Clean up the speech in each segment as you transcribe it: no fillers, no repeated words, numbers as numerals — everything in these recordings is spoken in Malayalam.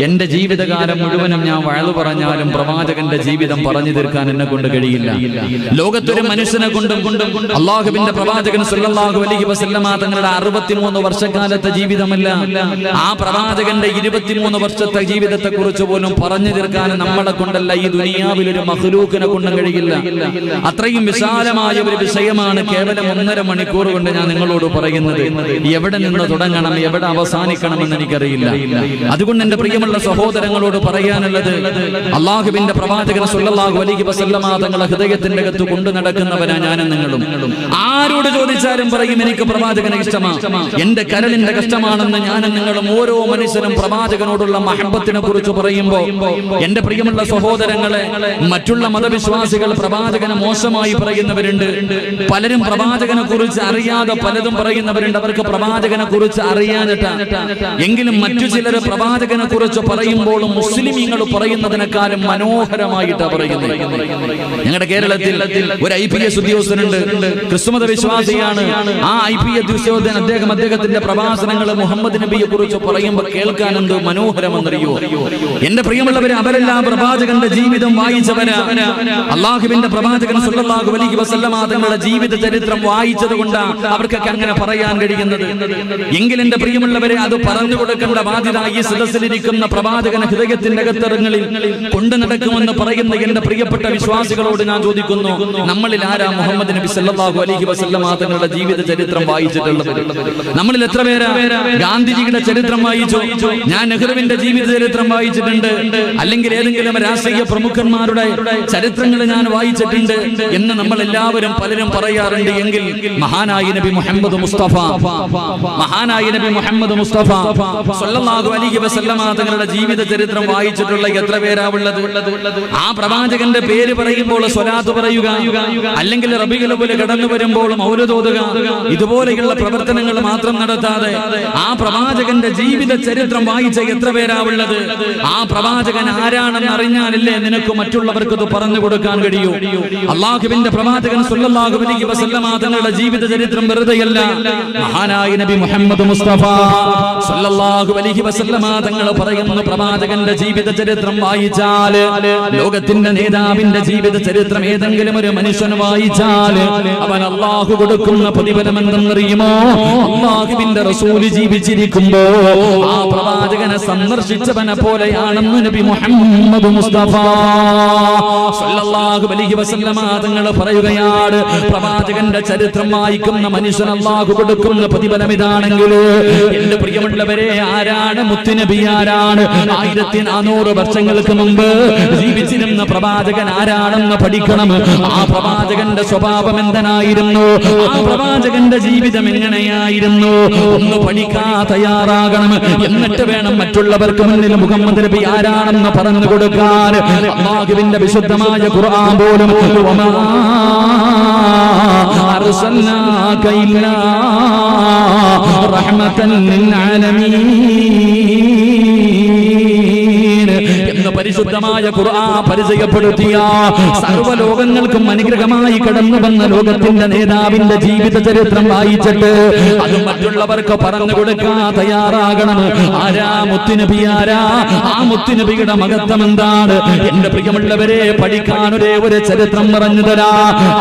എന്റെ ജീവിതകാലം മുഴുവനും ഞാൻ വഅദ് പറഞ്ഞാലും പ്രവാചകന്റെ ജീവിതം പറഞ്ഞു തീർക്കാൻ എന്നെ കൊണ്ട് കഴിയില്ല. ലോകത്തൊരു മനുഷ്യനെ കൊണ്ടും അല്ലാഹുവിന്റെ പ്രവാചകൻ സല്ലല്ലാഹു അലൈഹി വസല്ലമ തങ്ങളുടെ 63 വർഷക്കാലത്തെ ജീവിതമല്ല, ആ പ്രവാചകന്റെ 23 വർഷത്തെ ജീവിതത്തെ കുറിച്ച് പോലും പറഞ്ഞു തീർക്കാൻ നമ്മളെ കൊണ്ടല്ല, ഈ ദുനിയാവിൽ ഒരു മഖ്ലൂഖിനെ കൊണ്ടും കഴിയില്ല. അത്രയും വിശാലമായ ഒരു വിഷയമാണ് കേവലം 1.5 മണിക്കൂർ കൊണ്ട് ഞാൻ നിങ്ങളോട് പറയുന്നത്. എവിടെ നിന്ന് തുടങ്ങണം, എവിടെ അവസാനിക്കണമെന്ന് എനിക്കറിയില്ല. അതുകൊണ്ട് എന്റെ പ്രിയമുള്ള സഹോദരങ്ങളോട് പറയാനുള്ളത്, അല്ലാഹുവിന്റെ പ്രവാചകൻ സല്ലല്ലാഹു അലൈഹി വസല്ലമ തങ്ങളുടെ ഹൃദയത്തിന്റെ അകത്ത് കൊണ്ടു നടക്കുന്നവരാ ഞാനും നിങ്ങളും. ആരോട് ചോദിച്ചാലും പറയും എനിക്ക് പ്രവാചകനെ ഇഷ്ടമാണ്, എന്റെ കരളിന്റെ കഷ്ടമാണെന്ന് ഞാനും നിങ്ങളും. ഓരോ മനുഷ്യനും പ്രവാചകനോടുള്ള മഹബത്തിനെ കുറിച്ച് പറയുമ്പോൾ എന്റെ പ്രിയമുള്ള സഹോദരങ്ങളെ, മറ്റുള്ള മതവിശ്വാസികൾ പ്രവാചകനെ മോശമായി പറയുന്നവരുണ്ട്. പലരും പ്രവാചകനെ കുറിച്ച് അറിയാതെ പലതും പറയുന്നവരുണ്ട്. അവർക്ക് പ്രവാചകനെ കുറിച്ച് അറിയാനിട്ട എങ്കിലും മറ്റു ചിലർ പ്രവാചകനെ കുറിച്ച് പറയുമ്പോഴും മുസ്ലിമീങ്ങൾ പറയുന്നതിനേക്കാളും മനോഹരമായിട്ടാണ് പറയുന്നത്. ഞങ്ങളുടെ കേരളത്തിൽ ഒരു IPS ഉദ്യോഗസ്ഥനുണ്ട്, ക്രിസ്തുമത വിശ്വാസിയാണ്. ആ IPS ഉദ്യോഗസ്ഥൻ അദ്ദേഹത്തിന്റെ പ്രഭാഷണങ്ങൾ മുഹമ്മദ് നബിയെ കുറിച്ച് പറയുമ്പോൾ കേൾക്കാൻ എന്ത് മനോഹരമെന്നറിയോ. എന്റെ പ്രിയമുള്ളവരെ, അവരെല്ലാം പ്രവാചകന്റെ ജീവിതം വായിച്ചവരാ. അല്ലാഹുവിന്റെ പ്രവാചകൻ സല്ലല്ലാഹു അലൈഹി വസല്ലമ തങ്ങളുടെ ജീവിത ചരിത്രം വായിച്ചത് കൊണ്ടാണ് അവർക്കൊക്കെ അങ്ങനെ പറയാൻ കഴിയുന്നത്. എങ്കിൽ എന്റെ പ്രിയമുള്ളവരെ, അത് പറഞ്ഞു കൊടുക്കേണ്ട ബാധ്യത ഈ സദസ്സിലിരിക്കുന്ന പ്രവാചകൻ ഹൃദയത്തിന്റെ അകത്തറങ്ങളിൽ കൊണ്ടു നടക്കുമെന്ന് പറയുന്ന എന്റെ പ്രിയപ്പെട്ട വിശ്വാസികളോട് ഞാൻ ചോദിക്കുന്നു, നമ്മളിൽ ആരാ മുഹമ്മദ് നബി സല്ലല്ലാഹു അലൈഹി വസല്ലമ തങ്ങളുടെ ജീവിത ചരിത്രം വായിച്ചിട്ടുള്ളത്? നമ്മളിൽ എത്ര പേരാ ഗാന്ധിജിയുടെ ചരിത്രം വായിച്ചു? ഞാൻ നെഹ്റുവിന്റെ ജീവിത ചരിത്രം വായിച്ചിട്ടുണ്ട്, അല്ലെങ്കിൽ ഏതെങ്കിലും രാഷ്ട്രീയ പ്രമുഖന്മാരുടെ ചരിത്രങ്ങൾ ഞാൻ വായിച്ചിട്ടുണ്ട് എന്ന് നമ്മൾ എല്ലാവരും പലരും പറയാറുണ്ട്. എങ്കിൽ മഹാനായ നബി മുഹമ്മദ് മുസ്തഫ സല്ലല്ലാഹു അലൈഹി വസല്ലമ തങ്ങളുടെ ജീവിത ചരിത്രം വായിച്ചിട്ടുള്ള എത്ര പേരാ ഉള്ളത്? ആ പ്രവാചകന്റെ പേര് പറയുമ്പോൾ സ്വലാത്ത് പറയുക, അല്ലെങ്കിൽ റബീഉൽ അവ്വൽ കടന്നു വരുമ്പോൾ മൗലിദ് ഓതുക, ഇതുപോലെയുള്ള പ്രവർത്തനങ്ങൾ മാത്രം നടത്താതെ ആ പ്രവാചകന്റെ ജീവിത ചരിത്രം വായിച്ച എത്ര പേരാ ഉള്ളത്? ആ പ്രവാചകൻ ആരാണെന്ന് അറിഞ്ഞാലല്ലേ നിനക്ക് മറ്റുള്ളവർക്ക് ഇത് പറഞ്ഞു കൊടുക്കാൻ കഴിയൂ. അല്ലാഹുവിന്റെ പ്രവാചകൻ സല്ലല്ലാഹു അലൈഹി വസല്ലമ തങ്ങളുടെ ജീവിത ചരിത്രം വെറുതെയല്ല. മഹാനായ നബി മുഹമ്മദ് മുസ്തഫ സല്ലല്ലാഹു അലൈഹി വസല്ലമ തങ്ങൾ പറയുന്നു, പ്രവാചകന്റെ ജീവിത ചരിത്രം വായിച്ചാൽ, ലോകത്തിന്റെ നേതാവിന്റെ ജീവിത ചരിത്രം ഏതെങ്കിലും ഒരു മനുഷ്യൻ വായിച്ചാൽ അവൻ അല്ലാഹു കൊടുക്കുന്ന പ്രതിഫലം എന്തെന്നറിയുമോ? അല്ലാഹുവിന്റെ റസൂല് ജീവിച്ചിരിക്കുമ്പോ ആ പ്രവാചകനെ സന്ദർശിച്ചവനെ പോലെയാണെന്ന് നബി മുഹമ്മദ് മുസ്തഫ സല്ലല്ലാഹു അലൈഹി വസല്ലമ തങ്ങൾ പറയുകയാണ്. പ്രവാചകന്റെ ചരിത്രം വായിക്കുന്ന മനുഷ്യൻ അല്ലാഹു കൊടുക്കുന്ന പ്രതിഫലം ഇതാണെങ്കിൽ, എന്റെ പ്രിയമുള്ളവരെ, ആരാണ് മുത്തുനബി? ആരാണ് 1400 വർഷങ്ങൾക്ക് മുമ്പ് ജീവിച്ചിരുന്ന പ്രവാചകൻ ആരാണെന്ന് പഠിക്കണം. ആ പ്രവാചകന്റെ സ്വഭാവം എന്തെന്നായിരുന്നു? ആ പ്രവാചകന്റെ ജീവിതം എങ്ങനെയായിരുന്നു? ഒന്ന് പഠിക്കാൻ തയ്യാറാകണം. എന്നിട്ട് വേണം മറ്റുള്ളവർക്ക് മുന്നിൽ മുഹമ്മദ് നബി ആരാണെന്ന് പറഞ്ഞു കൊടുക്കാൻ. അല്ലാഹുവിന്റെ വിശുദ്ധമായ ഖുർആൻ പോലും വമാ അർസൽനാക ഇല്ലാ റഹ്മതൻ ലിൽ ആലമീൻ എന്ന് പരിശുദ്ധമായ ഖുർആൻ പരിചയപ്പെടുത്തിയ സർവ്വലോകങ്ങൾക്കും അനുഗ്രഹമായി കടന്നു വന്ന ലോകത്തിന്റെ നേതാവിന്റെ ജീവിത ചരിത്രം വായിച്ചിട്ട് അത് മറ്റുള്ളവർക്ക് പറഞ്ഞു കൊടുക്കാൻ തയ്യാറാകണം. ആരാ മുത്തുനബി? ആരാ? ആ മുത്തുനബിയുടെ മഹത്വം എന്താണ്? എന്റെ പ്രിയമുള്ളവരെ, പഠിക്കാൻ ഒരു ചരിത്രം പറഞ്ഞു തരാ.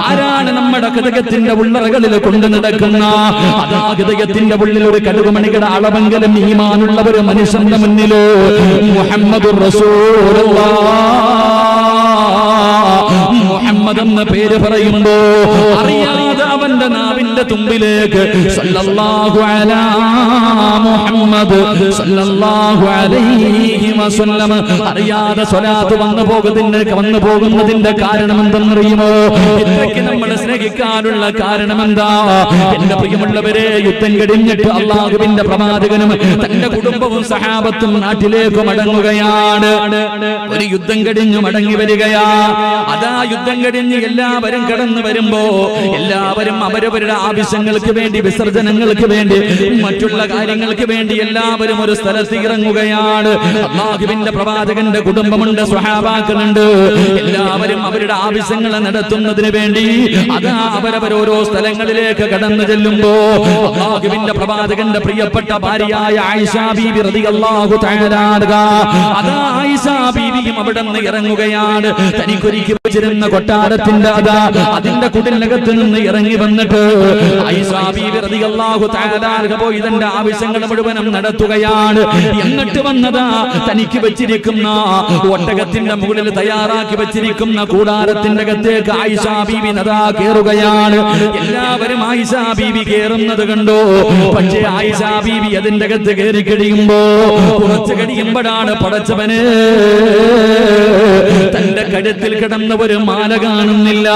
ആരാണ് നമ്മുടെ ഹൃദയത്തിന്റെ ഉള്ളറകളിൽ കൊണ്ടു നടക്കുന്ന, അതാ ഹൃദയത്തിന്റെ ഉള്ളിൽ ഒരു കടുകുമണിയുടെ അളവെങ്കിലും ഈമാനുള്ള ഒരു മനുഷ്യന്റെ മുന്നിൽ മുഹമ്മദുർ മുഹമ്മദ് എന്ന പേര് പറയുമ്പോ അറിയാതെ അവന്റെ നാവിന്റെ തുമ്പിലേക്ക് സല്ലല്ലാഹു അലാ മുഹമ്മദ് സല്ലല്ലാഹു അലൈഹി വസല്ലം അറിയാതെ സ്വലാത്ത് വന്നു പോകുന്നതിന്റെ കാരണം എന്തെന്നറിയുമോ? ഇത്രയ്ക്ക് നമ്മൾ സ്നേഹിക്കാനുള്ള കാരണം എന്താ? എന്റെ പ്രിയമുള്ളവരെ, യുദ്ധം കഴിഞ്ഞിട്ട് അല്ലാഹുവിന്റെ പ്രവാചകനും തന്റെ കുടുംബവും സഹാബത്തും നാട്ടിലേക്ക് മടങ്ങുകയാണ്. ഒരു യുദ്ധം കഴിഞ്ഞു മടങ്ങി വരികയാ. അതാ യുദ്ധം കഴിഞ്ഞ് എല്ലാവരും കടന്നു വരുമ്പോ എല്ലാവരും അവരവരുടെ ആവശ്യങ്ങൾക്ക് വേണ്ടി, വിസർജനങ്ങൾക്ക് വേണ്ടി, മറ്റുള്ള കാര്യങ്ങൾക്ക് വേണ്ടി എല്ലാവരും ഒരു സ്ഥലത്ത് ഇറങ്ങുകയാണ്. അല്ലാഹുവിന്റെ പ്രവാചകന്റെ കുടുംബമുണ്ട്, സ്വഹാബാക്കളുണ്ട്. എല്ലാവരും അവരുടെ ആവശ്യങ്ങൾ നടത്തുന്നതിന് വേണ്ടി അതാ അവരവരോരോ സ്ഥലങ്ങളിലേക്ക് കടന്നു ചെല്ലുമ്പോ അല്ലാഹുവിന്റെ പ്രവാചകന്റെ പ്രിയപ്പെട്ട ഭാര്യയായ ആയിഷ ബീബി റളിയല്ലാഹു തആല അൻഹാ അതാ ആയിഷ ബീബിയും അവിടെ നിന്ന് ഇറങ്ങുകയാണ്. തനിക്കൊരുക്കി വെച്ചിരുന്ന കൊട്ടാരത്തിന്റെ അതിന്റെ കുടിലകത്ത് നിന്ന് ഇറങ്ങി വന്നിട്ട് ആയിഷ ബീബി റളിയല്ലാഹു തആല അൻഹാ പോയി തന്റെ ആവശ്യങ്ങൾ മുഴുവനും നടത്തുകയാണ്. എന്നിട്ട് വന്നതാ തനിക്ക് വെച്ചിരിക്കുന്ന ഒട്ടകത്തിന്റെ മുകളിൽ തയ്യാറാക്കി വെച്ചിരിക്കുന്ന കൂടാരത്തിന്റെ അകത്തേക്ക് ആയിഷ ബീബി നദാ കേറുകയാണ്. എല്ലാവരും ആയിഷ ബീബി കേറുന്നത് കണ്ടോ. പക്ഷേ ആയിഷ ബീബി അതിന്റെ അകത്ത് കയറി കഴിയുമ്പോ കുറച്ച് കഴിയുമ്പോഴാണ് പടച്ചവന് തന്റെ കഴുത്തിൽ കിടന്ന ഒരു മാല കാണുന്നില്ല.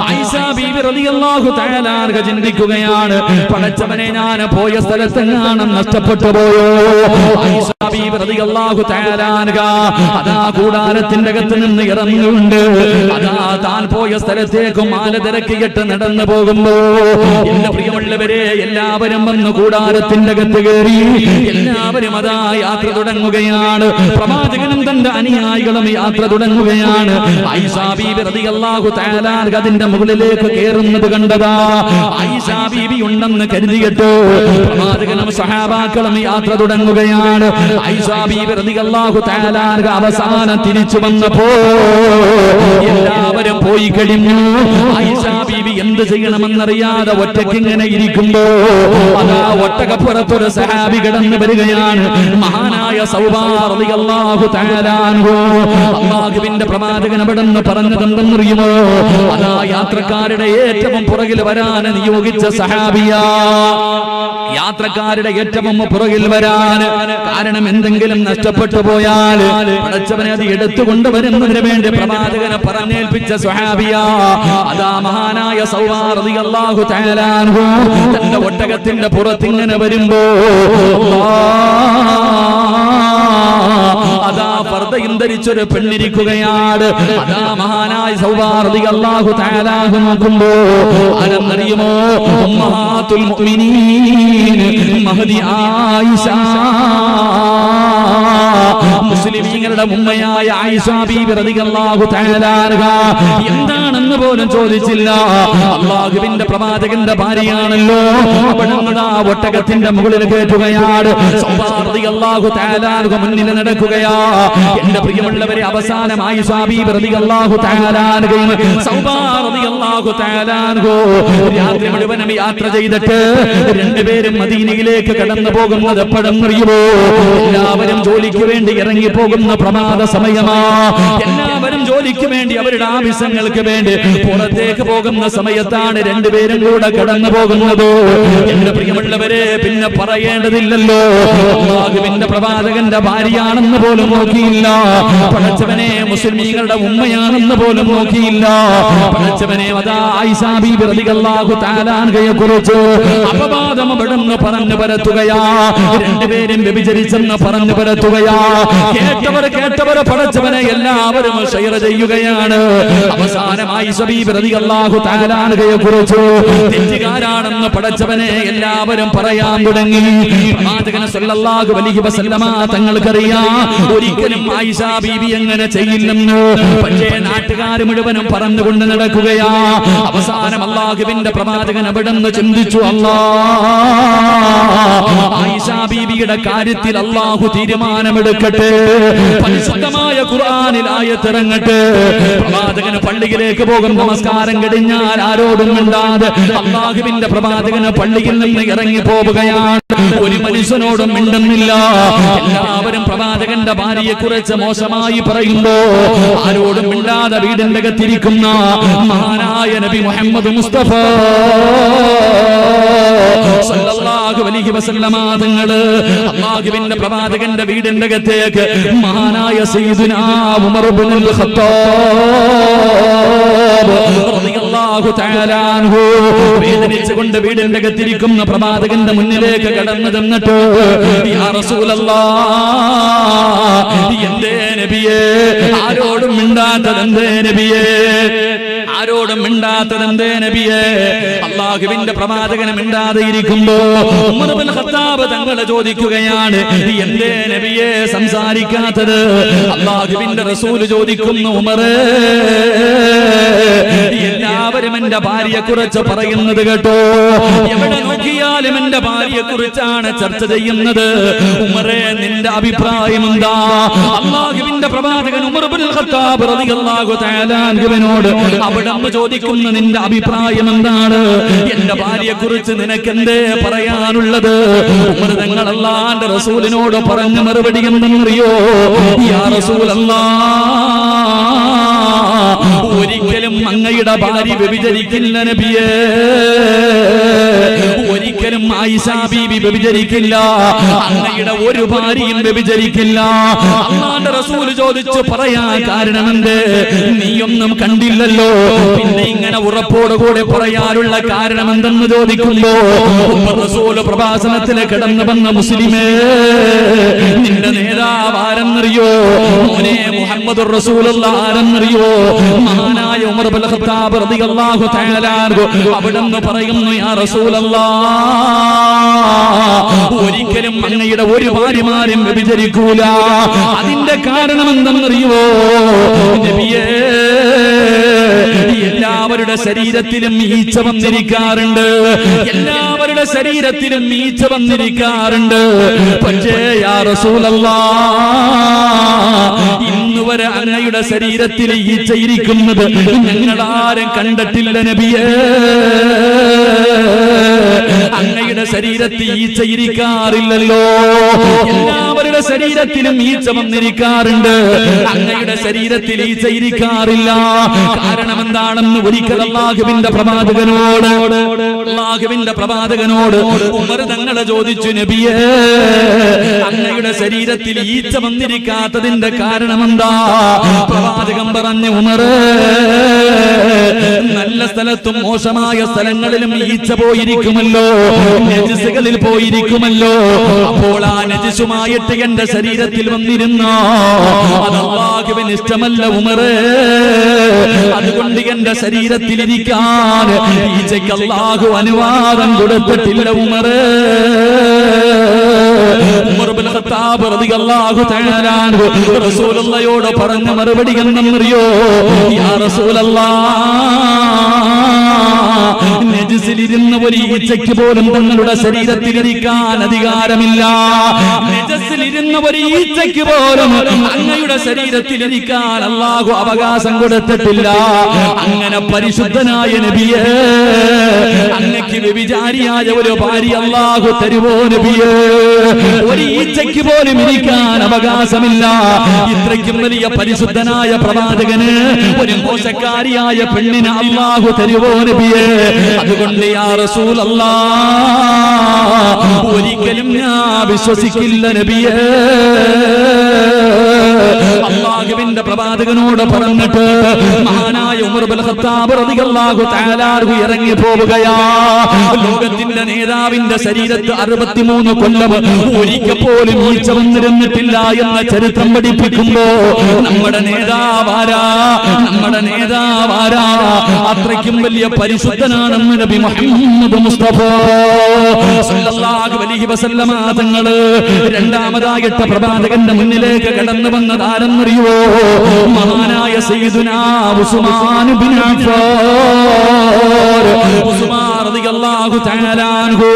ആയിഷ ബീബി റളിയല്ലാഹു തആല അൻഹ ചിന്തിക്കുകയാണ്, പടച്ചവനെ ഞാൻ പോയ സ്ഥലത്തെങ്ങാനും നഷ്ടപ്പെട്ടു പോയോ. ആയിഷ ബീബി റളിയല്ലാഹു തആല അൻഹ അതാ കൂടാരത്തിന്റെ അകത്ത് നിന്ന് ഇറങ്ങുന്നുണ്ട്. അതാ താൻ പോയ സ്ഥലത്തേക്ക് മാല തിരക്കിയിട്ട് നടന്നു പോകുമ്പോ എന്റെ പ്രിയമുള്ളവരെ എല്ലാവരും വന്ന് കൂടാരത്തിന്റെ അകത്ത് കയറി എല്ലാവരും അതാ യാത്ര തുടങ്ങുകയാണ്. പ്രവാചകനും തന്റെ അനുയായികളും യാത്ര തുടങ്ങുകയാണ്. ആയിഷ ബീബി റളിയല്ലാഹു തആല അൻഹ അതിന്റെ മുകളിലേക്ക് കയറുന്നത് കണ്ടതാ ആയിഷ ബീബി ഉണ്ടെന്ന് കരുതിയിട്ട് പ്രവാചകനും സഹാബാക്കളും യാത്ര തുടങ്ങുകയാണ്. ആയിഷ ബീബി റളിയല്ലാഹു തആല അൻഹ അവസാനം തിരിച്ചു വന്നപ്പോ എല്ലാവരും പോയി കഴിഞ്ഞു. ആയിഷ ബീബി എന്ത് ചെയ്യണമെന്നറിയാതെ ഒറ്റയ്ക്ക് ഇങ്ങനെ ഇരിക്കുമ്പോ അതാ ഒട്ടകപ്പുറത്തൊരു സഹാബി കടന്നു വരികയാണ്. മഹാനായ സൗബാൻ റളിയല്ലാഹു തആല അൻഹു. അല്ലാഹുവിന്റെ പ്രവാചകൻ അവിടെ നിന്ന് പറഞ്ഞതെന്തെന്നറിയുമോ? അതാ യാത്രക്കാരുടെ ഏറ്റവും പുറകിൽ വരാൻ നിയോഗിച്ച സഹാബിയാ. യാത്രക്കാരുടെ ഏറ്റവും പുറകിൽ വരാൻ കാരണം എന്തെങ്കിലും നഷ്ടപ്പെട്ടു പോയാൽ പടച്ചവനെ അത് എടുത്തുകൊണ്ടുവരുന്നതിന് വേണ്ടി പ്രവാചകനെ പറഞ്ഞേൽപ്പിച്ച സ്വഹാബിയ അതാ മഹാനായ സൗബാൻ റളിയല്ലാഹു തആല അൻഹു തന്റെ ഒട്ടകത്തിന്റെ പുറത്തിങ്ങനെ വരുമ്പോ അതാ പർദ്ദയും ധരിച്ചൊരു പെണ്ണിരിക്കുകയാണ്. അതാ മഹാനായ സൗബാൻ റളിയല്ലാഹു തആല അൻഹു നോക്കുമ്പോ ആരെന്നറിയുമോ? ഉമ്മഹാത്തുൽ മുഅ്മിനീൻ മഹദി ആയിഷ, മുസ്ലിമീങ്ങളുടെ ഉമ്മയായ ആയിഷ ബീബി റളിയല്ലാഹു തആല അൻഹ. എന്താണെന്ന് പോലും ചോദിച്ചില്ല. അല്ലാഹുവിന്റെ പ്രവാചകന്റെ ഭാര്യയാണല്ലോ. അവിടുന്ന് ഒട്ടകത്തിന്റെ മുകളിൽ കയറ്റുകയാണ്. സൗബാൻ റളിയല്ലാഹു തആല അൻഹ മുന്നിൽ നടക്കുകയാ. എന്റെ പ്രിയമുള്ളവരെ, അവസാനം ആയിഷ ബീബി റളിയല്ലാഹു തആല അൻഹയും സൗബാൻ റളിയല്ലാഹു തആല അൻഹ രാത്രി മുഴുവനും യാത്ര ചെയ്തിട്ട് രണ്ടുപേരും മദീനയിലേക്ക് കടന്നു പോകുന്നത് എപ്പോഴെന്നറിയുമോ? എല്ലാവരും ജോലിക്ക് വേണ്ടി ഇറങ്ങി പോകുന്ന പ്രമാദ സമയമാ. എല്ലാവരും ജോലിക്ക് വേണ്ടി അവരുടെ ആവശ്യങ്ങൾക്ക് വേണ്ടി പുറത്തേക്ക് പോകുന്ന സമയത്താണ് രണ്ടുപേരും കൂടെ കടന്നു പോകുന്നത്. എന്റെ പ്രിയമുള്ളവരെ, പിന്നെ പറയേണ്ടതില്ലല്ലോ. അല്ലാഹുവിന്റെ പ്രവാചകന്റെ ഭാര്യയാണെന്ന് പോലും നോക്കിയില്ല. പടച്ചവനെ മുസ്ലിമീങ്ങളുടെ ഉമ്മയാണെന്ന് പോലും നോക്കിയില്ല. പടച്ചവനെ അതാ ആയിഷ ബീബി റളിയല്ലാഹു തആല അൻഹയെ കുറിച്ച് അപവാദം അവിടുന്ന് പറഞ്ഞു പരത്തുകയാ. രണ്ടുപേരും വ്യഭിചരിച്ചെന്ന് പറഞ്ഞു പരത്തുകയാ. കേട്ടവർ പടച്ചവനെ എല്ലാവരും ഷെയർ ചെയ്യുകയാണ്. അവസാനം ആയിഷ ബീബി റളിയല്ലാഹു തആല അൻഹയെ കുറിച്ച് തെറ്റുകാരാണെന്ന് പടച്ചവനെ എല്ലാവരും പറയാൻ തുടങ്ങി. പ്രവാചകൻ സല്ലല്ലാഹു അലൈഹി വസല്ലമ തങ്ങൾക്കറിയാം ഒരിക്കലും ആയിഷ ബീബി അങ്ങനെ ചെയ്യില്ലെന്ന്. പക്ഷേ നാട്ടുകാർ മുഴുവനും പറഞ്ഞുകൊണ്ട് നടക്കുകയാ. അവസാനം അല്ലാഹുവിന്റെ പ്രവാചകൻ അവിടുന്ന് ചിന്തിച്ചു, ആയിഷ ബീബിയുടെ കാര്യത്തിൽ അല്ലാഹു തീരുമാനമെടുക്കട്ടെ. പരിശുദ്ധമായ ഖുർആനിൽ ആയത്തിറങ്ങട്ടെ. പ്രവാചകന് പള്ളിയിലേക്ക് പോകും. നമസ്കാരം കഴിഞ്ഞാൽ ആരോടും മിണ്ടാതെ അല്ലാഹുവിന്റെ പ്രവാചകന് പള്ളിയിൽ നിന്ന് ഇറങ്ങി പോവുകയാണ്. ഒരു മനുഷ്യനോടും മിണ്ടുന്നില്ല. എല്ലാവരും പ്രവാചകന്റെ ഭാര്യയെ കുറിച്ച് മോശമായി പറയുമ്പോ ആരോടും മിണ്ടാതെ വീടിന്റെ അകത്തിരിക്കുന്ന മഹാനായ നബി മുഹമ്മദ് മുസ്തഫ സല്ലല്ലാഹു അലൈഹി വസല്ലമ തങ്ങള് അല്ലാഹുവിന്റെ പ്രവാചകന്റെ വീടിന്റെ അകത്തേക്ക് മഹാനായ സയ്യിദുനാ ഉമർ ഇബ്നുൽ ഖത്താബ് റളിയല്ലാഹു തആല അൻഹു വേദനിച്ചുകൊണ്ട് വീടിന്റെ അകത്തിരിക്കുന്ന പ്രവാചകന്റെ മുന്നിലേക്ക് കടന്നു ചെന്നിട്ട്, യാ റസൂലല്ലാഹ്, എന്തേ നബിയേ ആരോടും മിണ്ടാത്തത് എന്തേ നബിയേ? ആരോടും മിണ്ടാത്തതെന്തേ നബിയേ? അല്ലാഹുവിന്റെ പ്രവാചകൻ മിണ്ടാതെ ഇരിക്കുമ്പോ ഉമർ ഇബ്നുൽ ഖത്താബ് തങ്ങൾ ചോദിക്കുകയാണ്, എന്തേ നബിയേ സംസാരിക്കാത്തത്? അല്ലാഹുവിന്റെ റസൂൽ ചോദിക്കുന്നു, ഉമറേ എല്ലാവരും എന്റെ ഭാര്യയെ കുറിച്ച് പറയുന്നത് കേട്ടോ, എവിടെ നോക്കിയാലും എന്റെ ഭാര്യയെ കുറിച്ചാണ് ചർച്ച ചെയ്യുന്നത്. ഉമറേ നിന്റെ അഭിപ്രായം എന്താ? അല്ലാഹുവിന്റെ പ്രവാചകൻ ഉമർ ഇബ്നുൽ ഖത്താബ് റളിയല്ലാഹു തആല അൻഹുവിനോട് അവിടന്ന് ചോദിക്കുന്ന നിന്റെ അഭിപ്രായം എന്താണ്? എന്റെ ഭാര്യയെ കുറിച്ച് നിനക്ക് എന്തേ പറയാനുള്ളത്? ഉമർ തങ്ങൾ അല്ലാഹുവിന്റെ റസൂലിനോട് പറഞ്ഞ മറുപടി എന്തെന്നറിയോ? യാ റസൂലല്ലാഹ്, ഒരിക്കലും അങ്ങയുടെ ഭാര്യ വ്യഭിചരിക്കില്ല നബിയേ, ഒരിക്കലും ആയിഷ ബീബി വ്യഭിചരിക്കില്ല, അങ്ങയുടെ ഒരു ഭാര്യയും വ്യഭിചരിക്കില്ല. അല്ലാഹുവിന്റെ റസൂൽ ചോദിച്ചു, പറയാൻ കാരണമെന്ത്? നീയൊന്നും കണ്ടില്ലല്ലോ, പിന്നെ ഇങ്ങനെ ഉറപ്പോടുകൂടെ പറയാനുള്ള കാരണം എന്തെന്ന് ചോദിക്കുമ്പോ റസൂൽ പ്രഭാഷണത്തിൽ കിടന്നു വന്ന മുസ്ലിമേ, നിന്റെ നേതാവ് ആരെന്നറിയോ? മോനെ മുഹമ്മദുർ റസൂലുള്ളാഹി ആരെന്നറിയോ? മഹാനായ ഉമർ ഇബ്നുൽ ഖത്താബ് റളിയല്ലാഹു തആല അൻഹു അവിടുന്ന് പറയുന്നു, യാ റസൂലല്ലാഹ്, ഒരിക്കലും അങ്ങയുടെ ഒരു ഭാര്യമാരും വ്യഭിചരിക്കൂല. അതിന്റെ കാരണം എന്തെന്നറിയോ നബിയേ? എല്ലാവരുടെ ശരീരത്തിലും ഈച്ച വന്നിരിക്കാറുണ്ട്, എല്ലാവരുടെ ശരീരത്തിലും ഈച്ച വന്നിരിക്കാറുണ്ട്. പക്ഷേ യാ റസൂലല്ലാഹ്, ഇന്നുവരെ അങ്ങയുടെ ശരീരത്തിൽ ഈച്ച ഇരിക്കുന്നത് ഞങ്ങളാരും കണ്ടിട്ടില്ല നബിയേ. അങ്ങയുടെ ശരീരത്തിൽ ഈച്ച ഇരിക്കാറില്ലല്ലോ, എല്ലാവരുടെ ശരീരത്തിലും ഈച്ച വന്നിരിക്കാറുണ്ട്, അങ്ങയുടെ ശരീരത്തിൽ ഈച്ച ഇരിക്കാറില്ല. കാരണം എന്താണെന്ന് ഒരിക്കൽ അല്ലാഹുവിന്റെ പ്രവാചകനോട് ഉമർ തങ്ങൾ ചോദിച്ചു, നബിയേ അങ്ങയുടെ ശരീരത്തിൽ ഈച്ച വന്നിരിക്കാത്തതിന്റെ കാരണം എന്താ? പ്രവാചകൻ പറഞ്ഞു, ഉമറേ നല്ല സ്ഥലത്തും മോശമായ സ്ഥലങ്ങളിലും ഈച്ച പോയിരിക്കുമല്ലോ, നജസുകളിൽ പോയിരിക്കുമല്ലോ. അപ്പോൾ ആ നജസുമായിട്ട് എന്റെ ശരീരത്തിൽ വന്നിരുന്ന അത് അല്ലാഹുവിന് ഇഷ്ടമല്ല ഉമറേ. അതുകൊണ്ട് എന്റെ ശരീരത്തിൽ ഇരിക്കാൻ ഈച്ചയ്ക്ക് അല്ലാഹു അനുവാദം കൊടുത്തിട്ടില്ല ഉമറേ. ഉമർ ഇബ്നുൽ ഖത്താബ് റളിയല്ലാഹു തആല അൻഹു റസൂലുള്ളാഹിയോട് പറഞ്ഞ മറുപടി എന്തെന്നറിയോ? യാ റസൂലല്ലാഹ്, നജസിലിരുന്ന ഒരു ഈച്ചയ്ക്ക് പോലും തങ്ങളുടെ ശരീരത്തിലിരിക്കാൻ അധികാരമില്ല. നജസിലിരുന്ന ഒരു ഈച്ചയ്ക്ക് പോലും അങ്ങയുടെ ശരീരത്തിലിരിക്കാൻ അല്ലാഹു അവകാശം കൊടുത്തിട്ടില്ല. അങ്ങനെ പരിശുദ്ധനായ നബിയേ, അങ്ങക്ക് വ്യഭിചാരിയായ ഒരു ഭാര്യ അല്ലാഹു തരുവോ നബിയേ? ഒരു ഈച്ചയ്ക്ക് പോലും ഇരിക്കാൻ അവകാശമില്ല. ഇത്രയ്ക്കും വലിയ പരിശുദ്ധനായ പ്രവാചകന് ഒരു മോശക്കാരിയായ പെണ്ണിനെ അല്ലാഹു തരുവോ നബിയേ? അതുകൊണ്ട് യാ റസൂലല്ലാഹ്, ഒരിക്കലും ഞാൻ വിശ്വസിക്കില്ല നബിയേ. അല്ലാഹുവിന്റെ പ്രവാചകനോട് പറഞ്ഞിട്ട് മഹാനായ ഉമർ ഇബ്നുൽ ഖത്താബ് റളിയല്ലാഹു തആല അൻഹു ഇറങ്ങി പോവുകയാ. ലോകത്തിന്റെ നേതാവിന്റെ ശരീരത്ത് 63 കൊല്ലം ഒരിക്കൽ പോലും ഈച്ച വന്നിരുന്നിട്ടില്ല എന്ന ചരിത്രം പഠിപ്പിക്കുമ്പോ നമ്മുടെ നേതാവാരാ? അത്രയ്ക്കും വലിയ പരിശുദ്ധനാണെന്ന് നബി മുഹമ്മദ് മുസ്തഫ സല്ലല്ലാഹു അലൈഹി വസല്ലമ തങ്ങള് രണ്ടാമതായിട്ട് പ്രവാചകന്റെ മുന്നിലേക്ക് കടന്നു വന്നത് ആരെന്നറിയോ? മഹാനായ സയ്യിദുനാ ഉസ്മാൻ ബിൻ അഫ്ഫാൻ. ഉസ്മാൻ റളിയല്ലാഹു തആല അൻഹു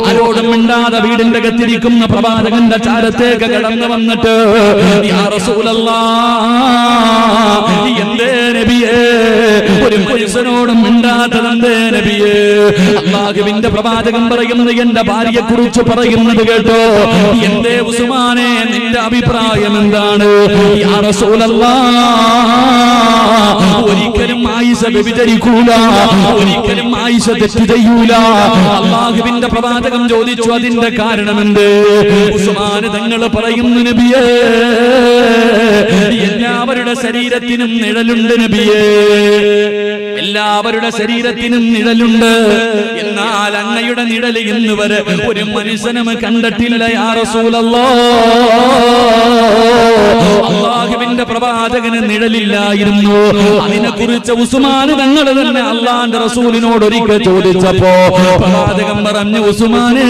ആരോടും മിണ്ടാതെ വീടിന്റെ അകത്തിരിക്കുന്ന പ്രവാചകന്റെ ചാരത്തേക്ക് കടന്നു വന്നിട്ട്, യാ റസൂലല്ലാഹ്, എന്തേ നബിയേ ഒരു മനുഷ്യനോടും മിണ്ടാത്തതെന്തേ നബിയേ? അല്ലാഹുവിന്റെ പ്രവാചകൻ പറയുന്നത് എന്റെ ഭാര്യയെ കുറിച്ച് പറയുന്നത് കേട്ടോ. എന്തേ ഉസ്മാനെ നിന്റെ അഭിപ്രായം എന്താണ്? യാ റസൂലല്ലാഹ്, ഒരിക്കലും ആയിഷ വ്യഭിചരിക്കൂല, ഒരിക്കലും ആയിഷ തെറ്റ് ചെയ്യൂല. അല്ലാഹുവിന്റെ പ്രവാചകൻ ചോദിച്ചു, അതിന്റെ കാരണമെന്ത്? ഉസ്മാൻ തങ്ങൾ പറയുന്നു, നബിയേ എല്ലാവരുടെ ശരീരത്തിനും നിഴലുണ്ട് നബിയേ, എല്ലാവരുടെ ശരീരത്തിനും നിഴലുണ്ട്. എന്നാൽ അങ്ങയുടെ നിഴല് ഇന്ന് വരെ ഒരു മനുഷ്യനും കണ്ടിട്ടില്ല യാ റസൂലല്ലാഹ്. അല്ലാഹുവിന്റെ അള്ളാഹുവിന്റെ പ്രവാചകന് നിഴലില്ലായിരുന്നു. അതിനെക്കുറിച്ച് ഉസ്മാൻ തങ്ങൾ തന്നെ അള്ളാന്റെ റസൂലിനോട് ഒരിക്കൽ ചോദിച്ചപ്പോ പ്രവാചകൻ പറഞ്ഞു, ഉസ്മാനെ,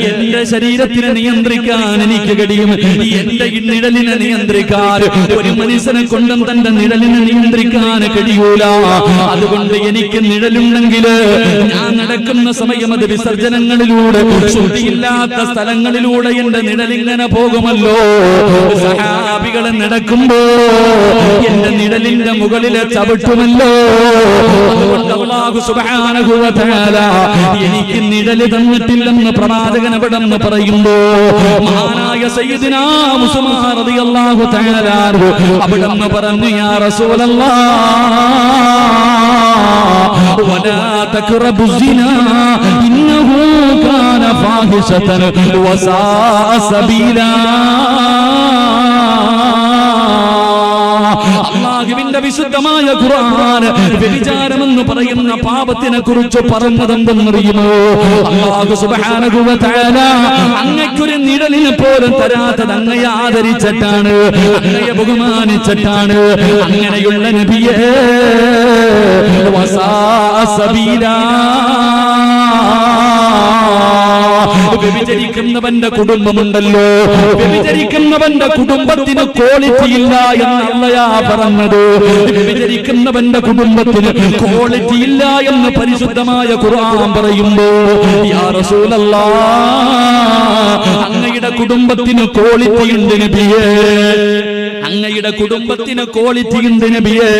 എന്റെ ശരീരത്തിനെ നിയന്ത്രിക്കാൻ എനിക്ക് കഴിയും, എന്റെ നിഴലിനെ നിയന്ത്രിക്കാൻ ഒരു മനുഷ്യനെ കൊണ്ടും തന്റെ നിഴലിനെ നിയന്ത്രിക്കാൻ കഴിയൂല. അതുകൊണ്ട് എനിക്ക് നിഴലുണ്ടെങ്കിൽ ഞാൻ നടക്കുന്ന സമയം അത് വിസർജനങ്ങളിലൂടെ ശുദ്ധിയില്ലാത്ത സ്ഥലങ്ങളിലൂടെ എന്റെ നിഴലിങ്ങനെ പോകുമല്ലോ. സഹാബികളെ നടക്കുമ്പോ എന്റെ നിഴലിന്റെ മുകളിലെ ചവിട്ടുമല്ലോ. അതുകൊണ്ട് അല്ലാഹു സുബ്ഹാനഹു വ തആല എനിക്ക് നിഴല് തന്നിട്ടില്ലെന്ന് പ്രവാചകൻ അവിടെ നിന്ന് പറയുമ്പോ മഹാനായ സയ്യിദുനാ ഉസ്മാൻ റളിയല്ലാഹു തആല അവിടെ നിന്ന് പറഞ്ഞു, യാ റസൂലല്ലാഹ് വലാ തഖറബു സിനാ ഇന്നഹു കാന ഫാഹിശതൻ വസാഅ സബീലാ. അല്ലാഹുവിന്റെ വിശുദ്ധമായ ഖുർആൻ വ്യഭിചാരമെന്ന് പറയുന്ന പാപത്തിനെ കുറിച്ച് പറഞ്ഞതെന്തെന്നറിയുമോ? അല്ലാഹു സുബ്ഹാനഹു വ തആല അങ്ങയ്ക്കൊരു നിഴലിനെ പോലും തരാത്തത് അങ്ങയെ ആദരിച്ചിട്ടാണ്, അങ്ങയെ ബഹുമാനിച്ചിട്ടാണ്. അങ്ങനെയുള്ള നബിയേ വസാഅ സബീലാ. വ്യഭിചരിക്കുന്നവന്റെ കുടുംബമുണ്ടല്ലോ, വ്യഭിചരിക്കുന്നവന്റെ കുടുംബത്തിന് ക്വാളിറ്റി ഇല്ല എന്ന് അല്ലാഹു പറഞ്ഞത്. വ്യഭിചരിക്കുന്നവന്റെ കുടുംബത്തിന് ക്വാളിറ്റി ഇല്ല എന്ന് പരിശുദ്ധമായ ഖുർആൻ പറയുമ്പോ യാ റസൂലല്ലാഹ് അങ്ങയുടെ കുടുംബത്തിന് ക്വാളിറ്റി ഉണ്ട് നബിയേ, അങ്ങയുടെ കുടുംബത്തിന് ക്വാളിറ്റി ഉണ്ട് നബിയേ.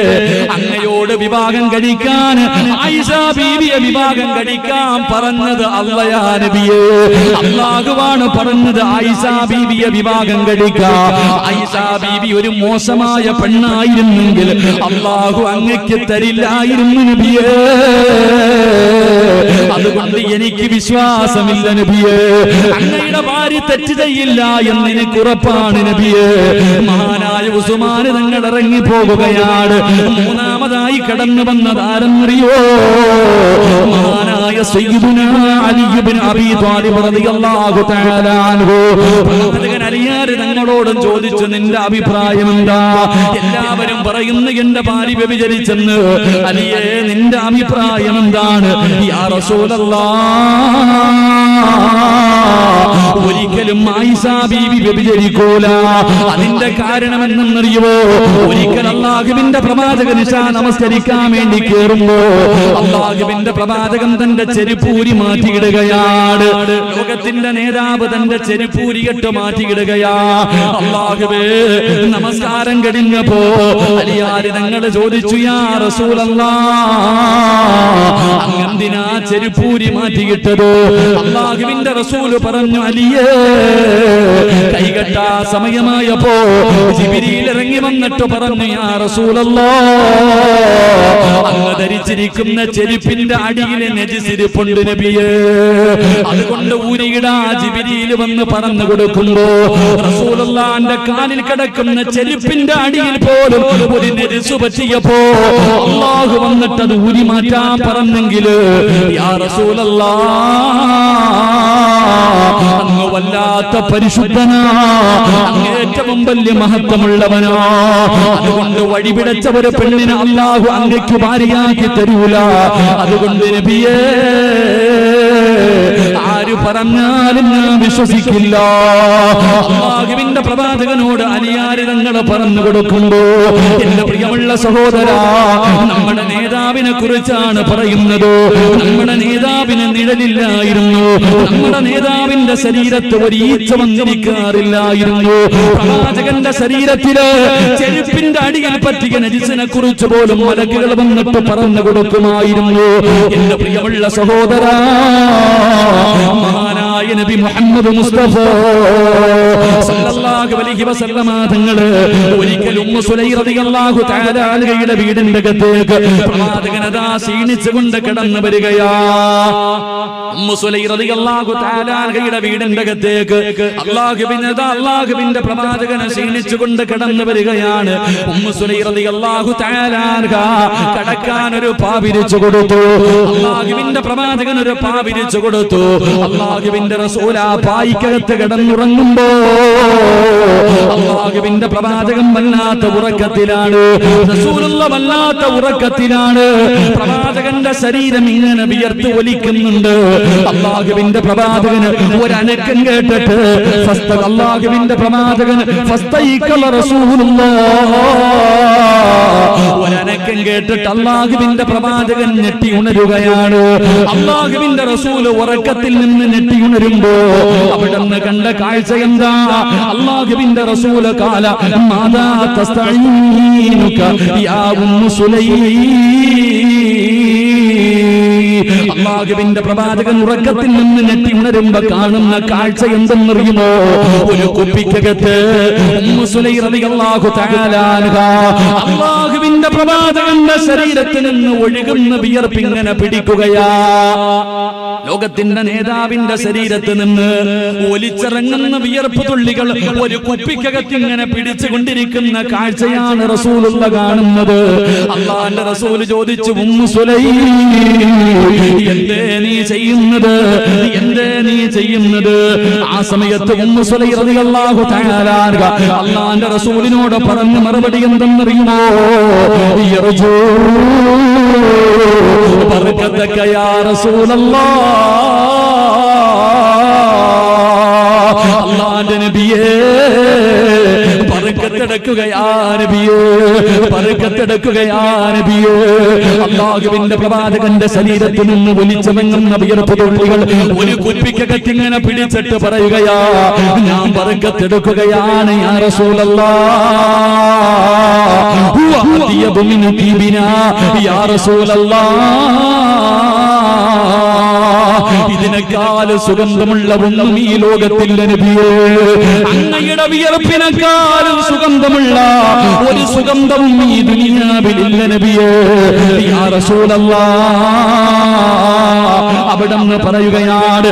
അങ്ങയോട് വിവാഹം കഴിക്കാൻ ആയിഷ ബീവിയെ വിവാഹം കഴിക്കാൻ പറഞ്ഞത് അല്ലാഹു നബിയേ, അല്ലാഹുവാണ് പറഞ്ഞത് ആയിഷ ബീവിയെ വിവാഹം കഴിക്കാൻ. ആയിഷ ബീവി ഒരു മോശമായ പെണ്ണായിരുന്നെങ്കിൽ അല്ലാഹു അങ്ങയ്ക്ക് തരില്ലായിരുന്നു നബിയേ. അതുകൊണ്ട് എനിക്ക് വിശ്വാസമില്ല നബിയേ, അങ്ങയുടെ ഭാര്യ തെറ്റ് ചെയ്യില്ല എന്ന് എനിക്ക് ഉറപ്പാണ് നബിയേ. മഹാനായ ഉസ്മാൻ തങ്ങൾ ഇറങ്ങി പോകുകയാണ്. മൂന്നാമതായി കടന്നു വന്നത് ആരെന്നറിയോ? മഹാനായ സയ്യിദുനാ അലി ഇബ്നു അബീ ത്വാലിബ് റളിയല്ലാഹു തആല അൻഹു. പ്രവാചകൻ അലിയാർ തങ്ങളോടും ചോദിച്ചു, നിന്റെ അഭിപ്രായം എന്താ? എല്ലാവരും പറയുന്നു എന്റെ ഭാര്യ വ്യഭിചരിച്ചെന്ന്. അലിയേ, നിന്റെ അഭിപ്രായം എന്താണ്? യാ റസൂലല്ലാഹ്, ഒരിക്കലും ആയിഷ ബീവി വ്യഭിചരിക്കൂല. അതിന്റെ കാരണം എന്തെന്നറിയുമോ? ഒരിക്കൽ അല്ലാഹുവിന്റെ പ്രവാചകൻ ഇശാ നമസ്കരിക്കാൻ വേണ്ടി കേറുമ്പോ അല്ലാഹുവിന്റെ പ്രവാചകൻ തന്റെ ചെരുപ്പൂരി മാറ്റിയിടുകയാണ്. ലോകത്തിന്റെ നേതാവ് തന്റെ ചെരുപ്പൂരിയിട്ട് മാറ്റിയിടുകയാ. അല്ലാഹുവേ, നമസ്കാരം കഴിഞ്ഞപ്പോ അലിയാരി തങ്ങൾ ചോദിച്ചു, യാ റസൂലല്ലാഹ്, അങ്ങെന്തിനാ ചെരുപ്പൂരി മാറ്റിയിട്ടത്? അല്ലാഹുവിന്റെ റസൂല് പറഞ്ഞു, അലിയേ, കൈകെട്ടാ സമയമായപ്പോ ജിബ്രീൽ ഇറങ്ങി വന്നിട്ട് പറഞ്ഞു, യാ റസൂലല്ലാഹ്, അങ്ങ് ധരിച്ചിരിക്കുന്ന ചെരുപ്പിന്റെ അടിയിലെ നജിസിരിപ്പുണ്ട് നബിയേ, അതുകൊണ്ട് ഊരിയിടാ. ജിബ്രീൽ വന്ന് പറഞ്ഞു കൊടുക്കുമ്പോ റസൂലുള്ളാഹിന്റെ കാലിൽ കിടക്കുന്ന ചെരുപ്പിന്റെ അടിയിൽ പോലും ഒരു നജിസ് പറ്റിയപ്പോ അല്ലാഹു വന്നിട്ട് അത് ഊരി മാറ്റാൻ പറഞ്ഞെങ്കിൽ യാ റസൂലല്ലാഹ്, അങ്ങ് വല്ലാത്ത പരിശുദ്ധനാ, അങ്ങ് ഏറ്റവും വലിയ മഹത്വമുള്ളവനാ. അതുകൊണ്ട് വഴിപിടച്ച ഒരു പെണ്ണിനെ അല്ലാഹു അങ്ങയ്ക്ക് ഭാര്യയാക്കി തരൂല. അതുകൊണ്ട് നബിയേ, ആര് പറഞ്ഞാലും ഞാൻ വിശ്വസിക്കില്ല. അല്ലാഹുവിന്റെ പ്രവാചകനോട് അലിയാരി തങ്ങൾ പറഞ്ഞു കൊടുക്കുമ്പോ എന്റെ പ്രിയമുള്ള സഹോദരാ, നമ്മുടെ നേതാവിനെ കുറിച്ചാണ് പറയുന്നത്. നമ്മുടെ നേതാവിന് നിഴലില്ലായിരുന്നു. നമ്മുടെ നേതാവിന്റെ ശരീരത്ത് ഒരു ഈച്ച വന്നിരിക്കാറില്ലായിരുന്നു. പ്രവാചകന്റെ ശരീരത്തില് ചെരുപ്പിന്റെ അടിയിൽ പറ്റിയ നജിസിനെ കുറിച്ച് പോലും മലക്കുകൾ വന്നിട്ട് പറഞ്ഞു കൊടുക്കുമായിരുന്നു. എന്റെ പ്രിയമുള്ള സഹോദരാ, മഹാനായ നബി മുഹമ്മദ് മുസ്തഫ സല്ലല്ലാഹു അലൈഹി വസല്ലമ തങ്ങൾ ഒരിക്കൽ ഉമ്മു സുലൈം റളിയല്ലാഹു തആല അൻഹയുടെ വീടിന്റെ അകത്തേക്ക് പ്രവാചകൻ അതാ ക്ഷീണിച്ചുകൊണ്ട് കടന്നു വരികയാ. ഉമ്മു സുലൈം റളിയല്ലാഹു തആല അൻഹയുടെ വീടിന്റെ അകത്തേക്ക് അല്ലാഹുവിന്റെ പ്രവാചകൻ ക്ഷീണിച്ചുകൊണ്ട് കടന്നു വരികയാണ്. ഉമ്മു സുലൈം റളിയല്ലാഹു തആല അൻഹ കടക്കാൻ ഒരു പാ വിരിച്ചു കൊടുത്തു. അല്ലാഹുവിന്റെ പ്രവാചകൻ ഒരു പാ വിരിച്ചു കൊടുത്തു. അല്ലാഹുവിന്റെ അല്ലാഹുവിന്റെ റസൂൽ ആ പായിക്കകത്ത് കിടന്നുറങ്ങുമ്പോ അല്ലാഹുവിന്റെ പ്രവാചകൻ വല്ലാത്ത ഉറക്കത്തിലാണ്, റസൂലുള്ള വല്ലാത്ത ഉറക്കത്തിലാണ്. പ്രവാചകന്റെ ശരീരം ഇങ്ങനെ വിയർത്ത് ഒലിക്കുന്നുണ്ട്. അല്ലാഹുവിന്റെ പ്രവാചകന് ഒരനക്കം കേട്ടിട്ട് അല്ലാഹുവിന്റെ പ്രവാചകൻ ഒരനക്കം കേട്ടിട്ട് അല്ലാഹുവിന്റെ പ്രവാചകൻ ഞെട്ടി ഉണരുകയാണ്. അല്ലാഹുവിന്റെ റസൂല് ഉറക്കത്തിൽ നിന്ന് ഞെട്ടി ഉണരുമ്പോ അവിടുന്ന് കണ്ട കാഴ്ച എന്താ? അല്ലാഹുവിന്റെ റസൂല് കാല മാദാ തസ്തഈനുക യാ ഉമ്മു സുലൈം. അല്ലാഹുവിന്റെ പ്രവാചകൻ ഉറക്കത്തിൽ നിന്ന് ഞെട്ടി ഉണരുമ്പോ കാണുന്ന കാഴ്ച എന്തെന്നറിയുമോ? ഒരു കുപ്പിക്കകത്ത് ഉമ്മു സുലൈം റളിയല്ലാഹു തആല അൻഹ അല്ലാഹുവിന്റെ പ്രവാചകന്റെ ശരീരത്തിൽ നിന്ന് ഒഴുകുന്ന വിയർപ്പ് ഇങ്ങനെ പിടിക്കുകയാ. ലോകത്തിന്റെ നേതാവിന്റെ ശരീരത്തിൽ നിന്ന് ഒലിച്ചിറങ്ങുന്ന വിയർപ്പ് തുള്ളികൾ ഒരു കുപ്പിക്കകത്ത് ഇങ്ങനെ പിടിച്ചുകൊണ്ടിരിക്കുന്ന കാഴ്ചയാണ് റസൂലുള്ള കാണുന്നത്. അല്ലാഹുവിന്റെ റസൂൽ ചോദിച്ചു, ഉമ്മു സുലൈം എന്തേ നീ ചെയ്യുന്നത്? എന്തേ നീ ചെയ്യുന്നത്? ആ സമയത്ത് ഉമ്മു സുലൈം റളിയല്ലാഹു തആല അൻഹ അല്ലാഹുവിന്റെ റസൂലിനോട് പറഞ്ഞ മറുപടി എന്തെന്നറിയുമോ? യർജൂ ബർകതക യാ റസൂലല്ലാഹ്. അല്ലാഹുവിന്റെ നബിയേ അല്ലാഹുവിന്റെ പ്രവാചകന്റെ ശരീരത്തിൽ നിന്ന് ഒലിച്ചിറങ്ങുന്ന വിയർപ്പ് തുള്ളികൾ ഒരു കുപ്പിക്കകത്ത് ഇങ്ങനെ പിടിച്ചിട്ട് പറയുകയാ, ഞാൻ ബർക്കത്തെടുക്കുകയാണ് യാ റസൂലല്ലാഹ്. വഅതിയബു മിൻ തീബിനാ യാ റസൂലല്ലാഹ്. ഇതിനേക്കാൾ സുഗന്ധമുള്ള ഒന്നും ഈ ലോകത്തില്ല നബിയേ. അങ്ങയുടെ വിയർപ്പിനേക്കാളും സുഗന്ധമുള്ള ഒരു സുഗന്ധവും ഈ ദുനിയാവിലില്ല നബിയേ യാ റസൂലല്ലാഹ്. അവിടുന്ന് പറയുകയാണ്,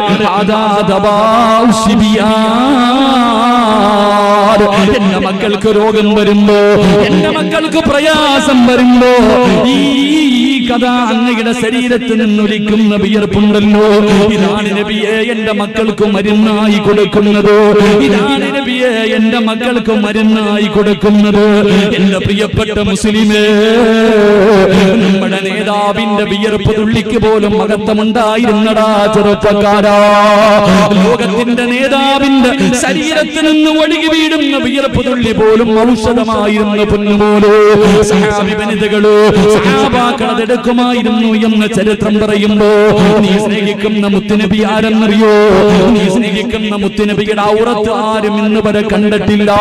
എന്റെ മക്കൾക്ക് രോഗം വരുമ്പോ, എന്റെ മക്കൾക്ക് പ്രയാസം വരുമ്പോ ഈ കഥ അങ്ങയുടെ ശരീരത്തിൽ നിന്നൊലിക്കുന്ന വിയർപ്പുണ്ടല്ലോ, ഇതാണ് നബിയെ എന്റെ മക്കൾക്ക് മരുന്നായി കൊടുക്കുന്നത്. ഇതാണ് നബിയെ എന്റെ മക്കൾക്ക് മരുന്നായി കൊടുക്കുന്നത്. എന്റെ പ്രിയപ്പെട്ട മുസ്ലിമേ, നമ്മുടെ നേതാവിന്റെ വിയർപ്പ് തുള്ളിക്ക് പോലും മഹത്വമുണ്ടായിരുന്നടാ ചെറുപ്പക്കാരാ. ലോകത്തിന്റെ നേതാവിന്റെ ശരീരത്തിൽ നിന്ന് ഒഴുകി വീടുന്ന വിയർപ്പ് തുള്ളി പോലും ഔഷധമായിരുന്നു പൊന്നുപോലോ. സഹാബി വനിതകളോ സഹാബാക്കളത് എടുക്കുമായിരുന്നു എന്ന് ചരിത്രം പറയുമ്പോ, നീ സ്നേഹിക്കുന്ന മുത്തുനബി ആരെന്നറിയോ? നീ സ്നേഹിക്കുന്ന മുത്തുനബിയുടെ ഔറത്ത് ആരും ഇന്ന് വരെ കണ്ടിട്ടില്ല.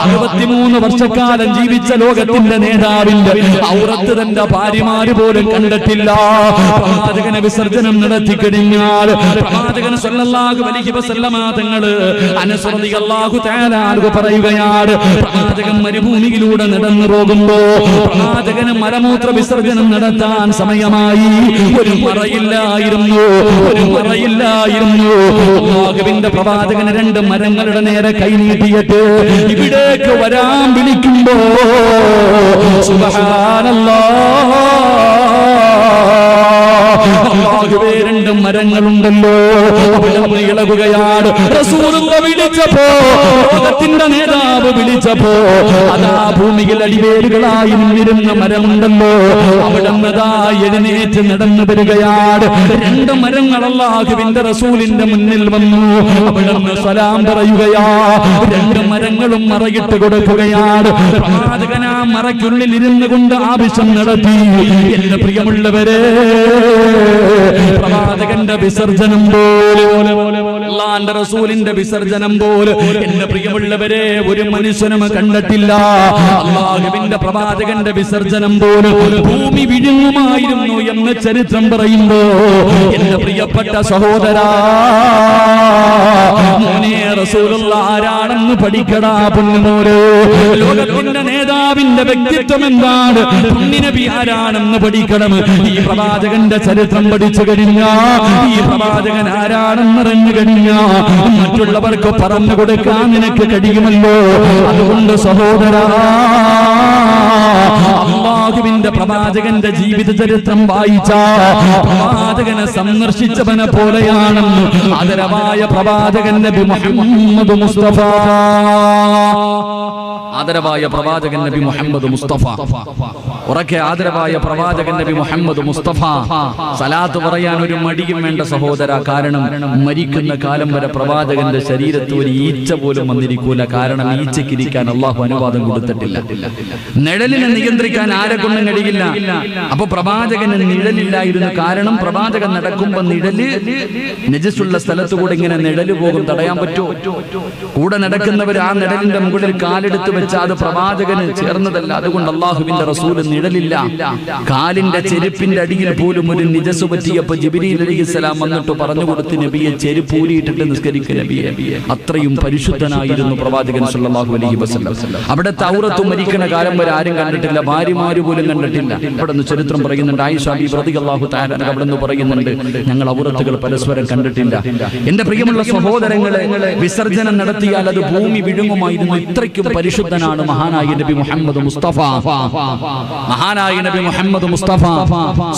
63 വർഷക്കാലം ജീവിച്ച ലോകത്തിന്റെ നേതാവിന്റെ ഔറത്ത് തന്റെ ഭാര്യമാര് പോലും കണ്ടിട്ടില്ല. പ്രവാചകനെ വിസർജനം നടത്തി കഴിഞ്ഞാൽ പ്രവാചകൻ സല്ലല്ലാഹു അലൈഹി വസല്ലമ തങ്ങള് അനസ് റളിയല്ലാഹു തആല അൻഹു പറയുകയാണ്, പ്രവാചകൻ മരുഭൂമിയിലൂടെ നടന്നു പോകുമ്പോ പ്രവാചകന് മലമൂത്ര വിസർജനം നടത്താൻ സമയമായി. ഒരു മറയില്ലായിരുന്നു, ഒരു മറയില്ലായിരുന്നു. അല്ലാഹുവിന്റെ പ്രവാചകന് 2 മരങ്ങളുടെ നേരെ കൈനീട്ടിയിട്ട് ഇവിടേക്ക് വരാൻ വിളിക്കുമ്പോ സുബ്ഹാനല്ലാഹ്, അല്ലാഹുവേ 2 മരങ്ങളുണ്ടല്ലോ. അവിടെ ഇളകുകയാണ്. റസൂലുള്ള വിളിച്ചപ്പോ, ലോകത്തിന്റെ നേതാവ് വിളിച്ചപ്പോ അതാ ഭൂമിയിൽ അടിവേരുകളായി നിന്നിരുന്ന മരമുണ്ടല്ലോ, അവിടെ എഴുന്നേറ്റ് നടന്നു വരികയാണ്. 2 മരങ്ങൾ അല്ലാഹുവിന്റെ റസൂലിന്റെ മുന്നിൽ വന്നു. അവിടെ സലാം പറയുകയാ. 2 മരങ്ങളും മറയിട്ട് കൊടുക്കുകയാണ്. പ്രവാചകൻ ആ മറയ്ക്കുള്ളിൽ ഇരുന്നു കൊണ്ട് ആവശ്യം നടത്തി. എന്റെ പ്രിയമുള്ളവരെ, പ്രവാചകന്റെ വിസർജനം പോലെ, അല്ലാഹുവിന്റെ റസൂലിന്റെ വിസർജനം പോലെ എന്റെ പ്രിയമുള്ളവരെ ഒരു മനുഷ്യനും കണ്ടിട്ടില്ല. അല്ലാഹുവിന്റെ പ്രവാചകന്റെ വിസർജനം പോലെ ഭൂമി വിഴുങ്ങുമായിരുന്നു എന്ന് ചരിത്രം പറയുമ്പോ, എന്റെ പ്രിയപ്പെട്ട സഹോദരാ, മോനെ റസൂലുള്ള ആരാണെന്ന് പഠിക്കടാ പൊന്നുമോനെ. ലോകത്തിന്റെ നേതാവ് പിതാവിന്റെ വ്യക്തിത്വം എന്താണ്, നബി ആരാണെന്ന് പഠിക്കണം. ഈ പ്രവാചകന്റെ ചരിത്രം പഠിച്ചു കഴിഞ്ഞാൽ, ഈ പ്രവാചകൻ ആരാണെന്നറിഞ്ഞു കഴിഞ്ഞാൽ മറ്റുള്ളവർക്ക് പറഞ്ഞു കൊടുക്കാൻ നിനക്ക് കഴിയുമല്ലോ. അതുകൊണ്ട് സഹോദരാ, അല്ലാഹുവിന്റെ പ്രവാചകന്റെ ജീവിത ചരിത്രം വായിച്ച പ്രവാചകനെ സന്ദർശിച്ചവനെ പോലെയാണെന്ന് ആദരവായ പ്രവാചകൻ നബി മുഹമ്മദ് മുസ്തഫ. ആദരവായ പ്രവാചകൻ നബി മുഹമ്മദ് മുസ്തഫ. ഉറക്കെ ആദരവായ പ്രവാചകൻ നബി മുഹമ്മദ് മുസ്തഫ. സലാത്ത് പറയാൻ ഒരു മടിയും വേണ്ട സഹോദര. കാരണം മരിക്കുന്ന കാലം വരെ പ്രവാചകന്റെ ശരീരത്തിൽ ഒരു ഈച്ച പോലും വന്നിരിക്കൂല. കാരണം ഈച്ചക്കിരിക്കാൻ അള്ളാഹു അനുവാദം കൊടുത്തിട്ടില്ല. നിഴലിനെ നിയന്ത്രിക്കാൻ ആരെ കൊണ്ടും കഴിയില്ല. അപ്പൊ പ്രവാചകന് നിഴലില്ലായിരുന്നു. കാരണം പ്രവാചകൻ നടക്കുമ്പോ നിഴല് നജസുള്ള സ്ഥലത്തു കൂടെ ഇങ്ങനെ നിഴല് പോകും. തടയാൻ പറ്റുമോ? കൂടെ നടക്കുന്നവർ ആ നിഴലിന്റെ മുകളിൽ കാലെടുത്ത് വെച്ചാൽ അത് പ്രവാചകന് ചേർന്നതല്ല. അതുകൊണ്ട് അള്ളാഹുവിന്റെ റസൂല് നിഴലില്ല. കാലിന്റെ ചെരുപ്പിന്റെ അടിയിൽ പോലും ഒരു നിജസ് പറ്റിയപ്പോ ജിബ്രീൽ അലൈഹിസ്സലാം വന്നിട്ട് പറഞ്ഞു കൊടുത്ത് നബിയെ ചെരുപ്പ് ഊരിയിട്ടിട്ട് നിസ്കരിക്കുക നബിയെ. അത്രയും പരിശുദ്ധനായിരുന്നു പ്രവാചകൻ സല്ലല്ലാഹു അലൈഹി വസല്ലം. അവിടെ തൗറത്ത് മരിക്കണ കാലം വരെ ആരും കണ്ടിട്ടില്ല. ഭാര്യമാര് പോലും കണ്ടിട്ടില്ല. അവിടെ നിന്ന് ചരിത്രം പറയുന്നുണ്ട്. ആയിഷ ബീവി റളിയല്ലാഹു തആല അവിടെ നിന്ന് പറയുന്നുണ്ട്, ഞങ്ങൾ ഔറത്തുകൾ പരസ്പരം കണ്ടിട്ടില്ല. എന്റെ പ്രിയമുള്ള സഹോദരങ്ങളെ, വിസർജനം നടത്തിയാൽ അത് ഭൂമി വിഴുങ്ങുമായിരുന്നു. ഇത്രയ്ക്കും പരിശുദ്ധനാണ് മഹാനായ നബി മുഹമ്മദ് മുസ്തഫ. മഹാനായ നബി മുഹമ്മദ് മുസ്തഫ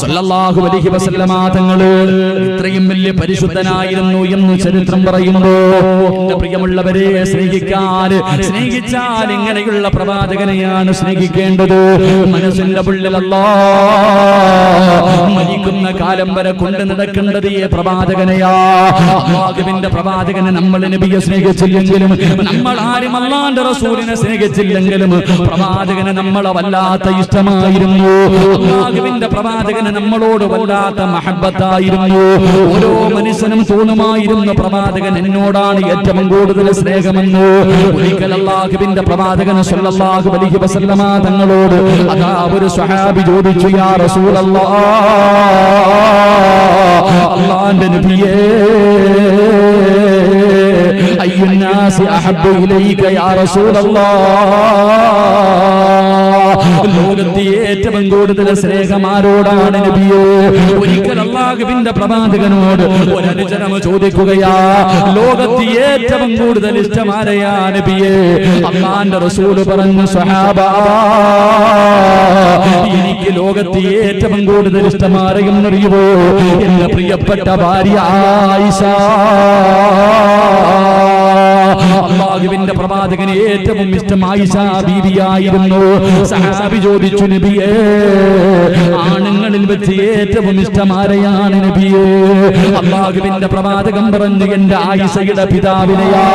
സല്ലല്ലാഹു അലൈഹി വസല്ലമ തങ്ങൾ ഇത്രയും വലിയ പരിശുദ്ധനായിരുന്നു എന്ന് ചരിത്രം പറയുമ്പോൾ, എന്റെ പ്രിയമുള്ളവരെ, സ്നേഹിച്ചാൽ ഇങ്ങനെയുള്ള പ്രവാചകനെയാണ് സ്നേഹിക്കേണ്ടത്. മനസ്സിന്റെ ഉള്ളിൽ അല്ലാഹ് മരിക്കുന്ന കാലം വരെ കൊണ്ട് നടക്കേണ്ടത് ഈ പ്രവാചകനെയാ. അല്ലാഹുവിന്റെ പ്രവാചകനെ നമ്മൾ നബിയെ സ്നേഹിച്ചില്ലെങ്കിലും, നമ്മൾ ആരും അല്ലാഹുവിന്റെ റസൂലിനെ സ്നേഹിച്ചില്ലെങ്കിലും പ്രവാചകനെ നമ്മളെ വല്ലാത്ത ഇഷ്ടമായിരുന്നു. അല്ലാഹുവിന്റെ പ്രവാചകനെ നമ്മളോട് വല്ലാത്ത മഹബ്ബത്തായിരുന്നു. ഓരോ മനുഷ്യനും തോന്നുമായിരുന്നു പ്രവാചകൻ എന്നോടാണ് ഏറ്റവും കൂടുതൽ സ്നേഹമെന്ന്. ഒരിക്കൽ അല്ലാഹുവിന്റെ പ്രവാചകൻ സല്ലല്ലാഹു അലൈഹി വസല്ലമ തങ്ങളോട് അതാ ഒരു സ്വഹാബി ചോദിച്ചു, യാ റസൂലല്ലാഹ്, അല്ലാഹുവിന്റെ നബിയേ, അയ്യുന്നാസി അഹബ്ബു ഇലൈക യാ റസൂലല്ലാഹ്, ലോകത്തെ ഏറ്റവും കൂടുതൽ സ്നേഹം ആരോടാണ് നബിയേ? ഒരിക്കൽ അല്ലാഹുവിന്റെ പ്രവാചകനോട് ഒരു അനുചരം ചോദിക്കുകയാ, ലോകത്തെ ഏറ്റവും കൂടുതൽ ഇഷ്ടം ആരെയാ നബിയേ? അല്ലാഹുവിന്റെ റസൂൽ പറഞ്ഞു, സ്വഹാബാ, എനിക്ക് ലോകത്തെ ഏറ്റവും കൂടുതൽ ഇഷ്ടം ആരെയെന്നറിയുമോ? എന്റെ പ്രിയപ്പെട്ട ഭാര്യ ആയിഷ. അല്ലാഹുവിന്റെ പ്രവാചകന് ഏറ്റവും ഇഷ്ടം ആയിഷ ബീവിയായിരുന്നു. സഹാബി ചോദിച്ചു, നബിയേ, ആണുങ്ങളിൽ വെച്ച് ഏറ്റവും ഇഷ്ടം ആരെയാണ് നബിയേ? അല്ലാഹുവിന്റെ പ്രവാചകൻ പറഞ്ഞു, എന്റെ ആയിഷയുടെ പിതാവിനെയാ.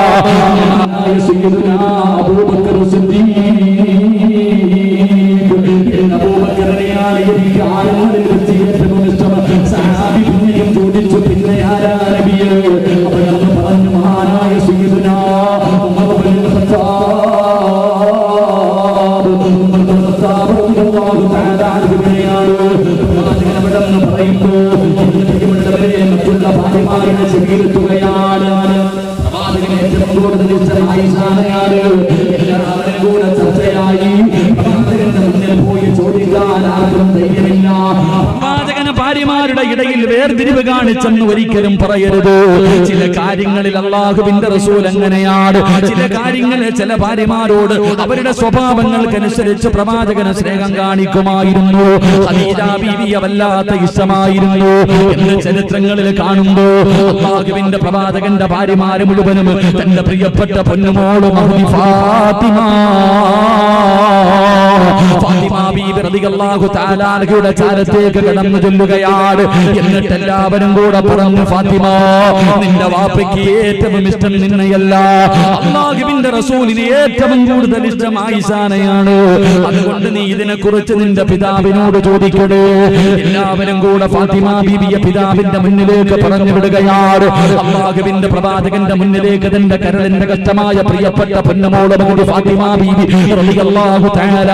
അബൂബക്കർ സിദ്ദീഖ്, അബൂബക്കറിനെയാണ് എനിക്ക് ആണുങ്ങളിൽ വെച്ച് ഏറ്റവും ഇഷ്ടം. സഹാബി പിന്നെയും ചോദിച്ചു, പിന്നെ ആരാ നബിയേ? അപ്പോഴൊന്ന് പറഞ്ഞു, മഹാനായ സയ്യിദുനാ ഉമർ ഇബ്നുൽ ഖത്താബ്. ഉമർ ഇബ്നുൽ ഖത്താബ് റളിയല്ലാഹു തആല അൻഹുവിനെയാണ് പ്രവാചകൻ അവിടെ നിന്ന് പറയുമ്പോൾ, പ്രിയമുള്ളവരെ, മറ്റുള്ള ഭാര്യമാരെ സ്വീകരിക്കുകയാണ്. പ്രവാചകൻ ഏറ്റവും കൂടുതൽ ഇഷ്ടം ആയിഷാനെയാണ്. എല്ലാവരും കൂടെ ചർച്ചയായി. പ്രവാചകന്റെ മുന്നിൽ പോയി ചോദിക്കാൻ ആർക്കും ധൈര്യമില്ല. പ്രവാചകന് ഭാര്യമാരുടെ ഇടയിൽ വേർതിരിവ് കാണിച്ചെന്ന് ഒരിക്കലും പറയരുത്. ചില കാര്യങ്ങളിൽ അല്ലാഹുവിന്റെ റസൂൽ അങ്ങനെയാണ്. ചില കാര്യങ്ങളിൽ ചില ഭാര്യമാരോട് അവരുടെ സ്വഭാവങ്ങൾക്കനുസരിച്ച് പ്രവാചകന് സ്നേഹം കാണിക്കുമായിരുന്നു. ഖദീജ ബീവിയെ വല്ലാത്ത ഇഷ്ടമായിരുന്നു എന്ന് ചരിത്രങ്ങളിൽ കാണുമ്പോൾ, അല്ലാഹുവിന്റെ പ്രവാചകന്റെ ഭാര്യമാര് മുഴുവനും തന്റെ പ്രിയപ്പെട്ട പൊന്നുമോള് മഹദി ഫാത്തിമ ബീവി റളിയല്ലാഹു തആല അൻഹയുടെ ചാരത്തേക്ക് കടന്നു ചെല്ലുകയാണ്. എന്നിട്ട് എല്ലാവരും കൂടെ പറഞ്ഞു, ഫാത്തിമ, നിന്റെ വാപ്പയ്ക്ക് ഏറ്റവും ഇഷ്ടം നിന്നെയല്ല, അല്ലാഹുവിന്റെ റസൂലിന് ഏറ്റവും കൂടുതൽ ഇഷ്ടം ആയിഷാനെയാണ്. അതുകൊണ്ട് നീ ഇതിനെക്കുറിച്ച് നിന്റെ പിതാവിനോട് ചോദിക്കണേ. എല്ലാവരും കൂടെ ഫാത്തിമ ബീവിയെ പിതാവിന്റെ മുന്നിലേക്ക് പറഞ്ഞു വിടുകയാണ്. അല്ലാഹുവിന്റെ പ്രവാചകന്റെ മുന്നിലേക്ക് തന്റെ കരളിന്റെ കഷ്ടമായ പ്രിയപ്പെട്ട പൊന്നുമോള് ഫാത്തിമ ബീവി റളിയല്ലാഹു തആല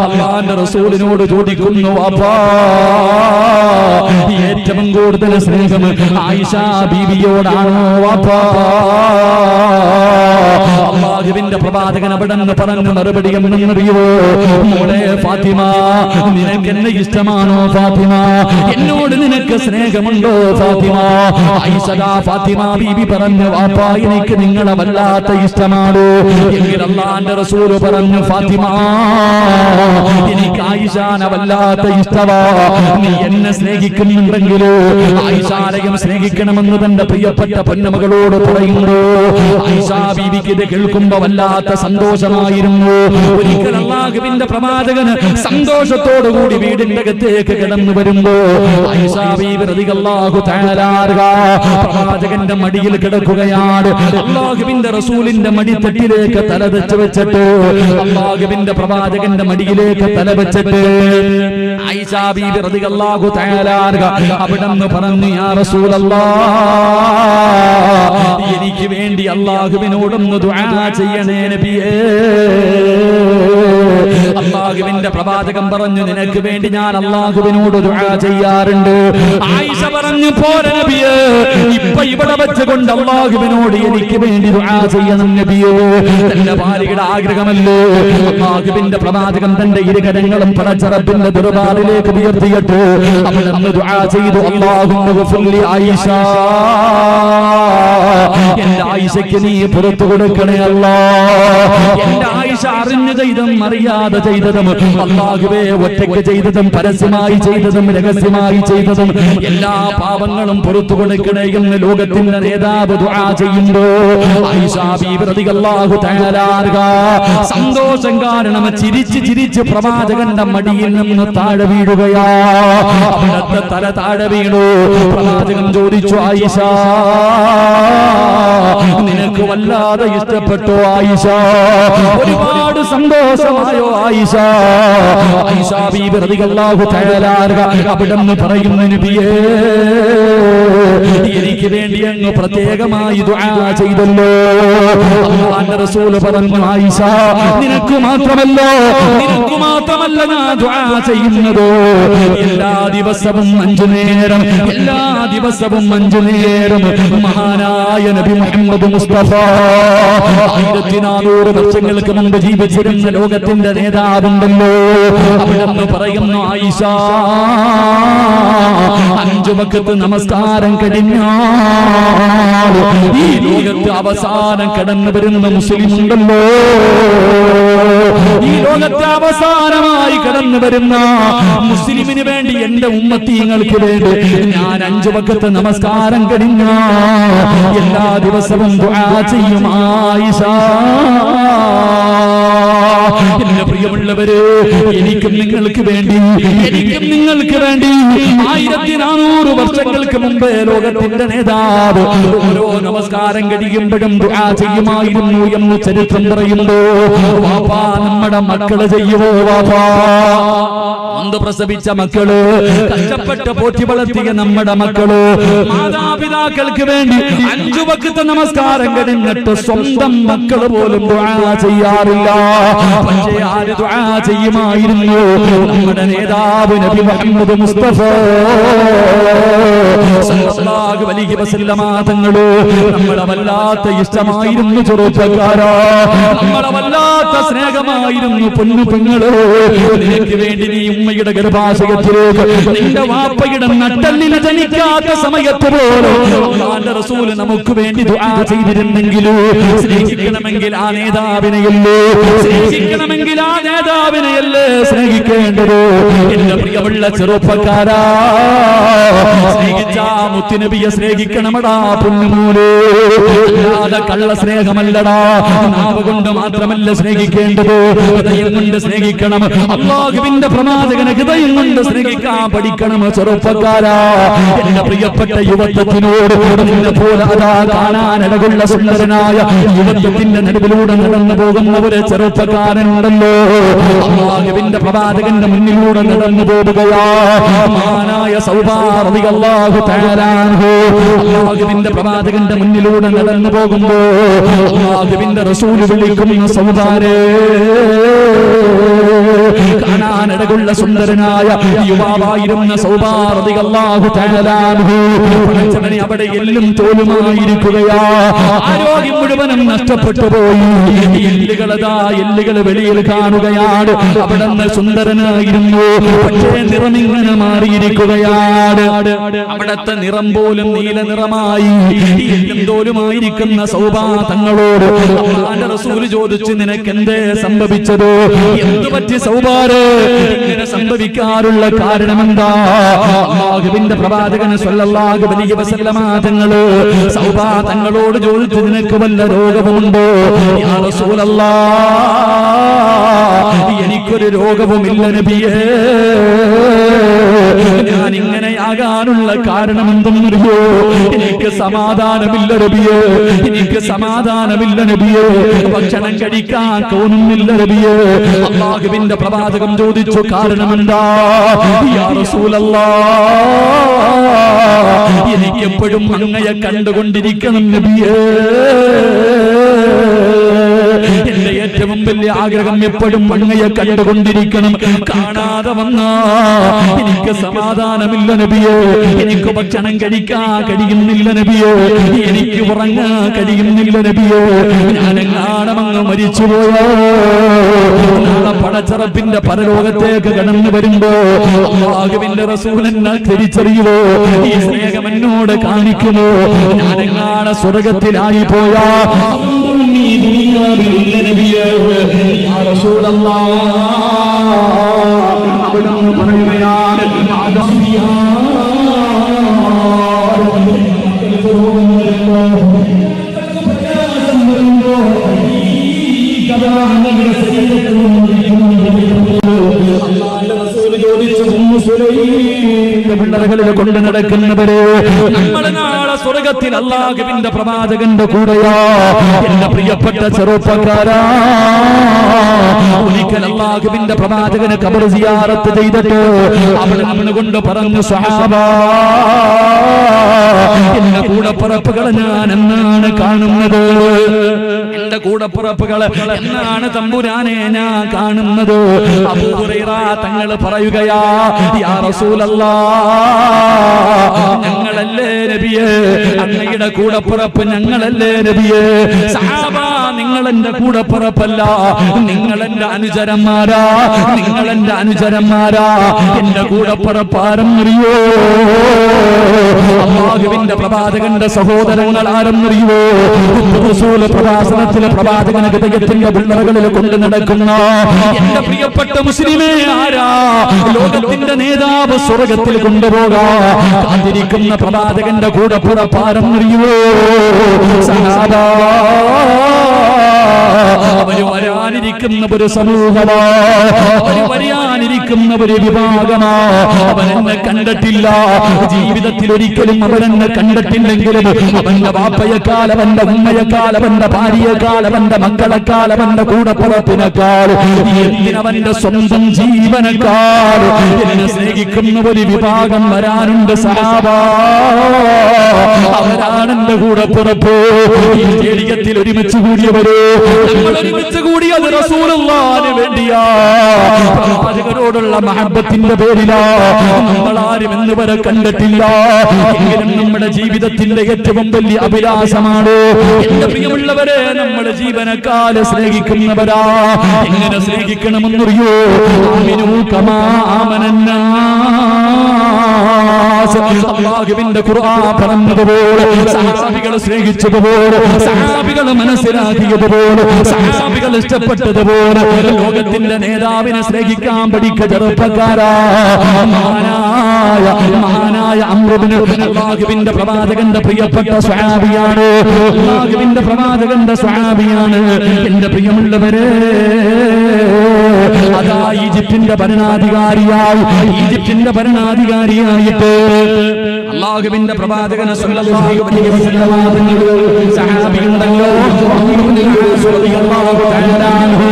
അല്ലാഹുവിന്റെ റസൂലിനോട് ചോദിക്കുന്നു, വാപ്പാ ഏറ്റവും കൂടുതൽ സ്നേഹം ആയിഷ ബീവിയോടാണോ വാപ്പാ? അല്ലാഹുവിന്റെ പ്രവാചകൻ അവിടെ നിന്ന് പറഞ്ഞു മറുപടി എന്നറിയോ? മോളെ ഫാത്തിമ, നിനക്ക് എന്നെ ഇഷ്ടമാണോ ഫാത്തിമ? എന്നോട് നിനക്ക് സ്നേഹമുണ്ടോ ഫാത്തിമ? ആയിഷ ഫാത്തിമ ബീബി പറഞ്ഞു, വാപ്പാ എനിക്ക് നിങ്ങളെ വല്ലാത്ത ഇഷ്ടമാണ്. എങ്കിൽ അല്ലാഹുവിന്റെ റസൂൽ പറഞ്ഞു, ഫാത്തിമ എനിക്ക് ആയിഷാനെ വല്ലാത്ത ഇഷ്ടമാ. നീ എന്നെ സ്നേഹിക്കുന്നുണ്ടെങ്കിലോ ആയിഷാരെയും സ്നേഹിക്കണമെന്ന് തന്റെ പ്രിയപ്പെട്ട പൊന്നുമകളോട് പറയുന്നു. ആയിഷ ബീവിക്ക് ഇത് കേൾക്കുമ്പോ വല്ലാത്ത സന്തോഷമായിരുന്നു. ഒരിക്കൽ അല്ലാഹുവിന്റെ പ്രവാചകന് സന്തോഷത്തോടുകൂടി വീടിന്റെ അകത്തേക്ക് കിടന്നു വരുമ്പോ ആയിഷ ബീവി റളിയല്ലാഹു തആല പ്രവാചകന്റെ മടിയിൽ കിടക്കുകയാണ്. അല്ലാഹുവിന്റെ റസൂലിന്റെ മടിത്തട്ടിലേക്ക് തല വെച്ചിട്ട് അല്ലാഹുവിന്റെ പ്രവാചകന്റെ മടിയിലേക്ക് തല വെച്ചിട്ട് ആയിഷ ബീവി റളിയല്ലാഹു തആല അവിടെന്ന് പറഞ്ഞു, യാ റസൂലല്ലാഹ്, എനിക്ക് വേണ്ടി അല്ലാഹുവിനോടൊന്ന് ദുആ ചെയ്യണേ നബിയേ. അല്ലാഹുവിന്റെ പ്രവാചകൻ പറഞ്ഞു, നിനക്ക് വേണ്ടി ഞാൻ അല്ലാഹുവിനോട് ദുആ ചെയ്യാറുണ്ട്. ആയിഷ പറഞ്ഞു, പോരെ നബിയേ, ഇപ്പൊ ഇവിടെ വെച്ചുകൊണ്ട് അല്ലാഹുവിനോട് എനിക്ക് വേണ്ടി ദുആ ചെയ്യണം നബിയേ. തന്റെ ഭാര്യയുടെ ആഗ്രഹമല്ലോ. അല്ലാഹുവിന്റെ പ്രവാചകൻ തന്റെ ഇരുകരങ്ങളും പടച്ച റബ്ബിന്റെ ദർബാറിലേക്ക് ഉയർത്തിയിട്ട് അവിടുന്ന് ദുആ ചെയ്തു, അല്ലാഹുമ്മ ഗഫിർലി ആയിഷ, എന്റെ ആയിഷയ്ക്ക് നീ പുറത്തു കൊടുക്കണേ അല്ലാഹ്. എന്റെ ആയിഷ അറിഞ്ഞു ചെയ്തും അറിയാതെ ചെയ്തതും അല്ലാഹുവേ ഒറ്റയ്ക്ക് ചെയ്തതും പരസ്യമായി ചെയ്തതും രഹസ്യമായി ചെയ്തതും എല്ലാ പാപങ്ങളും പുറത്തു കൊടുക്കണേ എന്ന് ലോകത്തിന്റെ നേതാവ് ദുആ ചെയ്യുമ്പോ ആയിഷ ബീവി റളിയല്ലാഹു തആല സന്തോഷം കാരണം ചിരിച്ച് ചിരിച്ച് പ്രവാചകന്റെ മടിയിൽ നിന്ന് താഴെ വീഴുകയാ. അവിടുത്തെ തല താഴെ വീണു. പ്രവാചകൻ ചോദിച്ചു, ആയിഷ നിനക്ക് വല്ലാതെ ഇഷ്ടപ്പെട്ടോ ആയിഷ? ഒരുപാട് സന്തോഷമായോ ആയിഷ? ആയിഷ ബീവി റളിയല്ലാഹു തആല അവിടെന്ന് പറയുന്നു, നബിയേ എനിക്ക് വേണ്ടി അങ്ങ് പ്രത്യേകമായി ദുആ ചെയ്തല്ലോ. അല്ലാഹുവിന്റെ റസൂൽ പറഞ്ഞു, ആയിഷ നിനക്ക് മാത്രമല്ല ഞാൻ ദുആ ചെയ്യുന്നത് എല്ലാ ദിവസവും 5 നേരം, എല്ലാ ദിവസവും 5 നേരം മഹാനായ നബി മുഹമ്മദ് മുസ്തഫ 1400 വർഷങ്ങൾക്ക് മുമ്പ് ജീവിച്ചിരുന്ന ലോകത്തിന്റെ നേതാവുണ്ടല്ലോ, അവിടെന്ന് പറയുന്നു, ആയിഷ 5 വഖത്ത് നമസ്കാരം കഴിഞ്ഞാൽ ഈ ലോകത്ത് അവസാനം കടന്നു വരുന്ന മുസ്ലിം ഉണ്ടല്ലോ, ഈ ലോകത്ത് അവസാനമായി കടന്നു വരുന്ന മുസ്ലിമിന് വേണ്ടി എന്റെ ഉമ്മത്തീങ്ങൾക്ക് വേണ്ടി ഞാൻ 5 വഖത്ത് നമസ്കാരം കഴിഞ്ഞ എല്ലാ ദിവസവും ദുആ ചെയ്യും ആയിഷ. എന്റെ പ്രിയമുള്ളവര്, എനിക്കും നിങ്ങൾക്ക് വേണ്ടി 1400 വർഷങ്ങൾക്ക് മുമ്പ് ലോകത്തിന്റെ നേതാവ് ഓരോ നമസ്കാരം കഴിയുമ്പോഴും ദുആ ചെയ്യുമായിരുന്നു എന്ന് ചരിത്രം പറയുന്നു. വാപ്പാ നമ്മുടെ മക്കള് ചെയ്യുവോ? വാപ്പാ അന്ത് പ്രസവിച്ച മക്കള്, കഷ്ടപ്പെട്ട് പോറ്റി വളർത്തിയ നമ്മുടെ മക്കള് മാതാപിതാക്കൾക്ക് വേണ്ടി 5 വഖത്ത് നമസ്കാരം കഴിഞ്ഞിട്ട് സ്വന്തം മക്കള് പോലും ദുആ ചെയ്യാറില്ല. പക്ഷേ ആര് ദുആ ചെയ്യുമായിരുന്നു? നമ്മുടെ നേതാവ് നബി മുഹമ്മദ് മുസ്തഫ സല്ലല്ലാഹു അലൈഹി വസല്ലമ തങ്ങള് നമ്മളെ വല്ലാത്ത ഇഷ്ടമായിരുന്നു ചെറുപ്പക്കാരാ, നമ്മളെ വല്ലാത്ത സ്നേഹമായിരുന്നു പൊന്നു പെങ്ങള്. നിനക്ക് വേണ്ടി നീ ഉമ്മയുടെ ഗർഭാശയത്തിലേക്ക് നിന്റെ വാപ്പയുടെ നട്ടെല്ലിന് ജനിക്കാത്ത സമയത്ത് പോലും അല്ലാഹുവിന്റെ റസൂൽ നമുക്ക് വേണ്ടി ദുആ ചെയ്തിരുന്നെങ്കിലോ, സ്നേഹിക്കണമെങ്കിൽ ആ നേതാവിനെയല്ലേ, സ്നേഹിക്കണമെങ്കിൽ ആ നേതാവിനെയല്ലേ സ്നേഹിക്കേണ്ടത്? എന്റെ പ്രിയമുള്ള ചെറുപ്പക്കാരാ, സ്നേഹിച്ച മുത്തുനബിയെ സ്നേഹിക്കണമടാ പൊന്നുമൂലേ, അല്ലാതെ കള്ള സ്നേഹമല്ലടാ. നാവ് കൊണ്ട് മാത്രമല്ല സ്നേഹിക്കേണ്ടത്, ഹൃദയം കൊണ്ട് സ്നേഹിക്കണം. അല്ലാഹുവിന്റെ പ്രവാചകനെ ഹൃദയം കൊണ്ട് സ്നേഹിക്കാൻ പഠിക്കണം ചെറുപ്പക്കാരാ. എന്റെ പ്രിയപ്പെട്ട യുവത്വത്തിനോട് നിന്നെ പോലെ അതാ കാണാനഴകുള്ള സുന്ദരനായ യുവത്വത്തിന്റെ നടുവിലൂടെ നടന്നു പോകുന്ന ഒരു ചെറുപ്പക്കാരനുണ്ടല്ലോ, അല്ലാഹുവിന്റെ പ്രവാചകന്റെ മുന്നിലൂടെ നടന്നു പോകുകയാ. മഹാനായ സൗബാ റളിയല്ലാഹു തആല അൻഹു അല്ലാഹുവിന്റെ പ്രവാചകന്റെ മുന്നിലൂടെ നടന്നു പോകുമ്പോ അല്ലാഹുവിന്റെ റസൂൽ വിളിക്കുന്ന സൗബാരേ, അഴകുള്ള സുന്ദരനായ യുവാവായിരുന്ന സൗബാ റളിയല്ലാഹു തആല അൻഹു അവിടെ എല്ലും തോലുമായിരിക്കുകയാ. ആരോഗ്യം മുഴുവനും നഷ്ടപ്പെട്ടു പോയി. എല്ലുകൾ വെളിയിൽ കാണുകയാണ്. അവിടുന്ന് സുന്ദരനായിരുന്നു, പക്ഷേ നിറമിങ്ങനെ മാറിയിരിക്കുകയാണ്. അവിടത്തെ നിറം പോലും നീല നിറമായി. എല്ലും തോലുമായിരിക്കുന്ന സൗബാ തങ്ങളോട് അല്ലാഹുവിന്റെ റസൂൽ ചോദിച്ചു, നിനക്ക് എന്തേ സംഭവിച്ചത്? എന്തു പറ്റി സൗബാരെ? ഇങ്ങനെ സംഭവിക്കാറുള്ള കാരണമെന്താ? അല്ലാഹുവിന്റെ പ്രവാചകൻ സ്വല്ലല്ലാഹു അലൈഹി വസല്ലമ തങ്ങള് സൗബാ തങ്ങളോട് ചോദിച്ചു, നിനക്ക് വല്ല രോഗവുമുണ്ടോ? യാ റസൂലല്ലാഹ്, എനിക്കൊരു രോഗവുമില്ല നബിയേ. ഞാൻ ഇങ്ങനെയാകാനുള്ള കാരണം എന്തെന്നറിയോ? എനിക്ക് സമാധാനമില്ല നബിയേ, എനിക്ക് സമാധാനമില്ല നബിയേ. ഭക്ഷണം കഴിക്കാൻ തോന്നുന്നില്ല നബിയേ. അല്ലാഹുവിന്റെ പ്രവാചകൻ ചോദിച്ചു, കാരണമെന്താ? യാ റസൂലല്ലാഹ്, എനിക്ക് എപ്പോഴും അങ്ങയെ കണ്ടുകൊണ്ടിരിക്കണം നബിയേ. എന്റെ ഏറ്റവും വലിയ ആഗ്രഹം എപ്പോഴും അങ്ങയെ കണ്ടുകൊണ്ടിരിക്കണം. കാണാതെ വന്നാ എനിക്ക് സമാധാനമില്ല നബിയേ. എനിക്ക് ഭക്ഷണം കഴിക്കാൻ കഴിയുന്നില്ല നബിയേ. എനിക്ക് ഉറങ്ങാൻ കഴിയുന്നില്ല നബിയേ. ഞാനെങ്ങാണമങ്ങ് മരിച്ചുപോയോ? നാളെ പടച്ചറപ്പിന്റെ പരലോകത്തേക്ക് കടന്നു വരുമ്പോ അല്ലാഹുവിന്റെ റസൂൽ എന്നെ തിരിച്ചറിയുമോ? ഈ സ്നേഹം എന്നോട് കാണിക്കുമോ? ഞാനെങ്ങാണ് സ്വർഗത്തിലായി പോയാ അവിടുന്ന് പറയുകയാണ്, പിള്ളറകളിൽ കൊണ്ട് നടക്കുന്നവരെ നമ്മൾ നാളെ സ്വർഗത്തിൽ അല്ലാഹുവിന്റെ പ്രവാചകന്റെ കൂടെയാ. എന്റെ പ്രിയപ്പെട്ട ചെറുപ്പക്കാരാ, ഒരിക്കൽ അല്ലാഹുവിന്റെ പ്രവാചകന് ഖബർ സിയാറത്ത് ചെയ്തിട്ട് അവിടെ നിന്നുകൊണ്ട് പറഞ്ഞു, സ്വഹാബാ, എന്റെ കൂടപ്പിറപ്പുകളെ ഞാൻ എന്നാണ് കാണുന്നത്? എന്റെ കൂടപ്പിറപ്പുകളെ എന്നാണ് തമ്പുരാനെ ഞാൻ കാണുന്നത്? അബൂ ഹുറൈറ തങ്ങൾ പറയുകയാ, യാ റസൂലല്ലാഹ്, ഞങ്ങളല്ലേ നബിയേ? അങ്ങയുടെ കൂടപ്പിറപ്പ് ഞങ്ങളല്ലേ നബിയേ? സഹാബാ, നിങ്ങൾ എന്റെ കൂടപ്പിറപ്പല്ല, നിങ്ങൾ എന്റെ അനുചരന്മാരാ, നിങ്ങൾ എന്റെ അനുചരന്മാരാ. എന്റെ കൂടപ്പിറപ്പ് ആരെന്നറിയോ? അല്ലാഹുവിന്റെ പ്രവാചകന്റെ സഹോദരങ്ങൾ ആരെന്നറിയോ? റസൂൽ പ്രവാസനത്തിലെ പ്രവാചകന ഹൃദയത്തിന്റെ പിള്ളറകളിൽ കൊണ്ട് നടക്കുന്ന എന്റെ പ്രിയപ്പെട്ട മുസ്ലിമേ, ആരാ? ലോകത്തിന്റെ നേതാവ് സ്വർഗത്തിൽ കൊണ്ടുപോകാ കാത്തിരിക്കുന്ന പ്രവാചകന്റെ കൂടപ്പിറപ്പ് ആരെന്നറിയോ? സഹാബാ, അവര് വരാനിരിക്കുന്ന ഒരു സമൂഹമാ, അവര് വരാനിരിക്കുന്ന ഒരു വിഭാഗമാ. അവനെന്നെ കണ്ടിട്ടില്ല, ജീവിതത്തിൽ ഒരിക്കലും അവനെന്നെ കണ്ടിട്ടില്ലെങ്കിലും അവന്റെ വാപ്പയെക്കാൾ, അവന്റെ ഉമ്മയെക്കാൾ, അവന്റെ ഭാര്യയെക്കാൾ, അവന്റെ മക്കളെക്കാൾ, അവന്റെ കൂടപ്പിറപ്പിനെക്കാൾ, എന്തിനവന്റെ സ്വന്തം ജീവനേക്കാൾ എന്നെ സ്നേഹിക്കുന്ന ഒരു വിഭാഗം വരാനുണ്ട് സഹാബാ. അവരാണ് എന്റെ കൂടപ്പിറപ്പ്. ഈ സ്റ്റേഡിയത്തിൽ ഒരുമിച്ച് കൂടിയവര്, നമ്മൾ ഒരുമിച്ച് കൂടിയത് റസൂലുള്ളാഹിന് വേണ്ടിയാ. പ്രവാചകരോടുള്ള മഹബ്ബത്തിന്റെ പേരിലാ. നമ്മളാരും എന്ന് വരെ കണ്ടിട്ടില്ല, എങ്കിലും നമ്മുടെ ജീവിതത്തിന്റെ ഏറ്റവും വലിയ അഭിലാഷമാണ്. എന്റെ പ്രിയമുള്ളവരെ, നമ്മുടെ ജീവനക്കാല സ്നേഹിക്കുന്നവരാ. എങ്ങനെ സ്നേഹിക്കണമെന്നറിയോ? ആമിനൂ കമാ ആമനന്നാസ്. അല്ലാഹുവിന്റെ ഖുർആൻ പറഞ്ഞതുപോലെ, സഹാബികളെ സ്നേഹിച്ചതുപോലെ, സഹാബികളെ മനസ്സിലാക്കിയതുപോലെ, സഹാബികൾ ഇഷ്ടപ്പെട്ടതുപോലെ ലോകത്തിന്റെ നേതാവിനെ സ്നേഹിക്കാൻ പഠിക്ക ചെറുപ്പക്കാരാ. മഹാനായ അംർ ഇബ്നു അല്ലാഹുവിന്റെ പ്രവാചകന്റെ പ്രിയപ്പെട്ട സ്വഹാബിയാണ്. അല്ലാഹുവിന്റെ പ്രവാചകന്റെ സ്വഹാബിയാണ്. എന്റെ പ്രിയമുള്ളവരെ, അതാ ഈജിപ്തിന്റെ ഭരണാധികാരിയായിട്ട് അല്ലാഹുവിന്റെ പ്രവാചകൻ സ്വല്ലല്ലാഹു അലൈഹി വസല്ലം സഹാബിയുണ്ടല്ലോ. റളിയല്ലാഹു തആല അൻഹു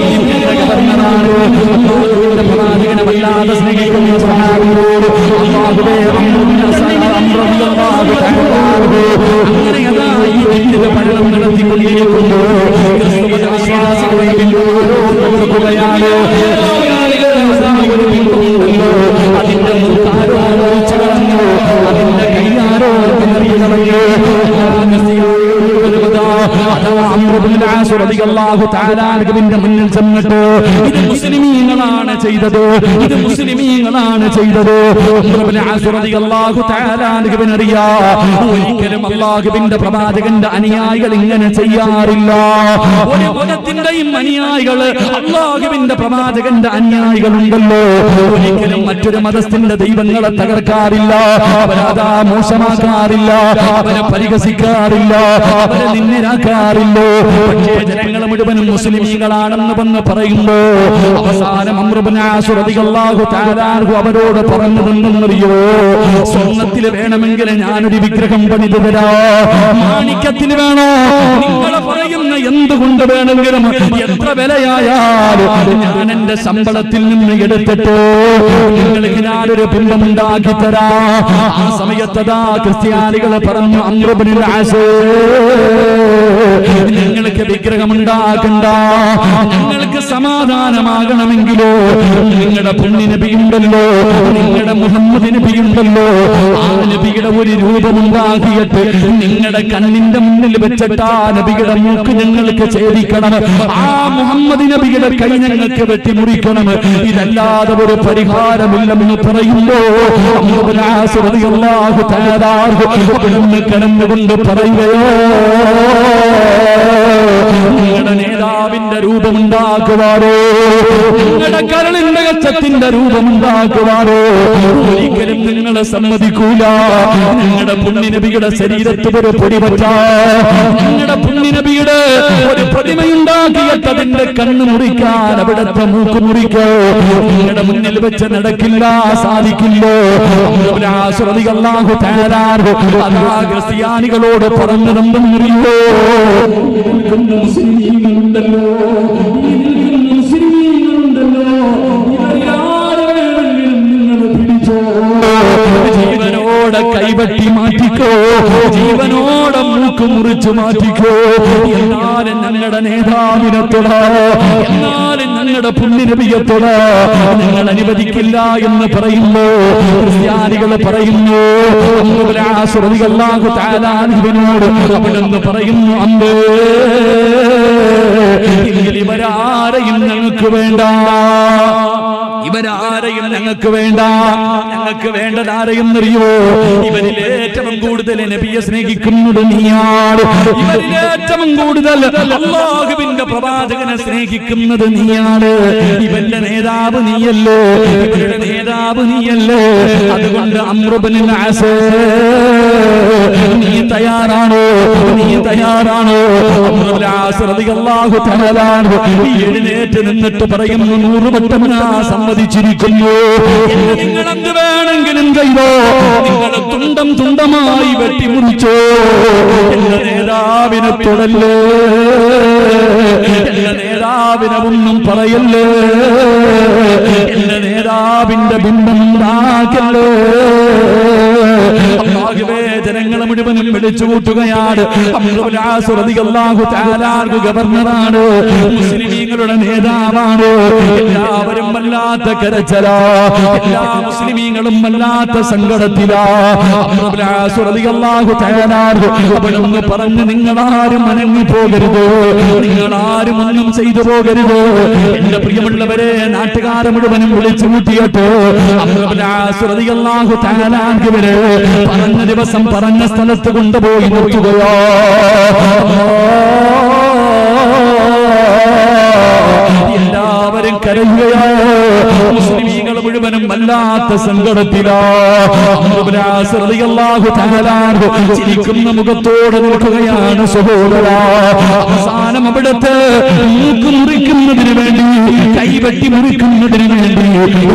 ഈജിപ്തിന്റെ ഗവർണറാണ്. അല്ലാഹുവിന്റെ പ്രവാചകനെ വല്ലാതെ സ്നേഹിക്കുന്ന സഹാബിയോട് അല്ലാഹുവേ റളിയല്ലാഹു തആല അൻഹു അങ്ങനെ അതാ ഈജിപ്തിന്റെ ഭരണം നടത്തിക്കൊണ്ടിരിക്കുന്നു. ക്രിസ്തുമത വിശ്വാസികളെ പിന്തുണക്കുകയാണ്. അംർ ഇബ്നുൽ ആസ് റളിയല്ലാഹു തആല അൻഹുവിന്റെ മുന്നിൽ ചെന്നിട്ട് ഇത് മുസ്ലിമീങ്ങളാണ് ചെയ്തത്, ഇത് മുസ്ലിമീങ്ങളാണ് ചെയ്തത്. അംർ ഇബ്നുൽ ആസ് റളിയല്ലാഹു തആല അൻഹുവിന് അറിയാം ഒരിക്കലും അല്ലാഹുവിന്റെ പ്രവാചകന്റെ അനുയായികൾ ഇങ്ങനെ ചെയ്യാറില്ല. ഒരു മതത്തിന്റെയും അനുയായികൾ, അല്ലാഹുവിന്റെ പ്രവാചകന്റെ അനുയായികളുണ്ടല്ലോ, ഒരിക്കലും മറ്റൊരു മതത്തിന്റെ ദൈവങ്ങളെ തകർക്കാറില്ല, അവരതാ മോശമാക്കാറില്ല, അവരെ പരിഹസിക്കാറില്ല, അവരെ നിന്ദരാക്കാറില്ല. പക്ഷേ ജനങ്ങൾ മുഴുവനും മുസ്ലിമീങ്ങളാണെന്ന് വന്ന് പറയുമ്പോ അവസാനം അംർ ഇബ്നുൽ ആസ് റളിയല്ലാഹു തആല അൻഹു അവരോട് പറഞ്ഞതെന്നറിയോ? സ്വർണ്ണത്തിൽ വേണമെങ്കിൽ ഞാനൊരു വിഗ്രഹം പണിതു തരാം, മാണിക്യത്തിന് വേണോ, നിങ്ങൾ പറയുന്ന എന്തുകൊണ്ട് വേണമെങ്കിലും എത്ര വിലയായാലും ഞാൻ എന്റെ ശമ്പളത്തിൽ നിന്ന് എടുത്തിട്ട് നിങ്ങൾക്ക് ഞാനൊരു ബിംബമുണ്ടാക്കി തരാം. ആ സമയത്തതാ ക്രിസ്ത്യാനികൾ പറഞ്ഞു, അംർ ഇബ്നുൽ ആസ് നിങ്ങൾക്ക് വിഗ്രഹമുണ്ടാക്കണ്ട, ഞങ്ങൾക്ക് സമാധാനമാകണമെങ്കിലോ നിങ്ങളുടെ പുണ്യ നബിയുണ്ടല്ലോ, നിങ്ങളുടെ മുഹമ്മദ് നബിയുണ്ടല്ലോ, ആ നബിയുടെ ഒരു രൂപമുണ്ടാക്കിയിട്ട് നിങ്ങളുടെ കണ്ണിന്റെ മുന്നിൽ വെച്ചിട്ട് ആ നബിയുടെ മൂക്ക് ഞങ്ങൾക്ക് ഛേദിക്കണം, ആ മുഹമ്മദ് നബിയുടെ കൈ ഞങ്ങൾക്ക് വെട്ടിമുറിക്കണം, ഇതല്ലാതെ ഒരു പരിഹാരമില്ലെന്ന് പറയുമ്പോ അംർ ഇബ്നുൽ ആസ് റളിയല്ലാഹു തആല അവിടുന്ന് കടന്നുകൊണ്ട് പറയുകയോ, നിങ്ങളുടെ നേതാവിന്റെ രൂപമുണ്ടാക്കുവാറോ, നിങ്ങളുടെ കരളിന്റെ കച്ചത്തിന്റെ രൂപമുണ്ടാക്കുവാറോ ഒരിക്കലും നിങ്ങളെ സമ്മതിക്കൂല. നിങ്ങളുടെ പുണ്യനബിയുടെ ശരീരത്തിൽ ഒരു പൊടി പറ്റാ, നിങ്ങളുടെ പുണ്യനബിയുടെ ഒരു പ്രതിമയുണ്ടാക്കിയിട്ട് അതിന്റെ കണ്ണ് മുറിക്കാൻ, അവിടുത്തെ മൂക്ക് മുറിക്കോ നിങ്ങളുടെ മുന്നിൽ വെച്ച് നടക്കില്ല, സാധിക്കില്ലോ. അതാ ക്രിസ്ത്യാനികളോട് പറഞ്ഞതെന്തെന്നറിയോ? മുസ്ലിമീങ്ങളുണ്ടല്ലോ, ജീവനോടെ കൈവട്ടി മാറ്റിക്കോ, ജീവനോടെ മൂക്ക് മുറിച്ചു മാറ്റിക്കോ, എന്നാലും ഞങ്ങളുടെ നേതാവിനെ തൊടാ, എന്നാലും ഞങ്ങളുടെ പുണ്യനബിയെ തൊടാ നിങ്ങൾ അനുവദിക്കില്ല എന്ന് പറയുമ്പോ ക്രിസ്ത്യാനികൾ പറയുന്നു, അല്ലാഹു തആല അൻഹുവിനോട് അവിടുന്ന് പറയുന്നു, അമ്പേ ഇവരാരെയും ഞങ്ങൾക്ക് വേണ്ട, ഇവരാരെയും ഞങ്ങൾക്ക് വേണ്ട, ഞങ്ങൾക്ക് വേണ്ടത് ആരെയെന്നറിയോ? ഇവരിൽ ഏറ്റവും കൂടുതൽ നബിയെ സ്നേഹിക്കുന്നത് നീയാണ്, ഇവരിൽ ഏറ്റവും കൂടുതൽ അല്ലാഹുവിന്റെ പ്രവാചകനെ സ്നേഹിക്കുന്നത് നീയാണ്, ഇവന്റെ നേതാവ് നീയല്ലേ, ഇവരുടെ നേതാവ് നീയല്ലേ. അതുകൊണ്ട് അംർ ഇബ്നുൽ ആസ് നീ തയ്യാറാണോ, നീ തയ്യാറാണോ? അംർ ഇബ്നുൽ ആസ് റളിയല്ലാഹു തആല എഴുന്നേറ്റ് നിന്നിട്ട് പറയുന്നു, 100 വട്ടം ഞാൻ സമ്മതിച്ചിരിക്കുന്നു, നിങ്ങൾ എന്ത് വേണമെങ്കിലും ചെയ്തോ, നിങ്ങളെ തുണ്ടം തുണ്ടമായി വെട്ടിമുറിച്ചോ, എന്റെ നേതാവിനെ തൊടല്ലേ, എന്റെ നേതാവിനെ ഒന്നും പറയല്ലേ, എന്റെ നേതാവിന്റെ ബിംബം ഉണ്ടാക്കല്ലേ. അല്ലാഹുവേ, ജനങ്ങളെ മുഴുവനും വിളിച്ചു കൂട്ടുകയാണ്. അംർ ഇബ്നുൽ ആസ് റളിയല്ലാഹു തആല ഗവർണറാണ്, മുസ്ലിമീങ്ങളുടെ നേതാവാണ്. എല്ലാവരും വല്ലാത്ത കരച്ചിലാ, എല്ലാ മുസ്ലിമീങ്ങളും വല്ലാത്ത സങ്കടത്തിലാ. അംർ ഇബ്നുൽ ആസ് റളിയല്ലാഹു തആല അവിടുന്ന് പറഞ്ഞു, നിങ്ങളാരും അനങ്ങി പോകരുത്, നിങ്ങളാരും ഒന്നും ചെയ്തു പോകരുത്. എന്റെ പ്രിയമുള്ളവരെ, നാട്ടുകാരെ മുഴുവനും വിളിച്ചു കൂട്ടിയിട്ട് അംർ ഇബ്നുൽ ആസ് റളിയല്ലാഹു തആല പറഞ്ഞ ദിവസം പറഞ്ഞ സ്ഥലത്ത് കൊണ്ടുപോയി നിർത്തുകയോ. എല്ലാവരും കരയുകയോ, മുസ്ലിമീങ്ങൾ മുഴുവനും വല്ലാത്ത സങ്കടത്തിലാ. ചിരിക്കുന്ന മുഖത്തോടെ നിൽക്കുകയാണ് സഹോദരാ. അവസാനം അവിടുത്തെ മൂക്ക് മുറിക്കുന്നതിന് വേണ്ടി, കൈവെട്ടി മുറിക്കുന്നതിന് വേണ്ടി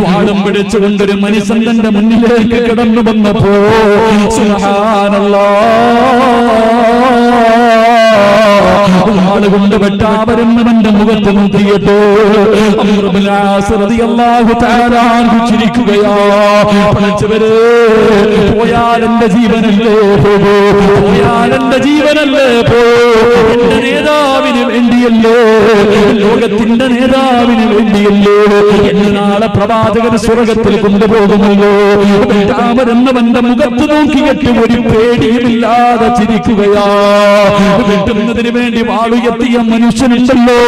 വാളും പിടിച്ചുകൊണ്ടൊരു മനുഷ്യൻ തന്റെ മുന്നിലേക്ക് കിടന്നു വന്നപ്പോ സുബ്ഹാനല്ലാഹ് വാളുകൊണ്ട് വെട്ടാവരുന്നവന്റെ മുഖത്ത് നോക്കിയിട്ട് അംർ ഇബ്നു ആസ് റളിയല്ലാഹു തആല ചിരിക്കുകയാ. പഠിച്ചവരെ, പോയാൽ എന്റെ ജീവനല്ലേ പോകൂ, പോയാൽ എന്റെ ജീവനല്ലേ പോകൂ. എന്റെ നേതാവിന് വേണ്ടിയല്ലേ, ലോകത്തിന്റെ നേതാവിന് വേണ്ടിയല്ലേ എന്നെ നാളെ പ്രവാചകൻ സ്വർഗത്തിൽ കൊണ്ടുപോകുമല്ലോ. വെട്ടാവരുന്നവന്റെ മുഖത്ത് നോക്കിയിട്ട് ഒരു പേടിയുമില്ലാതെ ചിരിക്കുകയാ. വെട്ടുന്നതിന് വേണ്ടി വാളുയർത്തിയ മനുഷ്യനുണ്ടല്ലോ,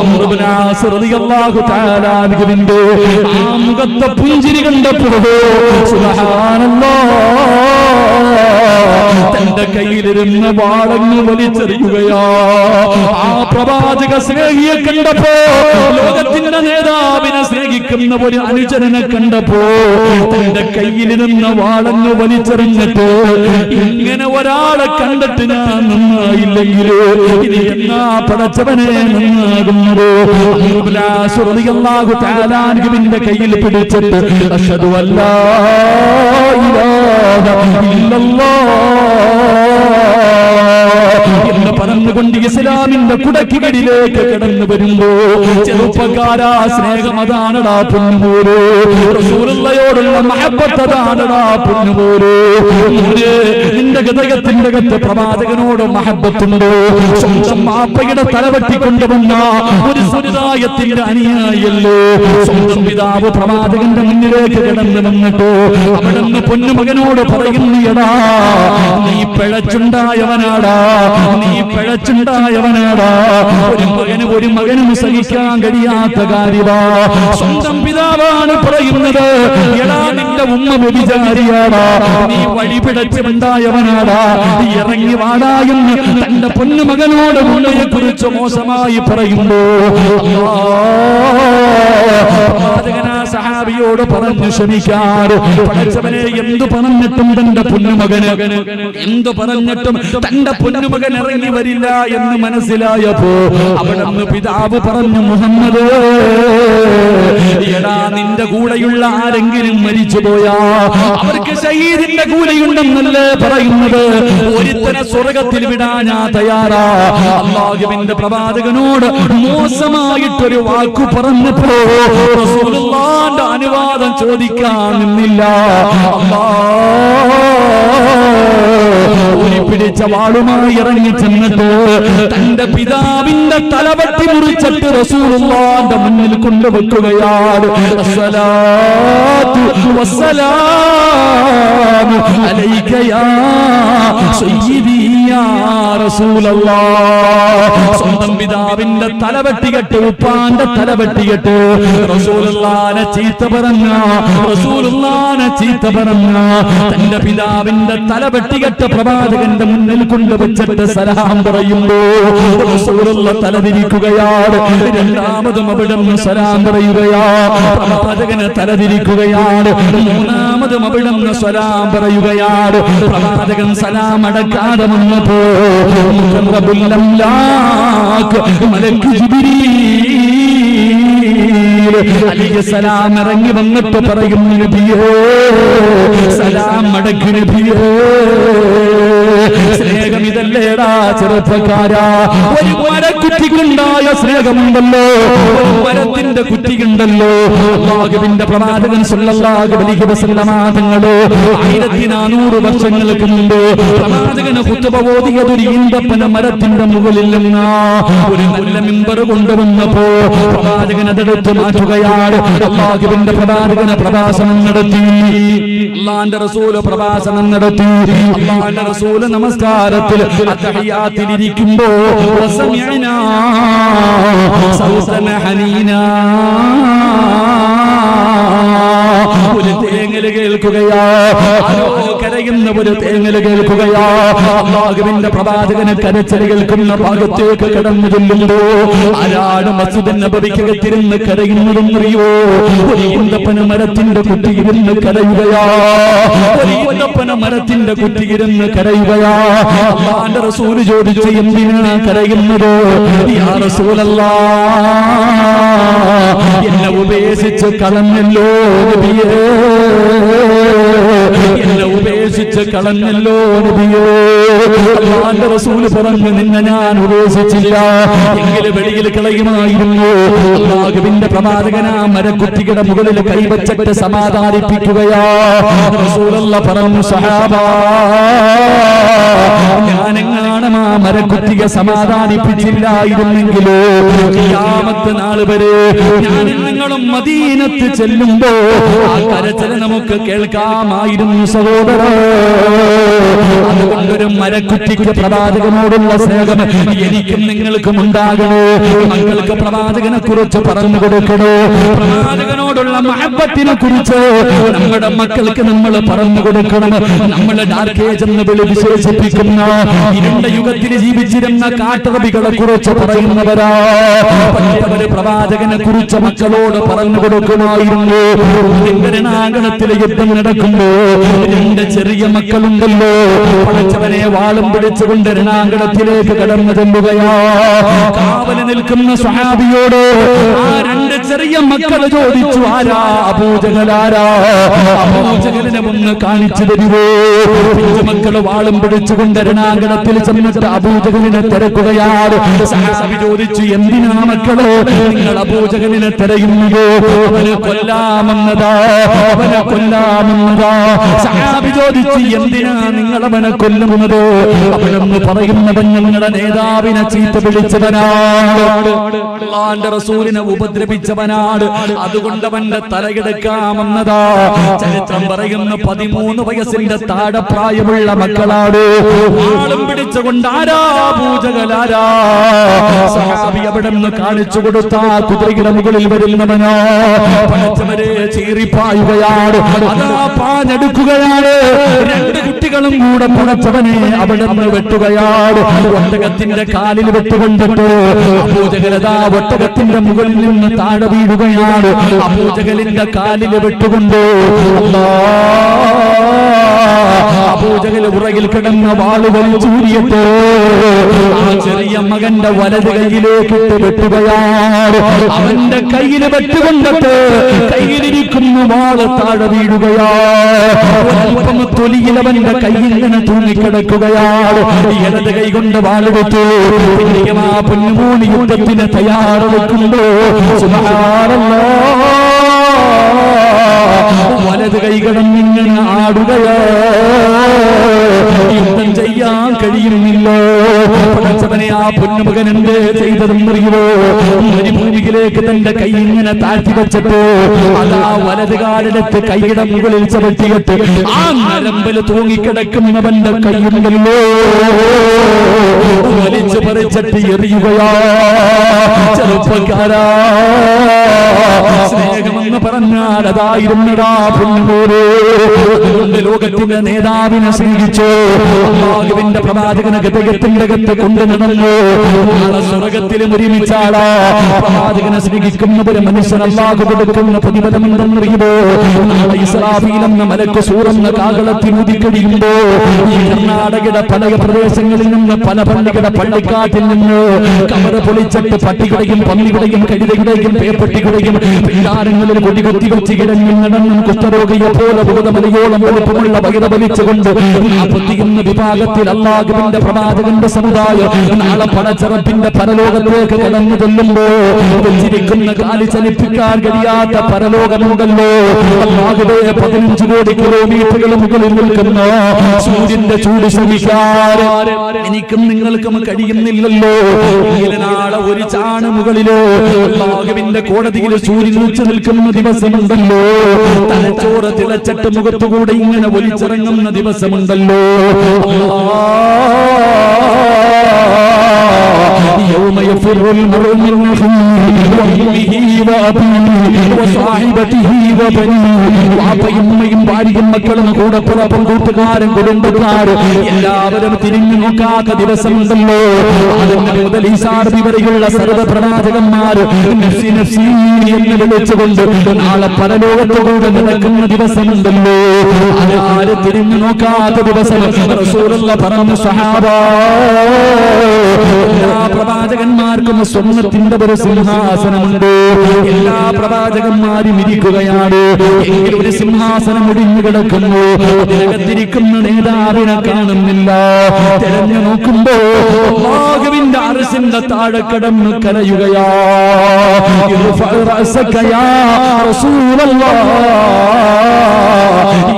അംർ ഇബ്നു ആസ് റളിയല്ലാഹു തആല അൻഹുവിന്റെ ആ മുഖത്തെ പുഞ്ചിരി കണ്ടപ്പോൾ സുബ്ഹാനല്ലാഹ്, തന്റെ കയ്യിലിരുന്ന വാളങ്ങ് വലിച്ചെറിയുകയാ. ആ പ്രവാചക സ്നേഹിയെ കണ്ടപ്പോ, ലോകത്തിന്റെ നേതാവിനെ സ്നേഹിക്കുന്ന ഒരു അനുചരനെ കണ്ടപ്പോ തന്റെ കയ്യിലിരുന്ന വാളങ്ങ് വലിച്ചെറിഞ്ഞിട്ട്, ഇങ്ങനെ ഒരാളെ കണ്ടിട്ട് ഞാൻ നന്നായില്ലെങ്കിൽ ഇനി എന്നാ പടച്ചവനെ നന്നാകുന്നത്? ാഹുവിന്റെ കയ്യിൽ പിടിച്ചിട്ട് അശ്ഹദു അല്ലാ ഇലാഹ എന്ന് പറഞ്ഞുകൊണ്ട് ഇസ്ലാമിന്റെ കുടക്കികളിലേക്ക് കടന്നു വരുമ്പോ, ചെറുപ്പക്കാരാ, സ്നേഹം അതാണടാ പൊന്നുപോരോ, റസൂലുള്ളാഹിയോടുള്ള മഹബ്ബത്ത് അതാണടാ പൊന്നുപോരോ. നിന്റെ ഹൃദയത്തിന്റെ അകത്ത് പ്രവാചകനോട് മഹബ്ബത്തുണ്ടോ? സ്വന്തം മാപ്പയുടെ തലവെട്ടിക്കൊണ്ടുവന്ന ഒരു സമുദായത്തിന്റെ അനുയായിയല്ലോ. സ്വന്തം പിതാവ് പ്രവാചകന്റെ മുന്നിലേക്ക് കടന്നു വന്നിട്ടോ അവിടെ നിന്ന് പൊന്നുമകനോട് പറയുന്നയടാ, നീ പിഴച്ചുണ്ടായവനാടാ, നീ പിഴച്ചുണ്ടായവനാടാ. ഒരു മകനും സഹിക്കാൻ കഴിയാത്ത കാര്യമാ. സ്വന്തം പിതാവാണ് പറയുന്നത്, എടാ നിന്റെ ഉമ്മ വ്യഭിചാരിയാടാ, നീ വഴി പിഴച്ചുണ്ടായവനാടാ, ഇറങ്ങി വാടാ എന്ന് തന്റെ പൊന്നുമകനോട് ഉമ്മയെ കുറിച്ച് മോശമായി പറയുമ്പോ സഹാബിയോട് പറഞ്ഞു ക്ഷമിക്കാറ്. പഠിച്ചവനെ, എന്തു പറഞ്ഞിട്ടും തന്റെ പൊന്നുമകന്, എന്തു പറഞ്ഞിട്ടും തന്റെ പൊന്നുമകൻ ഇറങ്ങി വരില്ല എന്ന് മനസ്സിലായപ്പോ അവിടെ നിന്ന് പിതാവ് പറഞ്ഞു, മുഹമ്മദ്, എടാ നിന്റെ കൂടെയുള്ള ആരെങ്കിലും മരിച്ചുപോയാ അവർക്ക് ശഹീദിന്റെ കൂലിയുണ്ടെന്നല്ലേ പറയുന്നത്? ഒരുത്തനെ സ്വർഗത്തിൽ വിടാൻ ഞാൻ തയ്യാറാ. അല്ലാഹുവിന്റെ പ്രവാചകനോട് മോശമായിട്ടൊരു വാക്കു പറഞ്ഞപ്പോ റസൂലുള്ളാഹിന്റെ അനുവാദം ചോദിക്കാൻ നിന്നില്ല. പിടിച്ച വാളുമായി ഇറങ്ങി ചെന്നിട്ട് തന്റെ പിതാവിന്റെ തലവെട്ടി മുറിച്ചിട്ട് റസൂലുള്ളാഹിന്റെ മുന്നിൽ കൊണ്ടുവെക്കുകയാണ്. അസ്സലാത്തു വസ്സലാമു അലൈക യാ സയ്യിദി യാ റസൂലല്ലാഹ്. സ്വന്തം പിതാവിന്റെ തലവെട്ടികെട്ട്, ഉപ്പാന്റെ തലവെട്ടികെട്ട് റസൂലുള്ളാഹിനെ ചീത്ത പറഞ്ഞ, റസൂലുള്ളാഹിനെ ചീത്ത പറഞ്ഞ തന്റെ പിതാവിന്റെ തലവെട്ടികെട്ട് പ്രവാചകന്റെ മുന്നിൽ കൊണ്ടുവച്ചിട്ട് സലാം പറയുമ്പോ റസൂലുള്ളാഹി തലതിരിക്കുകയാണ്. രണ്ടാമതും അവിടുന്ന് സലാം പറയുകയാ. പ്രവാചകന് തലതിരിക്കുകയാണ്. മൂന്നാമതും അവിടുന്ന് സലാം പറയുകയാണ്. പ്രവാചകൻ സലാം അടക്കാതെ വന്നപ്പോ മുഖറബുൽ അംലാഖ് മലക്ക് ജിബ്രീൽ അലൈഹിസ്സലാം ഇറങ്ങി വന്നിട്ട് പറയുന്നു, നബിയേ സലാം അടക്ക് നബിയേ. സ്നേഹം ഇതല്ലേടാ ചെറുപ്പക്കാരാ. ഒരു മരക്കുറ്റിക്കുണ്ടായ സ്നേഹമുണ്ടല്ലോ, ഒരു മരത്തിന്റെ കുറ്റിയുണ്ടല്ലോ. അല്ലാഹുവിന്റെ പ്രവാചകൻ സല്ലല്ലാഹു അലൈഹി വസല്ലമ തങ്ങള് 1400 വർഷങ്ങൾക്ക് മുമ്പ് പ്രവാചകന് ഖുത്ബ ഓതിയത് ഒരു ഈന്തപ്പന മരത്തിന്റെ മുകളിൽ നിന്ന് ഒരു നല്ല മിമ്പർ കൊണ്ടുവന്നപ്പോ പ്രവാചകൻ അതെടുത്ത് മാറ്റുകയാണ്. അല്ലാഹുവിന്റെ പ്രവാചകന് പ്രഭാഷണം നടത്തി, അല്ലാഹുവിന്റെ റസൂല് പ്രഭാഷണം നടത്തി. അല്ലാഹുവിന്റെ റസൂല് നമസ്കാരത്തിൽ അത്തഹിയാത്തിലിരിക്കുമ്പോ വസമിഅനാ സൗതന ഹനീനാ, ഒരു തേങ്ങല് കേൾക്കുകയാ, ആരോ കരയുന്ന ഒരു തേങ്ങല് കേൾക്കുകയാ. അല്ലാഹുവിന്റെ പ്രവാചകന് കരച്ചിൽ കേൾക്കുന്ന ഭാഗത്തേക്ക് കടന്നു ചെല്ലുമ്പോ ആരാണ് മസ്ജിദ് നബവിക്കകത്തിരുന്ന് കരയുന്നതെന്നറിയോ? ഒരു ഈന്തപ്പന മരത്തിന്റെ കുറ്റിയിരുന്ന് കരയുകയാ, ഒരു ഈന്തപ്പന മരത്തിന്റെ കുറ്റിയിരുന്ന് കരയുകയാ. അല്ലാഹുവിന്റെ റസൂൽ ചോദിച്ചു, എന്തിനാ കരയുന്നത്? യാ റസൂലല്ലാഹ്, എന്നെ ഉപേക്ഷിച്ച് കളഞ്ഞല്ലോ നബിയേ, എന്നെ ഉപേക്ഷിച്ച് കളഞ്ഞല്ലോ നബിയേ. അല്ലാഹുവിന്റെ റസൂൽ പറഞ്ഞു, നിന്നെ ഞാൻ ഉപേക്ഷിച്ചില്ല, എങ്കിലും വെളിയിൽ കളയുമായിരുന്നു. അല്ലാഹുവിന്റെ പ്രവാചകൻ ആ മരക്കുറ്റിയുടെ മുകളിൽ കൈവച്ചിട്ട് സമാധാനിപ്പിക്കുകയാ. റസൂലുള്ളാഹി പറഞ്ഞു, സഹാബാ, ഞാനെങ്ങാനും ആ മരക്കുറ്റിയെ സമാധാനിപ്പിച്ചില്ലായിരുന്നെങ്കിലോ ഖിയാമത്ത് നാൾ വരെ ഞാൻ നിങ്ങളും മദീനത്ത് ചെല്ലുമ്പോ ആ കരച്ചിൽ നമുക്ക് കേൾക്കാമായിരുന്നു സഹോദരാ. അതുകൊണ്ടൊരു മരക്കുറ്റിക്ക് പ്രവാചകനോടുള്ള സ്നേഹം എനിക്കും നിങ്ങൾക്കും ഉണ്ടാകണോ. മക്കൾക്ക് പ്രവാചകനെ കുറിച്ച് പറഞ്ഞു കൊടുക്കണോ. പ്രവാചകനോടുള്ള മഹബത്തിനെ കുറിച്ച് നമ്മുടെ മക്കൾക്ക് നമ്മൾ പറഞ്ഞു കൊടുക്കണം. നമ്മൾ ഡാർക്ക് ഏജ് എന്ന് വിശേഷിപ്പിക്കുന്ന ഇരുണ്ട യുഗത്തിൽ ജീവിച്ചിരുന്ന കാട്ടറബികളെ കുറിച്ച് പറയുന്നവരാ. അവര് പ്രവാചകനെ കുറിച്ച് മക്കളോട് പറഞ്ഞു കൊടുക്കുമായിരുന്നു. രണാങ്കണത്തിലെ യുദ്ധം നടക്കുമ്പോ രണ്ട് ചെറിയ മക്കളുണ്ടല്ലോ, പടച്ചവനെ വാളും പിടിച്ചുകൊണ്ട് രണാങ്കണത്തിലേക്ക് കടന്നു ചെല്ലുകയാ. കാവല് നിൽക്കുന്ന സ്വഹാബിയോട് ആ രണ്ട് ചെറിയ മക്കൾ ചോദിച്ചു, ആരാ അബൂജഹലാരാ? അബൂജഹലിനെ ഒന്ന് കാണിച്ചു തരുവോ? മക്കള് വാളും പിടിച്ചുകൊണ്ട് രണാങ്കണത്തിൽ ചെന്നിട്ട് അബൂജഹലിനെ തിരക്കുകയാണ്. സഹാബി ചോദിച്ചു, എന്തിനാ മക്കളോ നിങ്ങൾ അബൂജഹലിനെ തിരയുന്നത്? അവനെ കൊല്ലാമെന്നതാ, അവനെ കൊല്ലാമെന്നതാ. സഹാബി ചോദിച്ചു, എന്തിനാ നിങ്ങൾ അവനെ കൊല്ലുന്നത്? അവനെന്ന് പറയുന്നവൻ ഞങ്ങളുടെ നേതാവിനെ ചീത്ത വിളിച്ചവനാണ്, അല്ലാഹുവിന്റെ റസൂലിനെ ഉപദ്രവിച്ചവനാണ്, അതുകൊണ്ട് അവന്റെ തലയെടുക്കാമെന്നതാ. ചരിത്രം പറയുന്ന 13 വയസ്സിന്റെ താഴെ പ്രായമുള്ള മക്കളാണ്. വാളും പിടിച്ചുകൊണ്ട് ആരാ അബൂജഹലാരാ? സഹാബി അവിടെ നിന്ന് കാണിച്ചു കൊടുത്ത കുതിരയുടെ മുകളിൽ വരുന്നവനോ പടച്ചവരെ ചീറിപ്പായുകയാണ്, അതാ പാഞ്ഞെടുക്കുകയാണ്. രണ്ട് കുട്ടികളും കൂടെ പടച്ചവനെ അവിടെ നിന്ന് വെട്ടുകയാണ്. ഒട്ടകത്തിന്റെ കാലിൽ വെട്ടുകൊണ്ടിട്ട് അബൂജഹലതാ ഒട്ടകത്തിന്റെ മുകളിൽ നിന്ന് താഴെ വീഴുകയാണ്. അബൂജഹലിന്റെ കാലിൽ വെട്ടുകൊണ്ട് അബൂജഹൽ ഉറകിൽ കിടന്ന വാള് വലിച്ചൂരിയിട്ട് ആ ചെറിയ മകന്റെ വലത് കൈയിലേക്കിട്ട് വെട്ടുകയാണ്. അവന്റെ കയ്യിൽ വെട്ടുകൊണ്ടിട്ട് കയ്യിലിരിക്കുന്ന വാള് താഴെ വീഴുകയാണ്. തൊലിയിൽ അവന്റെ കയ്യിങ്ങനെ തൂങ്ങിക്കിടക്കുകയാണ്. ഇടത് കൈ കൊണ്ട് വാളെടുത്തു. ആ പൊന്നുമൂണി യുദ്ധത്തിന് തയ്യാറെടുക്കുമ്പോ സുബ്ഹാനല്ലാഹ് വലത് കൈ കിടന്നിങ്ങനെ ആടുകയോ, യുദ്ധം ചെയ്യാൻ കഴിയുന്നില്ല. പടച്ചവനെ ആ പൊന്നുമകൻ എന്ത് ചെയ്തതെന്നറിയുമോ? മരുഭൂമിയിലേക്ക് തന്റെ കൈ ഇങ്ങനെ താഴ്ത്തി വെച്ചിട്ട് അതാ വലത് കാലെടുത്ത് കൈയുടെ മുകളിൽ ചവിട്ടിയിട്ട് ആ നരമ്പിൽ തൂങ്ങിക്കിടക്കുന്നവന്റെ കൈയുണ്ടല്ലോ വലിച്ചു പറിച്ചിട്ട് എറിയുകയാ. ചെറുപ്പക്കാരാ, സ്നേഹമെന്ന് പറഞ്ഞാൽ അതായിരുന്നടാ പൊന്നുപോലെ. അതുകൊണ്ട് ലോകത്തിന്റെ നേതാവിനെ സ്നേഹിച്ചു, അല്ലാഹുവിന്റെ പ്രവാചകനെ ഗതകത്തിന്റെ അകത്ത് കൊണ്ടു നടന്നു. നാളെ സ്വർഗത്തിലും ഒരുമിച്ചാളാ. പ്രവാചകനെ സ്നേഹിക്കുന്നവര് മനുഷ്യൻ അല്ലാഹു കൊടുക്കുന്ന പ്രതിഫലം എന്തെന്നറിയുമോ? നാളെ ഇസ്രാഫീൽ എന്ന മലക്ക് സൂറെന്ന കാകളത്തിൽ ഊതിക്കഴിയുമ്പോ ഈ കർണാടകയുടെ പല പ്രദേശങ്ങളിൽ നിന്ന് പല പള്ളികളുടെ പള്ളിക്കാട്ടിൽ നിന്ന് കവറ് പൊളിച്ചിട്ട് പട്ടികളുടെയും പന്നികളുടെയും കഴുതയുടെയും പേപ്പട്ടികളുടെയും പിണ്ടാരങ്ങളിൽ കൊടികൊത്തി വെച്ച് കിടന്നും നടന്നും കുഷ്ഠരോഗിയെ പോലെ ഭൂതമലയോളം വലുപ്പമുള്ള വൈറ വലിച്ചുകൊണ്ട് 41 വിഭാഗത്തിൽ അല്ലാഹുവിന്റെ പ്രവാചകന്റെ സമുദായം നാളെ പടച്ചറപ്പിന്റെ പരലോകത്തേക്ക് കടന്നു ചെല്ലുമ്പോ വെച്ചിരിക്കുന്ന കാലി ചലിപ്പിക്കാൻ കഴിയാത്ത പരലോകമുണ്ടല്ലോ. അല്ലാഹുവേ, 15 കോടി കിലോമീറ്ററുകൾ മുകളിൽ നിൽക്കുന്ന സൂര്യന്റെ ചൂട് ശ്രമിക്കാൻ എനിക്കും നിങ്ങൾക്കും കഴിയുന്നില്ലല്ലോ. ഇങ്ങനെ നാളെ ഒരു ചാണ് മുകളിലോ അല്ലാഹുവിന്റെ കോടതിയിൽ സൂര്യൻ ഉച്ച നിൽക്കുന്ന ദിവസമുണ്ടല്ലോ. തലച്ചോറ് തിളച്ചിട്ട് മുഖത്തുകൂടെ ഇങ്ങനെ ഒലിച്ചിറങ്ങുന്ന ദിവസമുണ്ടല്ലോ. يوم يفر المرء من أخيه وأمه وأبيه وصاحبته وبنيه. വാപ്പയും ഉമ്മയും ഭാര്യയും മക്കളും കൂടപ്പുറപ്പും കൂട്ടുകാരും കുടുംബക്കാരും എല്ലാവരും തിരിഞ്ഞു നോക്കാത്ത ദിവസമുണ്ടല്ലോ. അതിന്റെ മുതൽ ഈസാർബി വരെയുള്ള സർവ്വ പ്രവാചകന്മാർ നഫ്സി നഫ്സി എന്ന് വിളിച്ചുകൊണ്ട് നാളെ പരലോകത്തോടെ നടക്കുന്ന ദിവസമുണ്ടല്ലോ. ആര് തിരിഞ്ഞു നോക്കാത്ത ദിവസം റസൂലുള്ളാഹി പറഞ്ഞു, സഹാബാ എല്ലാ പ്രവാചകന്മാർക്കും സ്വർണ്ണത്തിന്റെ ഒരു സിംഹാസനമുണ്ട്. എല്ലാ പ്രവാചകന്മാരും ഇരിക്കുകയാണ്. എങ്കിൽ ഒരു സിംഹാസനം ഒടിഞ്ഞു കിടക്കുന്നു. അതിനകത്തിരിക്കുന്ന നേതാവിനെ കാണുന്നില്ല. തിരഞ്ഞു നോക്കുമ്പോ അല്ലാഹുവിന്റെ അർശിന്റെ താഴെ കിടന്ന് കരയുകയാ.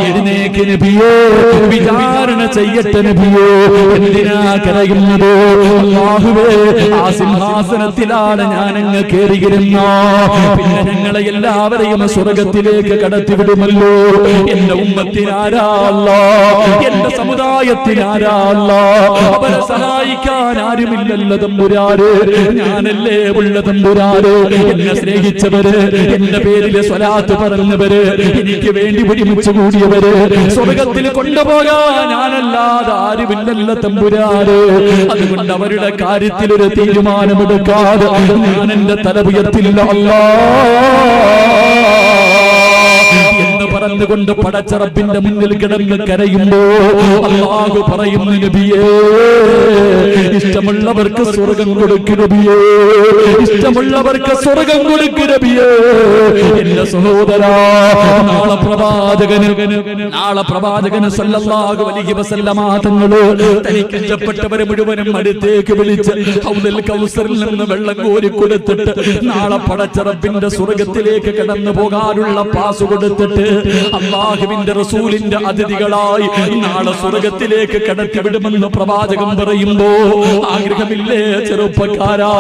എഴുന്നേക്ക് നബിയേ, വിചാരണ ചെയ്യട്ടെ നബിയേ. എന്തിനാ കരയുന്നത്? അല്ലാഹുവേ, ആ സിംഹാസനത്തിലാണ് ഞാനങ്ങ് കേറിയിരുന്ന. പിന്നെ ഞങ്ങളെ എല്ലാവരെയും സ്വർഗത്തിലേക്ക് കടത്തിവിടുമല്ലോ. എന്റെ ഉമ്മത്തിനാരാ അല്ലാഹ്, എന്റെ സമുദായത്തിനാരാ അല്ലാഹ്. അവരെ സഹായിക്കാൻ ആരുമില്ലല്ലോ തമ്പുരാനെ, ഞാനല്ലേ ഉള്ള തമ്പുരാനെ. എന്നെ സ്നേഹിച്ചവര്, എന്റെ പേരില് സ്വലാത്ത് പറഞ്ഞവര്, എനിക്ക് വേണ്ടി ഒരുമിച്ച് കൂടിയവര് സ്വർഗത്തിൽ കൊണ്ടുപോകാൻ ഞാനല്ലാതെ ആരുമില്ലല്ലോ തമ്പുരാനെ. അതുകൊണ്ട് അവരുടെ കാര്യത്തിൽ ഒരു തീരുമാനമെടുക്കാതെ ഞാൻ എന്റെ തല ഉയർത്തില്ല എന്ന് പറഞ്ഞുകൊണ്ട് പടച്ച റബ്ബിന്റെ മുന്നിൽ കിടന്ന് കരയുമ്പോ അല്ലാഹു പറയുന്നു, നബിയേ, ഇഷ്ടമുള്ളവർക്ക് സ്വർഗം കൊടുക്കു നബിയേ, ഇഷ്ടമുള്ളവർക്ക് സ്വർഗം കൊടുക്കു നബിയേ. എന്റെ സഹോദരാ, നാളെ പ്രവാചകന് സല്ലല്ലാഹു അലൈഹി വസല്ലമ തങ്ങള് തനിക്ക് ഇഷ്ടപ്പെട്ടവരെ മുഴുവനും അടുത്തേക്ക് വിളിച്ച് ഹൗദുൽ കൗസറിൽ നിന്ന് വെള്ളം കോരി കൊടുത്തിട്ട് നാളെ പടച്ച റബ്ബിന്റെ സ്വർഗത്തിലേക്ക് കടന്നു പോകാനുള്ള പാസ് കൊടുത്തിട്ട് അല്ലാഹുവിന്റെ റസൂലിന്റെ അതിഥികളായി നാളെ സ്വർഗത്തിലേക്ക് കടത്തിവിടുമെന്ന് പ്രവാചകൻ പറയുമ്പോ ആഗ്രഹമില്ലേ ചെറുപ്പക്കാരാ?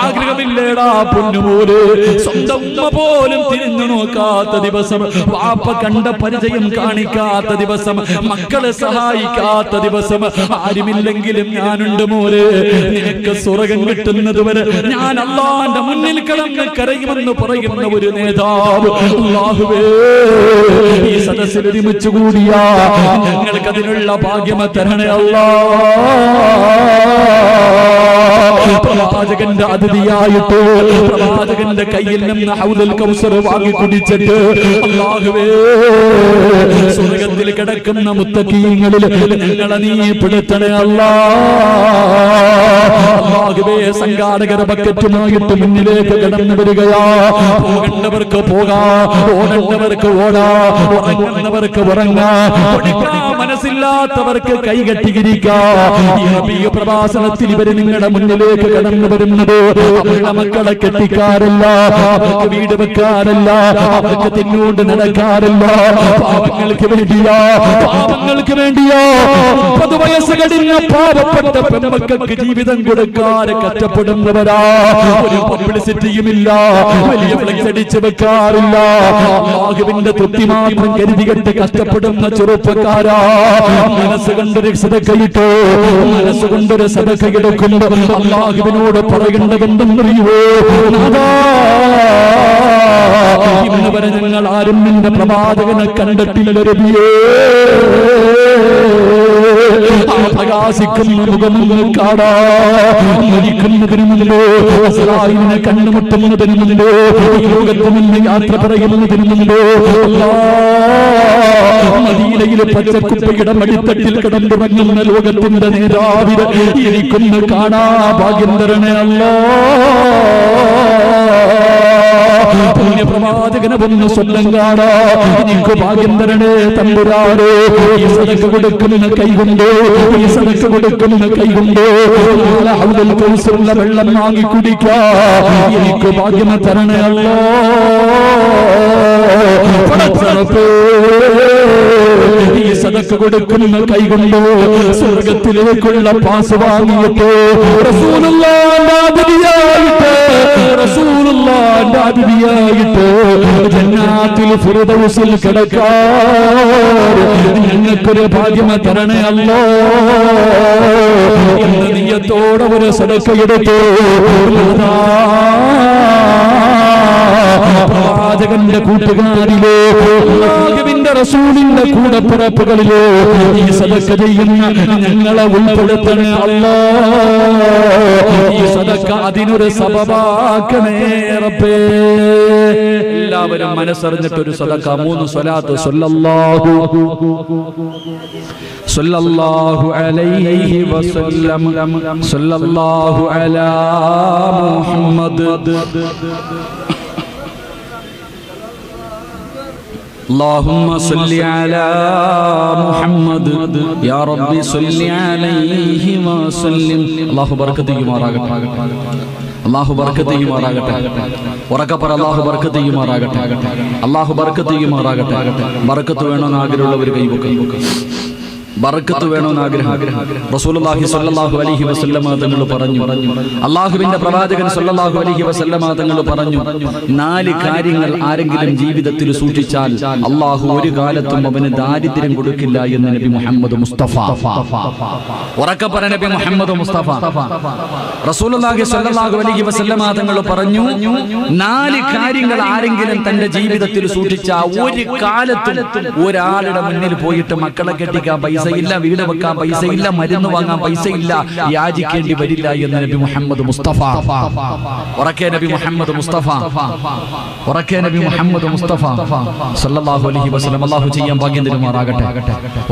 ആഗ്രഹമില്ലേടാ പൊന്നുപോലെ? സ്വന്തം ഉമ്മ പോലും തിരിഞ്ഞു നോക്കാത്ത ദിവസം, വാപ്പ കണ്ട പരിചയം കാണിക്കാത്ത ദിവസം, മക്കളെ സഹായിക്കാത്ത ദിവസം, ആരുമില്ലെങ്കിലും ഞാനുണ്ട് മോനെ, നിനക്ക് സ്വർഗം കിട്ടുന്നത് വരെ ഞാൻ അല്ലാഹുവിന്റെ മുന്നിൽ കിടന്ന് കരയുമെന്ന് പറയുന്ന ഒരു നേതാവ് അല്ലാഹുവേ, ഈ സദസ്സിൽ ഒരുമിച്ച് കൂടിയ ഞങ്ങൾക്ക് അതിനുള്ള ഭാഗ്യം തരണേ അല്ലാഹ്. പ്രവാചകന്റെ അതിഥിയായിട്ട് പ്രവാചകന്റെ കയ്യിൽ നിന്ന് ഹൗദുൽ കൗസർ വാങ്ങി കുടിച്ചിട്ട് അല്ലാഹുവേ, സ്വർഗത്തിൽ കിടക്കുന്ന മുത്തഖീങ്ങളിൽ ഞങ്ങളെ നീ പെടുത്തണേ അല്ലാഹുവേ. സംഘാടകരെ ബക്കറ്റുമായിട്ട് മുന്നിലേക്ക് കടന്നു വരികയാ. പോകേണ്ടവർക്ക് പോകാം, ഓടേണ്ടവർക്ക് ഓടാ, ഉറങ്ങുന്നവർക്ക് ഉറങ്ങാം, മനസ്സില്ലാത്തവർക്ക് കൈകെട്ടിയിരിക്കാം. ഈ പ്രഭാഷണത്തിൽ ഇവര് നിങ്ങളുടെ മുന്നിലേക്ക് കടന്നു വരുന്നത് അവരുടെ മക്കളെ കെട്ടിക്കാറില്ല, അവർക്ക് വീട് വെക്കാറില്ല, അവർക്ക് തിന്നോണ്ട് നടക്കാറില്ല. പാപങ്ങൾക്ക് വേണ്ടിയാ, പാപങ്ങൾക്ക് വേണ്ടിയാ 30 വയസ്സ് കഴിഞ്ഞ പാവപ്പെട്ട പെൺമക്കൾക്ക് ജീവിതം കൊടുക്കാൻ കഷ്ടപ്പെടുന്നവരാ. ഒരു പബ്ലിസിറ്റിയുമില്ല, വലിയ ഫ്ലെക്സ് അടിച്ചു വെക്കാറില്ല. അല്ലാഹുവിന്റെ തൃപ്തി മാത്രം കരുതികെട്ട് കഷ്ടപ്പെടുന്ന ചെറുപ്പക്കാരാ, മനസ്സുകൊണ്ടൊരു സദഖയിട്ട്, മനസ്സുകൊണ്ടൊരു സദഖയെടുക്കുമ്പോ അല്ലാഹുവിനോട് പറയേണ്ടതെന്തെന്നറിയുവോ? ഇന്ന് വരെ ഞങ്ങൾ ആരും നിന്റെ പ്രവാചകനെ കണ്ടിട്ടില്ല നബിയേ. ആ പ്രകാശിക്കുന്ന മുഖമൊന്ന് കാണാ, മരിക്കുന്നതിന് മുമ്പോ, ഇസ്രായേലിനെ കണ്ടുമുട്ടുന്നതിന് മുമ്പോ, ഈ ലോകത്ത് നിന്ന് യാത്ര പറയുന്നതിന് മുമ്പോ മദീനയിലെ പച്ചക്കുപ്പയുടെ മടിത്തട്ടിൽ കിടന്നുറങ്ങുന്ന ലോകത്തിന്റെ നേതാവിന് എനിക്കൊന്ന് കാണാ ഭാഗ്യം തരണേ അല്ലാഹ്. പ്രവാചകനെ ഒന്ന് സ്വന്തം കാണാ എനിക്ക് ഭാഗ്യം തരണേ തമ്പുരാനേ. ഈ സദഖ കൊടുക്കുന്ന കൈകൊണ്ടോ, ഈ സദഖ കൊടുക്കുന്ന കൈകൊണ്ടോ ഹൗദുൽ കൗസറിലെ വെള്ളം വാങ്ങി കുടിക്കാ എനിക്ക് ഭാഗ്യം തരണേ അല്ലാഹ്. ഈ സദഖ കൊടുക്കുന്ന കൈകൊണ്ടോ സ്വർഗത്തിലേക്കുള്ള പാസ് വാങ്ങിയിട്ട് റസൂലുള്ളാഹിന്റെ അതിഥിയായിട്ട് ജന്നാത്തുൽ ഫിർദൗസിൽ കിടക്കാൻ ഞങ്ങൾക്കൊരു ഭാഗ്യം തരണേ അല്ലാഹ് എന്ന നിയ്യത്തോടെ ഒരു സദഖ എടുത്തു പ്രവാചകന്റെ കൂട്ടുകാരിലോ അല്ലാഹുവിന്റെ റസൂലിന്റെ കൂടപ്പിറപ്പുകളിലോ ഈ സദഖ ചെയ്യുന്ന ഞങ്ങളെ ഉൾപ്പെടുത്തണേ അല്ലാഹ്. ഈ സദഖ അതിനൊരു സബബാക്കണേ റബ്ബേ. എല്ലാ എല്ലാവരും മനസ്സറിഞ്ഞിട്ടൊരു സദഖ 3 സ്വലാത്ത് സല്ലല്ലാഹു അലൈഹി വസല്ലം സല്ലല്ലാഹു അലാ മുഹമ്മദ് اللهم صل على محمد يا رب صل عليه وسلم الله بركته يمارagate അല്ലാഹു ബർക്കത്ത് ചെയ്യുമാറാകട്ടെ ഉറക്കെ പറ അല്ലാഹു ബർക്കത്ത് ചെയ്യുമാറാകട്ടെ അല്ലാഹു ബർക്കത്ത് ചെയ്യുമാറാകട്ടെ ബർക്കത്ത് വേണമെന്ന് ആഗ്രഹമുള്ളവർ കൈവക്കും ബർക്കത്ത് വേണമെന്ന് ആഗ്രഹം റസൂലുള്ളാഹി സ്വല്ലല്ലാഹു അലൈഹി വസല്ലമ തങ്ങൾ പറഞ്ഞു അല്ലാഹുവിന്റെ പ്രവാചകൻ സ്വല്ലല്ലാഹു അലൈഹി വസല്ലമ തങ്ങൾ പറഞ്ഞു 4 കാര്യങ്ങൾ ആരെങ്കിലും ജീവിതത്തിൽ സൂക്ഷിച്ചാൽ അല്ലാഹു ഒരു കാലത്തും അവന് ദാരിദ്ര്യം കൊടുക്കില്ല എന്ന് നബി മുഹമ്മദ് മുസ്തഫ ഉറക്കെ പറ നബി മുഹമ്മദ് മുസ്തഫ റസൂലുള്ളാഹി സ്വല്ലല്ലാഹു അലൈഹി വസല്ലമ തങ്ങൾ പറഞ്ഞു 4 കാര്യങ്ങൾ ആരെങ്കിലും തന്റെ ജീവിതത്തിൽ സൂക്ഷിച്ചാൽ ഒരു കാലത്തും ഒരാളുടെ മുന്നിൽ പോയിട്ട് മക്കളെ കെട്ടിക്കാൻ പൈസയില്ല, വീട് വെക്കാൻ പൈസയില്ല, മരുന്ന് വാങ്ങാൻ പൈസയില്ല, യാചിക്കേണ്ടി വരില്ല എന്ന് നബി മുഹമ്മദ് മുസ്തഫ ഉറക്കെ നബി മുഹമ്മദ് മുസ്തഫ ഉറക്കെ നബി മുഹമ്മദ് മുസ്തഫ സല്ലല്ലാഹു അലൈഹി വസല്ലം അല്ലാഹു ചെയ്യാൻ ഭാഗ്യം തരുമാറാകട്ടെ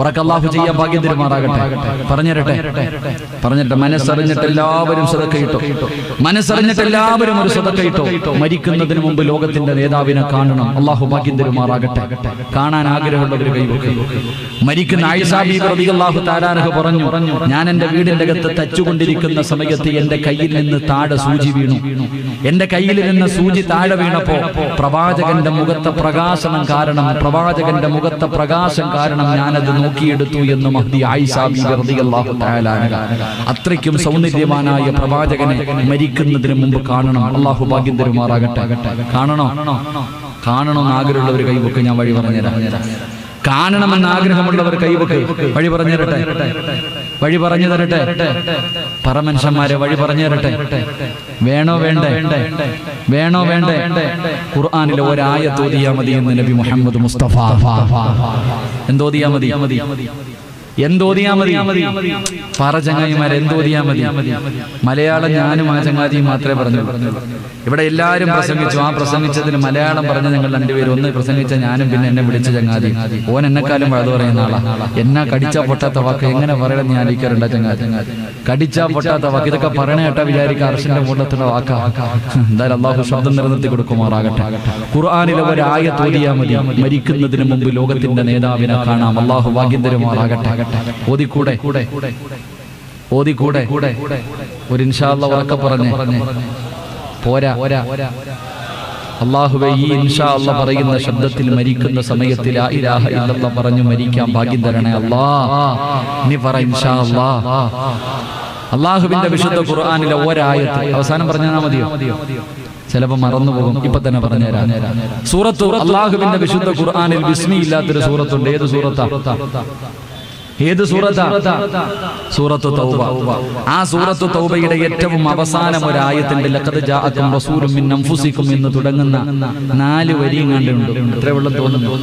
ഉറക്കെ അല്ലാഹു ചെയ്യാൻ ഭാഗ്യം തരുമാറാകട്ടെ പറഞ്ഞിരട്ടെ മനസ്സറിഞ്ഞിട്ട് എല്ലാവരും സദഖ ഇട്ടോ മനസ്സറിഞ്ഞിട്ട് എല്ലാവരും ഒരു സദഖ ഇട്ടോ മരിക്കുന്നതിന് മുമ്പ് ലോകത്തിന്റെ നേതാവിനെ കാണണം അല്ലാഹു ഭാഗ്യം തരുമാറാകട്ടെ കാണാൻ ആഗ്രഹമുള്ളവർ കൈവക്കും മരിക്കുന്ന ആയിഷ ബീവി റളിയല്ലാഹു തആല അൻഹ പറഞ്ഞു ഞാൻ എൻ്റെ വീടിന്റെ അകത്ത് തച്ചുകൊണ്ടിരിക്കുന്ന സമയത്ത് എൻ്റെ കയ്യിൽ നിന്ന് താഴെ സൂചി വീണു എൻ്റെ കയ്യിൽ നിന്ന് സൂചി താഴെ വീണപ്പോൾ പ്രവാചകന്റെ മുഖത്തെ പ്രകാശനം കാരണം ഞാനത് നോക്കിയെടുത്തു എന്ന് മഹ്ദി ആയിഷ ബീവി റളിയല്ലാഹു തആല അൻഹ അത്രയ്ക്കും സൗന്ദര്യവാനായ പ്രവാചകനെ മരിക്കുന്നതിന് മുമ്പ് കാണണം അല്ലാഹു ഭാഗ്യം തരുമാറാകട്ടെ കാണണമെന്ന് ആഗ്രഹമുള്ളവർ കൈവക്ക് ഞാൻ വഴി പറഞ്ഞുതരാം കാണണമെന്ന് ആഗ്രഹമുള്ളവർ കൈവക്ക് വഴി പറഞ്ഞു തരട്ടെ പറ മനുഷ്യന്മാരെ വഴി പറഞ്ഞു തരട്ടെ വേണോ വേണ്ടേ ഖുർആനിലെ ഒരായത്ത് ഓതിയാ മതി എന്ന് നബി മുഹമ്മദ് മുസ്തഫ എന്തോതിയാ മതി പറ ചങ്ങായിമാരെ എന്തോതിയാ മതി മലയാളം ഞാനും ആ ചങ്ങാതിയും മാത്രമേ പറഞ്ഞു ഇവിടെ എല്ലാവരും പ്രസംഗിച്ചു ആ പ്രസംഗിച്ചതിന് മലയാളം പറഞ്ഞ ഞങ്ങൾ രണ്ടുപേരും ഒന്ന് പ്രസംഗിച്ച ഞാനും പിന്നെ എന്നെ വിളിച്ച ചങ്ങാതി ഓൻ എന്നെക്കാലം വഴുതു പറയുന്ന ആളാ എന്നെ കടിച്ചാ പൊട്ടാത്ത വാക്ക് എങ്ങനെ പറയണം ഞാൻ ആലോചിക്കാറുണ്ട് ചങ്ങാതി കടിച്ചാ പൊട്ടാത്ത വാക്ക് ഇതൊക്കെ പറയണ കേട്ടാ വിചാരിക്കുക അർശന്റെ മുകളിലുള്ള വാക്കാ എന്തായാലും അല്ലാഹു ശബ്ദം നിലനിർത്തി കൊടുക്കുമാറാകട്ടെ ഖുർആനിലെ ഒരായത്ത് ഓതിയാ മതി മരിക്കുന്നതിന് മുമ്പ് ലോകത്തിന്റെ നേതാവിനെ കാണാം അല്ലാഹു ഭാഗ്യം തരുമാറാകട്ടെ ഓതിക്കൂടെ ഒരു ഇൻഷാ അല്ലാഹ് ഉറക്കെ പറഞ്ഞേ പോരാ അല്ലാഹുവേ ഈ ഇൻഷാ അല്ലാഹ് പറയുന്ന ശബ്ദത്തിൽ മരിക്കുന്ന സമയത്ത് ലാ ഇലാഹ ഇല്ലല്ലാഹ് പറഞ്ഞു മരിക്കാൻ ഭാഗ്യം തരണേ അല്ലാഹ് നീ പറ ഇൻഷാ അല്ലാഹ് അല്ലാഹുവിന്റെ വിശുദ്ധ ഖുർആനിലെ ഒരായത്ത് അവസാനം പറഞ്ഞാൽ മതിയോ ചിലപ്പോൾ മറന്നുപോകും ഇപ്പൊ തന്നെ പറഞ്ഞുതരാം സൂറത്ത് അല്ലാഹുവിന്റെ വിശുദ്ധ ഖുർആനിൽ ബിസ്മി ഇല്ലാത്തൊരു സൂറത്തുണ്ട് ഏത് സൂറത്താ സൂറത്തു തൗബ ആ സൂറത്തു തൗബയുടെ ഏറ്റവും അവസാനം ഒരു ആയത്തിന്റെ ലഖദ് ജാഅക്കും റസൂലും മിൻ അൻഫുസിക്കും എന്ന് തുടങ്ങുന്ന 4 വരിയും കണ്ടുണ്ട് എത്ര വെള്ളം തോന്നുന്നു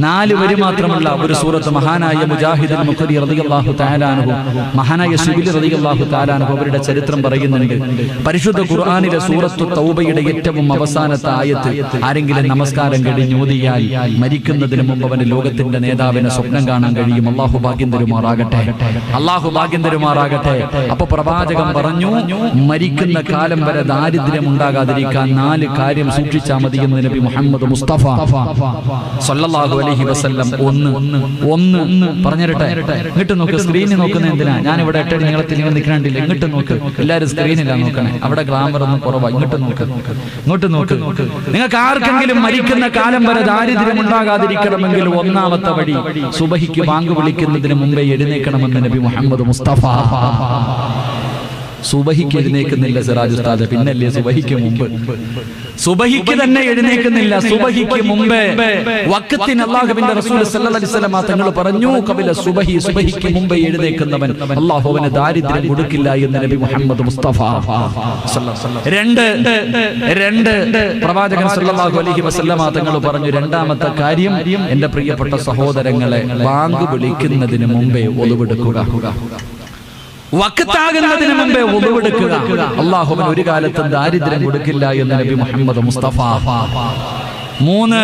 4 വരി മാത്രമല്ല ഒരു സൂറത്ത് മഹാനായ മുജാഹിദ് മുഖരി റളിയല്ലാഹു തആല അൻഹു മഹാനായ ശിബിലി റളിയല്ലാഹു തആല അൻഹു അവരുടെ ചരിത്രം പറയുന്നുണ്ട് പരിശുദ്ധ ഖുർആനിലെ സൂറത്തു തൗബയുടെ ഏറ്റവും അവസാനത്തെ ആയത്ത് ആരെങ്കിലും നമസ്കാരം കഴിഞ്ഞ് ഓതിയാൽ മരിക്കുന്നതിന് മുമ്പ് അവന് ലോകത്തിന്റെ നേതാവിനെ സ്വപ്നം കാണാൻ കഴിയും അല്ലാഹു ഭാഗ്യം അല്ലാഹു ഭാഗ്യം തരുമാറാകട്ടെ അപ്പൊ പ്രവാചകൻ പറഞ്ഞു മരിക്കുന്ന കാലം വരെ ദാരിദ്ര്യം ഉണ്ടാകാതിരിക്കാൻ 4 കാര്യം സൂക്ഷിച്ചാൽ മതി എന്ന് നബി മുഹമ്മദ് മുസ്തഫ സല്ലല്ലാഹു അലൈഹി വസല്ലം ഒന്ന് പറഞ്ഞിരട്ടെ ഇങ്ങോട്ട് നോക്ക് സ്ക്രീനിൽ നോക്കുന്ന എന്തിനാ ഞാൻ ഇവിടെ നീളത്തിൽ നിൽക്കണ്ടില്ല ഇങ്ങോട്ട് നോക്ക് എല്ലാവരും സ്ക്രീനിലാണ് നോക്കണേ അവിടെ ഗ്ലാമർ ഒന്നും കുറവാ ഇങ്ങോട്ട് നോക്ക് നിങ്ങൾക്ക് ആർക്കെങ്കിലും മരിക്കുന്ന കാലം വരെ ദാരിദ്ര്യം ഉണ്ടാകാതിരിക്കണമെങ്കിൽ ഒന്നാമത്തെ വഴി സുബഹിക്ക് ബാങ്ക് വിളിക്കുന്നതിന് മുമ്പേ എഴുന്നേക്കണമെന്ന് നബി മുഹമ്മദ് മുസ്തഫ സുബഹിക്ക് എഴുന്നേക്കുന്നില്ല സിറാജ് ഉസ്താദ് പിന്നല്ലേ സുബഹിക്ക് മുമ്പ് സുബഹിക്ക് തന്നെ എഴുന്നേക്കുന്നില്ല സുബഹിക്ക് മുമ്പേ വഖത്തിന് അല്ലാഹുവിന്റെ റസൂൽ സല്ലല്ലാഹു അലൈഹി വസല്ലം തങ്ങൾ പറഞ്ഞു ഖബല സുബഹിക്ക് മുമ്പേ എഴുന്നേക്കുന്നവൻ അല്ലാഹു അവന് ദാരിദ്ര്യം കൊടുക്കില്ല എന്ന് നബി മുഹമ്മദ് മുസ്തഫ രണ്ട് പ്രവാചകൻ സല്ലല്ലാഹു അലൈഹി വസല്ലം തങ്ങൾ പറഞ്ഞു രണ്ടാമത്തെ കാര്യം എൻ്റെ പ്രിയപ്പെട്ട സഹോദരങ്ങളെ ബാങ്ക് വിളിക്കുന്നതിന് മുമ്പേ ഒളിവെടുക്കുക വഖത്താകുന്നതിന് മുമ്പേ ഒളിവെടുക്കുക അല്ലാഹു അവന് ഒരു കാലത്തും ദാരിദ്ര്യം കൊടുക്കില്ല എന്ന് നബി മുഹമ്മദ് മുസ്തഫ മൂന്ന്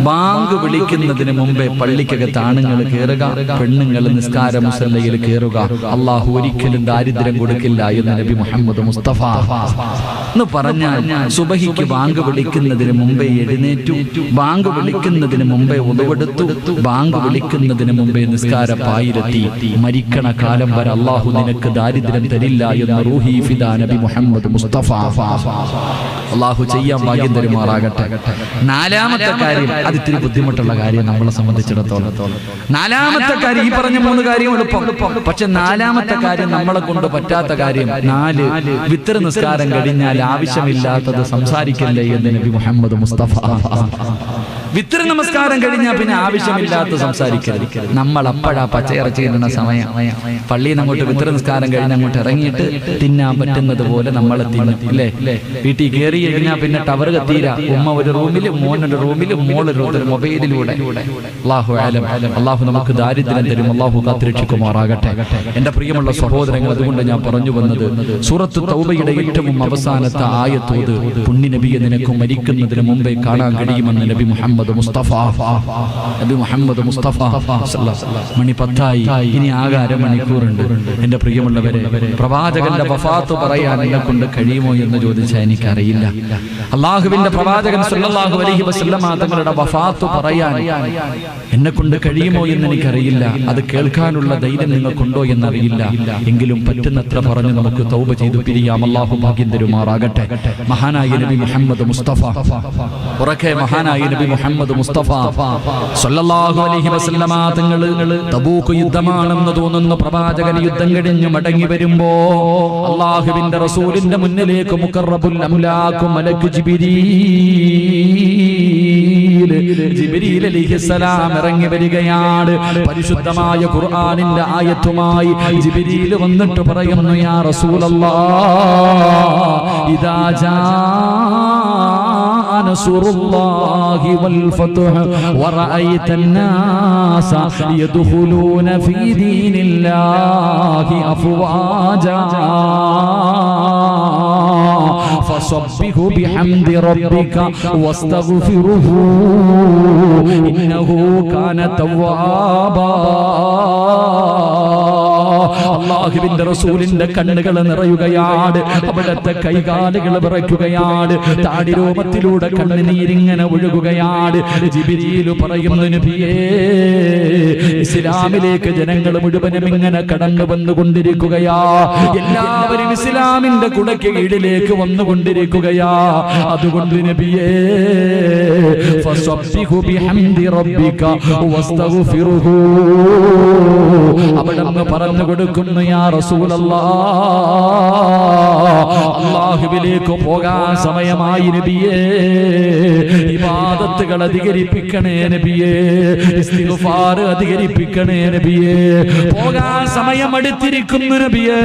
ബാങ്ക് വിളിക്കുന്നതിന് മുമ്പേ പള്ളിക്കകത്ത് ആണുങ്ങൾ കയറുക, പെണ്ണുങ്ങൾ നിസ്കാര മുസല്ലയിൽ കയറുക. അള്ളാഹു ഒരിക്കലും ദാരിദ്ര്യം കൊടുക്കില്ല എന്ന് നബി മുഹമ്മദ് മുസ്തഫ എന്ന് പറഞ്ഞാൽ സുബഹിക്ക് ബാങ്ക് വിളിക്കുന്നതിന് മുമ്പേ എഴുന്നേറ്റു, ബാങ്ക് വിളിക്കുന്നതിന് മുമ്പേ ഉദവെടുത്തു, ബാങ്ക് വിളിക്കുന്നതിന് മുമ്പേ നിസ്കാര പായിരത്തി മരിക്കണ കാലം വരെ അള്ളാഹു നിനക്ക് ദാരിദ്ര്യം തരില്ല എന്ന് റൂഹി ഫിദാ നബി മുഹമ്മദ് മുസ്തഫ. അള്ളാഹു ചെയ്യാൻ ഭാഗ്യം തരുമാറാകട്ടെ. നാലാമത്തെ കാര്യം, അത് ഇത്തിരി ബുദ്ധിമുട്ടുള്ള കാര്യം നമ്മളെ സംബന്ധിച്ചിടത്തോളം. നാലാമത്തെ കാര്യം, ഈ പറഞ്ഞ 3 കാര്യം എളുപ്പം, പക്ഷെ നാലാമത്തെ കാര്യം നമ്മളെ കൊണ്ട് പറ്റാത്ത കാര്യം. 4 വിത്തർ നിസ്കാരം കഴിഞ്ഞാൽ ആവശ്യമില്ലാത്തത് സംസാരിക്കല്ലേ എന്ന് നബി മുഹമ്മദ് മുസ്തഫ. വിത്തർ നമസ്കാരം കഴിഞ്ഞാൽ പിന്നെ ആവശ്യമില്ലാത്ത സംസാരിക്കരുത്. നമ്മൾ അപ്പോഴാ പച്ചയിറച്ചി തിന്നുന്ന സമയം. പള്ളിയിൽ നിന്ന് അങ്ങോട്ട് വിത്തർ നിസ്കാരം കഴിഞ്ഞ് അങ്ങോട്ട് ഇറങ്ങിയിട്ട് തിന്നാൻ പറ്റുന്നത് പോലെ നമ്മളെ തിന്നും, അല്ലേ? വീട്ടിൽ കയറി കഴിഞ്ഞാൽ പിന്നെ ടവർ കത്തീര. ഉമ്മ ഒരു റൂമിലും മോനൊരു റൂമിലും മോളൊരു മൊബൈലിലൂടെ. അല്ലാഹു ആലം. അല്ലാഹു നമുക്ക് ദാരിദ്ര്യം തരും. അല്ലാഹു കാത്തുരക്ഷിക്കുമാറാകട്ടെ. എന്റെ പ്രിയമുള്ള സഹോദരങ്ങൾ, അതുകൊണ്ട് ഞാൻ പറഞ്ഞു വന്നത് സൂറത്ത് തൗബയുടെ ഏറ്റവും അവസാനത്തെ ആയത്തോത് പുണ്യ നബിയെ നിനക്ക് മരിക്കുന്നതിന് മുമ്പേ കാണാൻ കഴിയുമെന്ന് നബി മുഹമ്മദ് മുസ്തഫ. നബി മുഹമ്മദ് മുസ്തഫ. മണി 10 ഇനി ആകെ അരമണിക്കൂറുണ്ട്. എന്റെ പ്രിയമുള്ളവരെ, പ്രവാചകന്റെ വഫാത്ത് പറയാൻ എന്നെ കൊണ്ട് കഴിയുമോ എന്ന് ചോദിച്ചാൽ എനിക്കറിയില്ല. അള്ളാഹുവിന്റെ പ്രവാചകൻ സല്ലല്ലാഹു അലൈഹി വസല്ലമ തങ്ങളുടെ വഫാത്ത് പറയാൻ എന്നെ കൊണ്ട് കഴിയുമോ എന്ന് എനിക്കറിയില്ല. അത് കേൾക്കാനുള്ള ധൈര്യം നിങ്ങൾക്കുണ്ടോ എന്നറിയില്ല. എങ്കിലും പറ്റുന്നത്ര പറഞ്ഞ് നമുക്ക് തൗബ ചെയ്തു പിരിയാം. അല്ലാഹു ഭാഗ്യം തരുമാറാകട്ടെ. മഹാനായ നബി മുഹമ്മദ് മുസ്തഫ, ഉറക്കെ മഹാനായ നബി മുഹമ്മദ് മുസ്തഫ സല്ലല്ലാഹു അലൈഹി വസല്ലമ തങ്ങൾ തബൂക്ക് യുദ്ധമാണെന്ന് തോന്നുന്ന പ്രവാചകൻ യുദ്ധം കഴിഞ്ഞ് മടങ്ങി വരുമ്പോ അള്ളാഹുവിന്റെ റസൂലിന്റെ മുന്നിലേക്ക് മുഖറബുൽ അംലാഖു മലക്ക് ജിബ്രീൽ അലൈഹിസ്സലാം ഇറങ്ങി വരികയാണ്. പരിശുദ്ധമായ ഖുർആനിന്റെ ആയത്തുമായി ജിബ്രീൽ വന്നിട്ട് പറയുന്നു, യാ റസൂലല്ലാഹ് ഇദാ ജാ നസ്റുല്ലാഹി വൽ ഫത്ഹ് വറഅയ്ത الناس يدخلون في دين الله أفواجا فسبح بحمد ربك واستغفره إنه كان توابا. അള്ളാഹുവിന്റെ റസൂലിന്റെ കണ്ണുകൾ നിറയുകയാണ്, അവിടുത്തെ കൈകാലുകൾ വിറയ്ക്കുകയാണ്, താടിരോമത്തിലൂടെ കണ്ണുനീരിങ്ങനെ ഒഴുകുകയാണ്. ജിബ്രീൽ പറയുന്നു, നബിയേ, ഇസ്ലാമിലേക്ക് ജനങ്ങൾ മുഴുവനും ഇങ്ങനെ കടന്നു വന്നുകൊണ്ടിരിക്കുകയാ. എല്ലാവരും ഇസ്ലാമിന്റെ കുടയ്ക്ക് കീഴിലേക്ക് വന്നുകൊണ്ടിരിക്കുകയാ. അതുകൊണ്ട് നബിയേ, ഫസബ്ബിഹു ബിഹംദി റബ്ബിക വസ്തഗ്ഫിറുഹു. അവിടുന്ന് പറഞ്ഞു കൊടുക്കുന്നു, യാ റസൂലല്ലാഹ്, അല്ലാഹുവിലേക്ക് പോകാൻ സമയമായി നബിയേ. ഇബാദത്തുകൾ അധികരിപ്പിക്കണേ നബിയേ, ഇസ്തിഗ്ഫാർ അധികരിപ്പിക്കണേ നബിയേ. പോകാൻ സമയമെടുത്തിരിക്കുന്നു നബിയേ.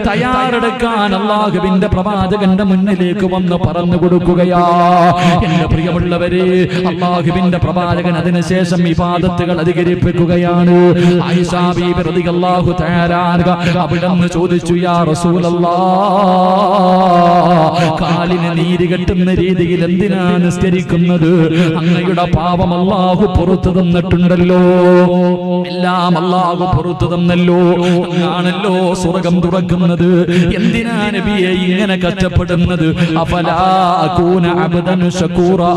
തയ്യാറെടുക്കാൻ അല്ലാഹുവിന്റെ പ്രവാചകന്റെ മുന്നിലേക്ക് വന്ന് പറഞ്ഞു കൊടുക്കുകയാ. എന്റെ പ്രിയമുള്ളവരെ, അല്ലാഹുവിന്റെ പ്രവാചകൻ അതിനുശേഷം ഇബാദത്തുകൾ അധികരിപ്പിക്കുകയാണ്. ആയിഷ ബീബി റളിയല്ലാഹു തആല അൻഹ അവിടുന്ന് ചോദിച്ചു, യാ റസൂലല്ലാഹ്, കാലിന് നീര് കെട്ടുന്ന രീതിയിൽ എന്തിനാണ് നിസ്കരിക്കുന്നത്? അങ്ങയുടെ പാപം അല്ലാഹു പുറത്തു തന്നിട്ടുണ്ടല്ലോ, എല്ലാം അല്ലാഹു പുറത്തു തന്നല്ലോ, അങ്ങാണല്ലോ സ്വർഗം തുറക്കുന്നത്. എന്തിനാ നബിയെ ഇങ്ങനെ കഷ്ടപ്പെടുന്നത്? അഫലാ അകൂന അബ്ദൻ ശകൂറാ,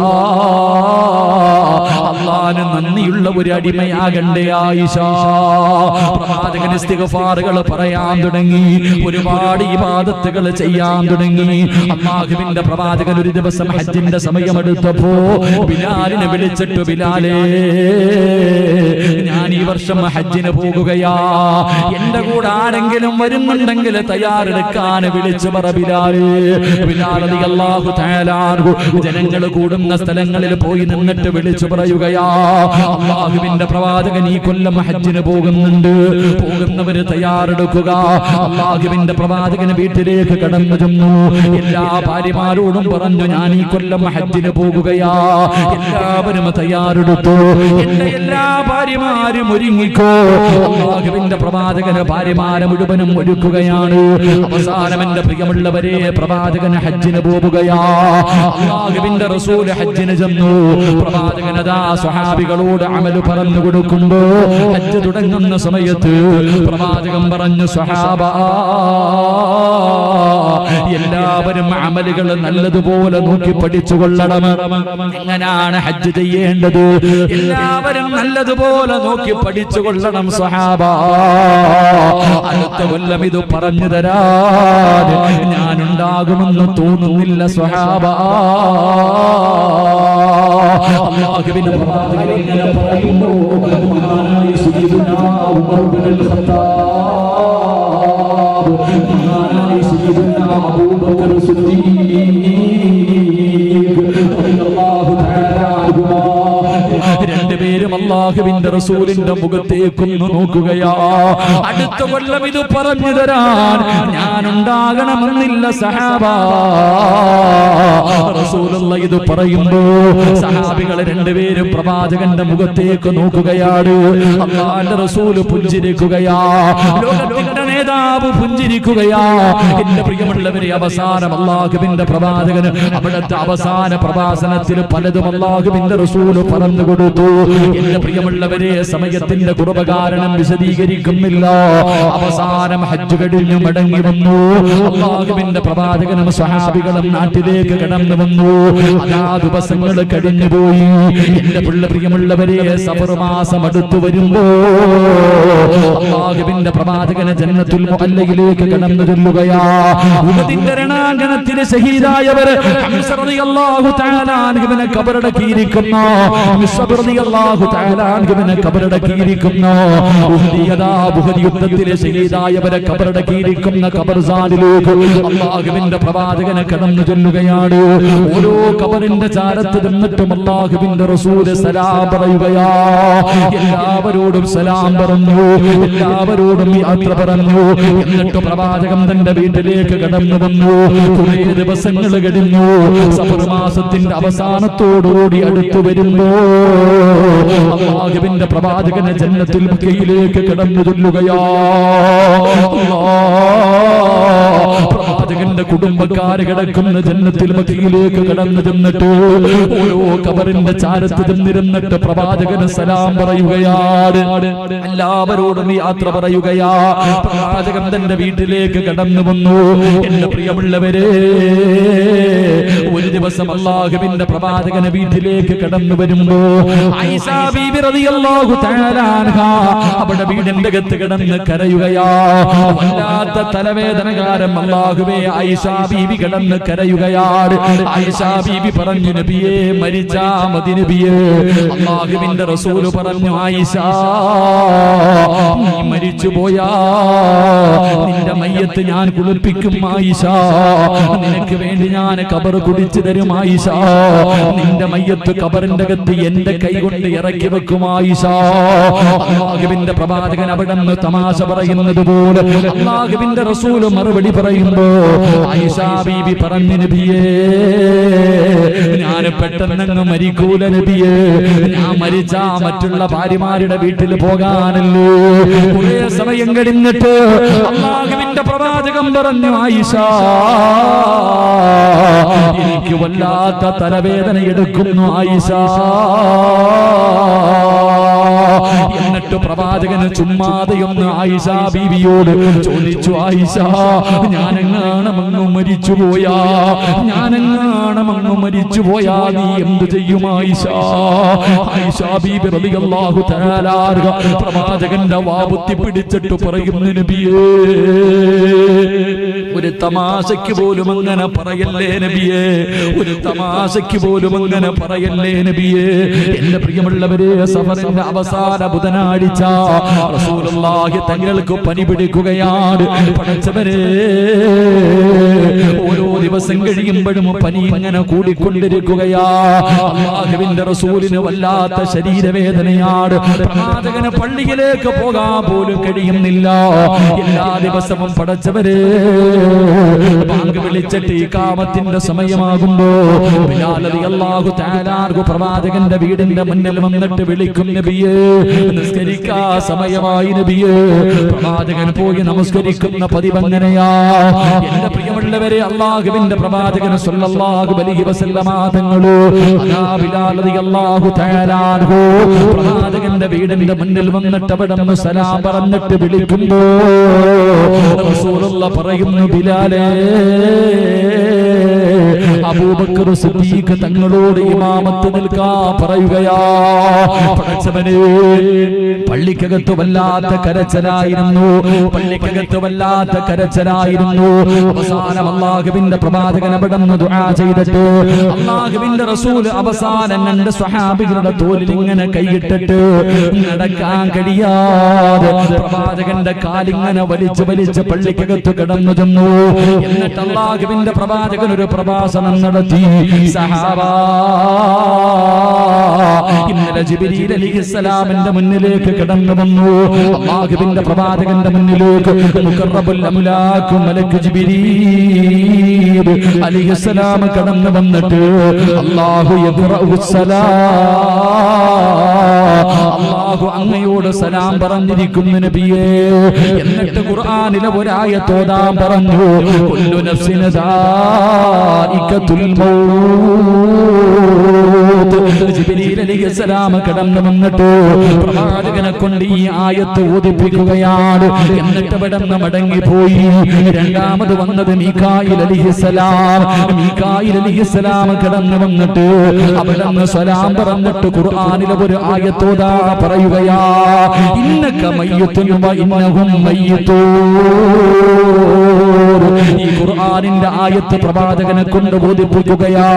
അല്ലാഹുവിന് നന്ദിയുള്ള ഒരു അടിമയാകണ്ടേ ആയിഷ? പ്രവാചകൻ ഇസ്തിഗ്ഫാറുകൾ പറയാൻ തുടങ്ങി, ഒരുപാട് ഇബാദത്തുകൾ ചെയ്യാൻ തുടങ്ങി. അല്ലാഹുവിന്റെ പ്രവാചകൻ ഒരു ദിവസം ഹജ്ജിന്റെ സമയമെടുത്തപ്പോ ബിലാലിനെ വിളിച്ചിട്ട്, ബിലാലേ, ഞാൻ ഈ വർഷം ഹജ്ജിന് പോകുകയാ, എന്റെ കൂടെ ആരെങ്കിലും വരുന്നുണ്ടെങ്കിൽ തയ്യാറെടുക്കാൻ വിളിച്ചു പറ ബിലാലേ. ബിലാൽ റളിയല്ലാഹു തആല അൻഹു ജനങ്ങൾ കൂടുന്ന സ്ഥലങ്ങളിൽ പോയി നിന്നിട്ട് വിളിച്ചു പറയുകയാ, അല്ലാഹുവിന്റെ പ്രവാചകൻ ഈ കൊല്ലം ഹജ്ജിന് പോകുന്നുണ്ട്, പോകുന്നവര് തയ്യാറെടുക്കുക. അല്ലാഹുവിന്റെ പ്രവാചകൻ വീട്ടിലേക്ക് കടന്നു ചെന്നു. എല്ലാ ഭാര്യമാരോടും പറഞ്ഞു, ഞാൻ ഈ കൊല്ലം ഹജ്ജിന് പോകുകയാ, എല്ലാവരും തയ്യാറെടുത്തു. എന്റെ എല്ലാ ഭാര്യമാരും ഒരുങ്ങിക്കോ. അല്ലാഹുവിന്റെ പ്രവാചകന് ഭാര്യമാരെ മുഴുവനും ഒരുക്കുകയാണ്. അവസാനം എന്റെ പ്രിയമുള്ളവരെ പ്രവാചകൻ ഹജ്ജിന് പോവുകയാ. അല്ലാഹുവിന്റെ റസൂൽ ഹജ്ജിന് ചെന്നു. പ്രവാചകൻ അതാ സ്വഹാബികളോട് അമല് പറഞ്ഞു കൊടുക്കുമ്പോ ഹജ്ജ് തുടങ്ങുന്ന സമയത്ത് പ്രവാചകൻ പറഞ്ഞു, സ്വഹാബ എല്ലാവരും അമലുകൾ നല്ലതുപോലെ നോക്കി പഠിച്ചു കൊള്ളണം. എങ്ങനെയാണ് ഹജ്ജ് ചെയ്യേണ്ടത് എല്ലാവരും നല്ലതുപോലെ നോക്കി പഠിച്ചു കൊള്ളണം സ്വഹാബ. അടുത്ത കൊല്ലം ഇത് പറഞ്ഞു തരാൻ ഞാനുണ്ടാകുമെന്ന് തോന്നുന്നില്ല സ്വഹാബ. അല്ലാഹുവിന്റെ പ്രവാചകൻ ഇങ്ങനെ പറയുന്നു. മഹാനായ സയ്യിദുനാ ഉമർ ഇബ്നുൽ ഖത്താബ്, മഹാനായ സയ്യിദുനാ അബൂബക്കർ സിദ്ദീഖ് റളിയല്ലാഹു തആല അൻഹുമാ രണ്ടുപേരും അല്ലാഹുവിന്റെ റസൂലിന്റെ മുഖത്തേക്കൊന്ന് നോക്കുകയാ. അടുത്ത കൊല്ലം ഇത് പറഞ്ഞു തരാൻ ഞാനുണ്ടാകണമെന്നില്ല സഹാബ. റസൂലുള്ള ഇത് പറയുമ്പോ സഹാബികളെ രണ്ടുപേരും പ്രവാചകന്റെ മുഖത്തേക്ക് നോക്കുകയാണ്. അല്ലാഹുവിന്റെ റസൂല് പുഞ്ചിരിക്കുകയാ. ലോകത്തിന്റെ നേതാവ് പുഞ്ചിരിക്കുകയാ. എന്റെ പ്രിയമുള്ളവരെ, അവസാനം അല്ലാഹുവിന്റെ പ്രവാചകന് അവിടുത്തെ അവസാന പ്രഭാഷണത്തിൽ പലതും അല്ലാഹുവിന്റെ റസൂല് പറഞ്ഞു കൊടുത്തു. എന്റെ പ്രിയമുള്ളവരെ, സമയത്തിന്റെ കുറവ് കാരണം വിശദീകരിക്കുന്നില്ല. അവസാനം ഹജ്ജ് കഴിഞ്ഞു മടങ്ങി വന്നു. അല്ലാഹുവിന്റെ പ്രവാചകനും സ്വഹാബികളും നാട്ടിലേക്ക് കടന്നു വന്നു. അതാ ദിവസങ്ങൾ കഴിഞ്ഞുപോയി. എന്റെ പ്രിയമുള്ളവരെ, സഫർ മാസം അടുത്തു വരുമ്പോ അല്ലാഹുവിന്റെ പ്രവാചകന് ജന്നത്തുൽ മുഅല്ലയിലേക്ക് കടന്നു ചെല്ലുകയാ. ഉഹദിന്റെ രണാങ്കണത്തിൽ ശഹീദായവർ ഹംസ റളിയല്ലാഹു തആല അൻഹുവിനെ ഖബറടക്കിയിരിക്കുന്ന റളിയല്ലാഹു തആല അൻഹുവിനെ ഖബറടക്കിയിരിക്കുന്ന ഉഹദ് യുദ്ധത്തിലെ ശഹീദായവരെ ഖബറടക്കിയിരിക്കുന്ന ഖബർസാനിലേക്ക് അല്ലാഹുവിന്റെ പ്രവാചകനെ കടന്നു ചെല്ലുകയാണ്. ഓരോ ഖബറിന്റെ ചാരത്ത് നിന്നിട്ടും അല്ലാഹുവിന്റെ റസൂല് സലാം പറയുകയാ. എല്ലാവരോടും സലാം പറഞ്ഞു, എല്ലാവരോടും യാത്ര പറഞ്ഞു. എന്നിട്ട് പ്രവാചകൻ തന്റെ വീട്ടിലേക്ക് കടന്നു വന്നു. കുറേ ദിവസങ്ങൾ കഴിഞ്ഞു. സഫർ മാസത്തിന്റെ അവസാനത്തോടുകൂടി അടുത്തു വരുമ്പോ അല്ലാഹുവിന്റെ പ്രവാചകനെ ജന്നത്തുൽ മക്കയിലേക്ക് കടന്നു ചെല്ലുകയാ. പ്രവാചകന്റെ കുടുംബക്കാര് കിടക്കുന്ന ജന്നത്തുൽ മക്കയിലേക്ക് കടന്നു ചെന്നിട്ട് ഓരോ ഖബറിന്റെ ചാരത്ത് ചെന്നിരുന്നിട്ട് പ്രവാചകന് സലാം പറയുകയാണ്. എല്ലാവരോടും യാത്ര പറയുകയാ. പ്രവാചകൻ തന്റെ വീട്ടിലേക്ക് കടന്നു വന്നു. എന്റെ പ്രിയമുള്ളവരെ, ഒരു ദിവസം അല്ലാഹുവിന്റെ പ്രവാചകനെ വീട്ടിലേക്ക് കടന്നു വരുമ്പോ ആയിഷ ബീബി റളിയല്ലാഹു തആല അൻഹാ അവിടെ വീടിന്റെ അകത്ത് കിടന്ന് കരയുകയാ. വല്ലാത്ത തലവേദന കാരണം അല്ലാഹുവേ ആയിഷ ബീബി കിടന്ന് കരയുകയാണ്. ആയിഷ ബീബി പറഞ്ഞു, നബിയേ മരിച്ചാ മതി നബിയേ. അല്ലാഹുവിന്റെ റസൂൽ പറഞ്ഞു, ആയിഷ നീ മരിച്ചു പോയാ നിന്റെ മയ്യത്ത് ഞാൻ കുളിപ്പിക്കും ആയിഷ. നിനക്ക് വേണ്ടി ഞാൻ ഖബർ കുടിച്ചു തരും ആയിഷ. നിന്റെ മയ്യത്ത് ഖബറിന്റെ അകത്ത് എന്റെ കൈ കൊണ്ട് ഇറക്കി വെക്കും ആയിഷ. അല്ലാഹുവിന്റെ പ്രവാചകൻ അവിടെ നിന്ന് തമാശ പറയുന്നത് പോലെ അല്ലാഹുവിന്റെ റസൂൽ മറുപടി പറയുമ്പോ ആയിഷ ബീബി പറഞ്ഞു, നബിയേ ഞാൻ പെട്ടെന്നങ്ങ് മരിക്കൂല നബിയേ. ഞാൻ മരിച്ചാ മറ്റുള്ള ഭാര്യമാരുടെ വീട്ടിൽ പോകാനല്ലോ. കുറേ സമയം കഴിഞ്ഞിട്ട് അല്ലാഹുവിന്റെ പ്രവാചകൻ പറഞ്ഞു, ആയിഷ എനിക്ക് വല്ലാത്ത തലവേദന എടുക്കുന്നു ആയിഷ. എന്നിട്ട് പ്രവാചകന് ചുമ്മാതെയൊന്ന് ആയിഷ ബീവിയോട് ചോദിച്ചു, ആയിഷ ഞാനെങ്ങാണമങ്ങ് മരിച്ചുപോയാ, ഞാനെങ്ങാണമങ്ങ് മരിച്ചുപോയാ നീ എന്ത് ചെയ്യും ആയിഷ? ആയിഷ ബീബി റളിയല്ലാഹു തആല പ്രവാചകന്റെ വാബുത്തി പിടിച്ചിട്ട് പറയുന്നു, നബിയേ ഒരു തമാശയ്ക്ക് പോലും അങ്ങനെ പറയല്ലേ നബിയേ, ഒരു തമാശയ്ക്ക് പോലും അങ്ങനെ പറയല്ലേ നബിയേ. എന്റെ പ്രിയമുള്ളവരെ, സഫറിന്റെ അവസാന ബുധനാഴ്ച റസൂലുള്ളാഹി തങ്ങൾക്ക് പനി പിടിക്കുകയാണ്. പടച്ചവരെ, ഓരോ ദിവസം കഴിയുമ്പോഴും പനി ഇങ്ങനെ കൂടിക്കൊണ്ടിരിക്കുകയാ. അല്ലാഹുവിന്റെ റസൂലിന് വല്ലാത്ത ശരീരവേദനയാണ്. പ്രവാചകന് പള്ളിയിലേക്ക് പോകാൻ പോലും കഴിയുന്നില്ല. എല്ലാ ദിവസവും പടച്ചവരെ ബാങ്ക് വിളിച്ചിട്ട് ഇഖാമത്തിന്റെ സമയമാകുമ്പോ ബിലാൽ റളിയല്ലാഹു തആല അൻഹു പ്രവാചകന്റെ വീടിന്റെ മുന്നിൽ വന്നിട്ട് വിളിക്കും, നബിയേ നിസ്കരിക്കാ സമയമായി നബിയേ. പ്രവാചകൻ പോയി നമസ്കരിക്കുന്ന പതിവങ്ങനെയാ. എന്റെ പ്രിയമുള്ളവരെ, അല്ലാഹുവിന്റെ പ്രവാചകൻ സ്വല്ലല്ലാഹു അലൈഹി വസല്ലമ തങ്ങൾ അതാ ബിലാൽ റളിയല്ലാഹു തആല അൻഹു പ്രവാചകന്റെ വീടിന്റെ മുന്നിൽ വന്നിട്ട് അവിടെ നിന്ന് സലാം പറഞ്ഞിട്ട് വിളിക്കുമ്പോ റസൂലുള്ളാഹി പറയുന്നു, ബിലാലേ അബൂബക്കർ സിദ്ദീഖ് തങ്ങളോട് ഇമാമത്ത് നിൽക്കാൻ പറയുകയാ. പടച്ചവനേ, പള്ളിക്കകത്ത് വല്ലാത്ത കരച്ചലായിരുന്നു, പള്ളിക്കകത്ത് വല്ലാത്ത കരച്ചലായിരുന്നു. അവസാനം അല്ലാഹുവിന്റെ പ്രവാചകൻ അവിടെ നിന്ന് ദുആ ചെയ്തിട്ട് അല്ലാഹുവിന്റെ റസൂൽ അവസാനം രണ്ട് സ്വഹാബികളുടെ തോളിൽ ഇങ്ങനെ കൈയിട്ടിട്ട് നടക്കാൻ കഴിയാതെ പ്രവാചകന്റെ കാലിങ്ങനെ വലിച്ച് വലിച്ച് പള്ളിക്കകത്ത് കിടന്നു ചെന്നു. എന്നിട്ട് അല്ലാഹുവിന്റെ പ്രവാചകൻ ഒരു പ്രഭാഷണം നടത്തി. സഹാബാ, ഇന്നലെ ജിബ്രീൽ അലൈഹിസ്സലാമിന്റെ മുന്നിലേക്ക് കടന്നു വന്നു. അല്ലാഹുവിന്റെ പ്രവാചകന്റെ മുന്നിലേക്ക് മുഖറബുൽ അംലാഖ് മലക്ക് ജിബ്രീൽ അലൈഹിസ്സലാം കടന്നു വന്നിട്ട് അല്ലാഹു അല്ലാഹു അങ്ങയോട് സലാം പറഞ്ഞിരിക്കുന്നു നബിയേ. എന്നിട്ട് ഖുർആനിലെ ഒരായത്ത് ഓതാൻ പറഞ്ഞു, കുല്ലു നഫ്സിൻ ദാഇഖത്തുൽ മൗത്ത്. ജിബ്രീൽ അലൈഹിസ്സലാം കടന്നു വന്നിട്ട് പ്രവാചകനെ കൊണ്ട് ഈ ആയത്ത് ഓതിപ്പിക്കുകയാണ്. എന്നിട്ട് അവിടെ നിന്ന് മടങ്ങിപ്പോയി. രണ്ടാമത് വന്നത് മീകായിൽ അലൈഹിസ്സലാം. മീകായിൽ അലൈഹിസ്സലാം കടന്നു വന്നിട്ട് അവിടെ നിന്ന് സലാം പറഞ്ഞിട്ട് ഖുർആനിലെ ഒരു ആയത്ത് ഓതാ പറയുകയാ, ഇന്നക മയ്യിത്തുൻ വ ഇന്നഹും മയ്യിത്തൂൻ. ഈ ഖുർആനിന്റെ ആയത്ത് പ്രവാചകനെ കൊണ്ട് ബോധിപ്പിക്കുകയാ.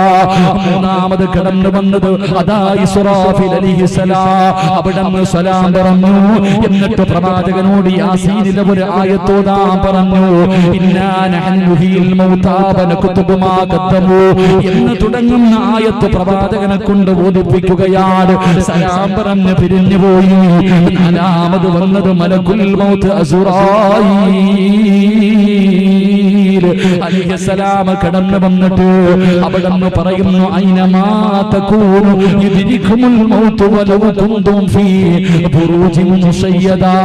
മൂന്നാമത് കടന്നു വന്നത് അതാ ഇസ്രാഫീൽ അലൈഹിസ്സലാം. അവിടെ നിന്ന് സലാം പറഞ്ഞു. എന്നിട്ട് പ്രവാചകനോട് യാസീനിലെ ഒരു ആയത്ത് ഓതാൻ പറഞ്ഞു, ഇന്നാ നഹ്നു നുഹീൽ മൗതാ വനക്തുബു മാ ഖദ്ദമു എന്ന് തുടങ്ങുന്ന ആയത്ത് പ്രവാചകനെ കൊണ്ട് ബോധിപ്പിക്കുകയാണ്. സലാം പറഞ്ഞ് പിരിഞ്ഞുപോയി. നാലാമത് വന്നത് മലക്കുൽ മൗത്ത് അസ്റായീൽ അലൈഹിസ്സലാം കടന്നു വന്നിട്ട് അവിടെ നിന്ന് പറയുന്നു, ഐനമാ തകൂനു യുദ്രികുമുൽ മൗത്ത് വലൗ കുന്തും ഫീ ബുറൂജിൻ മുശയ്യദാ.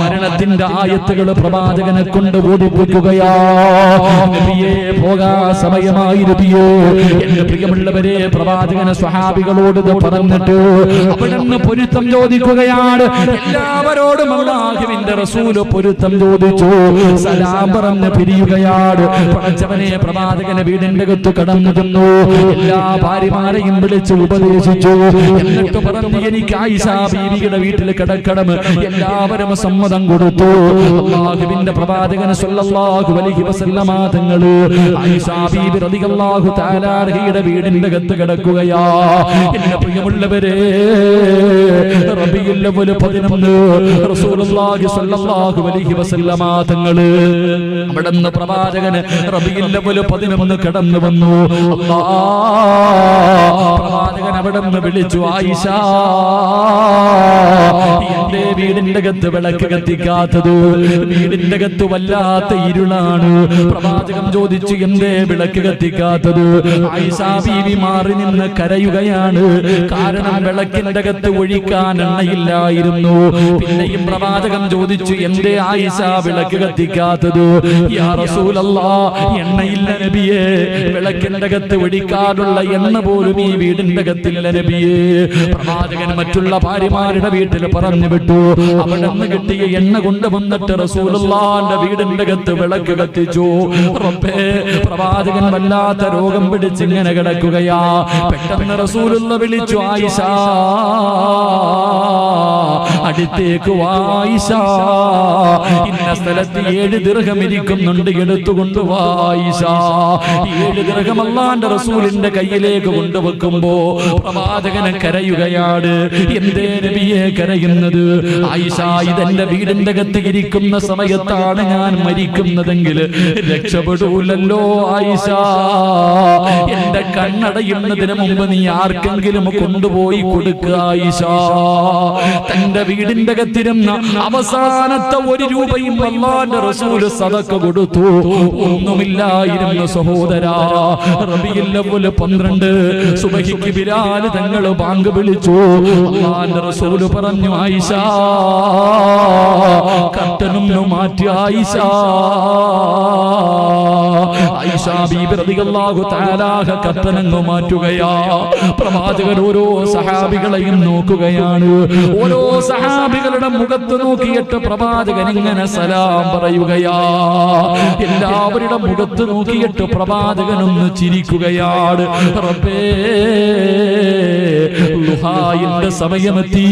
മരണത്തിന്റെ ആയത്തുകൾ പ്രവാചകനെ കൊണ്ട് ബോധിപ്പിക്കുകയാ. നബിയേ, പോകാ സമയമായി നബിയേ. എന്റെ പ്രിയമുള്ളവരെ, പ്രവാചകനെ സ്വഹാബികളോട് ഇത് പറഞ്ഞിട്ട് അവിടെ നിന്ന് പൊരുത്തം ചോദിക്കുകയാണ്. എല്ലാവരോടും അല്ലാഹുവിന്റെ റസൂൽ പൊരുത്തം ചോദിച്ചു. സലാം പറഞ്ഞ് പിരിയുകയാണ്. പടച്ചവനെ, പ്രവാചകനെ വീടിന്റെ അകത്ത് കടന്നു ചെന്നു. എല്ലാ ഭാര്യമാരെയും വിളിച്ച് ഉപദേശിച്ചു. എന്നിട്ട് പറഞ്ഞു, എനിക്ക് ആയിഷ ബീവിയുടെ വീട്ടിൽ കിടക്കണം. എല്ലാവരും സമ്മതം കൊടുത്തു. അല്ലാഹുവിന്റെ പ്രവാചകൻ സ്വല്ലല്ലാഹു അലൈഹി വസല്ലമ തങ്ങൾ ആയിഷ ബീവി റളിയല്ലാഹു തആല അൻഹയുടെ വീടിന്റെ അകത്ത് കിടക്കുകയാ. എന്റെ പ്രിയമുള്ളവരെ, റബീഉൽ അവ്വൽ 11 റസൂലുള്ളാഹി സ്വല്ലല്ലാഹു അലൈഹി വസല്ലമ തങ്ങൾ അവിടെ നിന്ന് പ്രവാചകൻ റബീഉൽ അവ്വൽ 11 കടന്നു വന്നു. പ്രവാചകൻ അവിടെ നിന്ന് വിളിച്ചു, ആയിഷ, എന്റെ വീടിന്റെ അകത്ത് വിളക്ക് കത്തിക്കാത്തത്, വീടിന്റെ അകത്ത് വല്ലാത്ത ഇരുളാണ്. പ്രവാചകൻ ചോദിച്ചു, എന്തേ വിളക്ക് കത്തിക്കാത്തത്? ആയിഷ ബീവി മാറി നിന്ന് കരയുകയാണ്. കാരണം വിളക്കിന്റെ അകത്ത് ഒഴിക്കാൻ എണ്ണയില്ലായിരുന്നു. പിന്നെയും പ്രവാചകൻ ചോദിച്ചു, എന്തേ ആയിഷ വിളക്ക് കത്തിക്കാത്തത്? യാ റസൂലല്ലാഹ്, എണ്ണയില്ല നബിയേ. വിളക്കിന്റെ അകത്ത് ഒഴിക്കാനുള്ള എണ്ണ പോലും ഈ വീടിന്റെ അകത്തില്ല നബിയേ. പ്രവാചകൻ മറ്റുള്ള ഭാര്യമാരുടെ വീട്ടിൽ പറഞ്ഞു വിട്ടു. അവിടെ നിന്ന് കിട്ടിയ എണ്ണ കൊണ്ടുവന്നിട്ട് റസൂലുള്ളാഹിന്റെ വീടിന്റെ അകത്ത് വിളക്ക് കത്തിച്ചു. റബ്ബേ, പ്രവാചകൻ വല്ലാത്ത രോഗം പിടിച്ചിങ്ങനെ കിടക്കുകയാ. പെട്ടെന്ന് റസൂലുള്ളാഹി വിളിച്ചു, ആയിഷ, അടുത്തേക്ക് വാ ആയിഷ. ഇന്ന സ്ഥലത്ത് 7 ദിർഹം ഇരിക്കുന്നുണ്ട്, എടുത്തുകൊണ്ടുവാ ആയിഷ. 7 ദിർഹം അല്ലാഹുവിന്റെ റസൂലിന്റെ കയ്യിലേക്ക് കൊണ്ടുവെക്കുമ്പോ പ്രവാചകനെ കരയുകയാണ്. എന്തേ നബിയെ കരയുന്നത്? ആയിഷ, ഇതെന്റെ വീടിന്റെ അകത്ത് ഇരിക്കുന്ന സമയത്താണ് ഞാൻ മരിക്കുന്നതെങ്കിൽ രക്ഷപ്പെടൂലല്ലോ ആയിഷ. എന്റെ കണ്ണടയുന്നതിന് മുമ്പ് നീ ആർക്കെങ്കിലും കൊണ്ടുപോയി കൊടുക്കുക ആയിഷ. തന്റെ വീടിന്റെ അകത്തിരുന്ന അവസാനത്തെ 1 രൂപയും അല്ലാഹുവിന്റെ റസൂൽ സദഖ കൊടുത്തു. ഒന്നുമില്ലായിരുന്നു സഹോദരാ. റബീഉൽ അവ്വൽ 12 സുബഹിക്ക് ബിലാൽ തങ്ങൾ ബാങ്ക് വിളിച്ചു. അല്ലാഹുവിന്റെ റസൂൽ പറഞ്ഞു, ആയിഷ കർട്ടനൊന്ന് മാറ്റി. ആയിഷ ബീബി റളിയല്ലാഹു തആല കർട്ടനങ്ങ് മാറ്റുകയാ. പ്രവാചകൻ ഓരോ സഹാബികളെയും നോക്കുകയാണ്. ഓരോ സഹാബികളുടെ മുഖത്ത് നോക്കിയിട്ട് പ്രവാചകൻ ഇങ്ങനെ സലാം പറയുകയാ. എല്ലാവരുടെ മുഖത്ത് നോക്കിയിട്ട് പ്രവാചകൻ ഒന്ന് ചിരിക്കുകയാണ്. റബ്ബേ, ളുഹായിന്റെ സമയമെത്തി,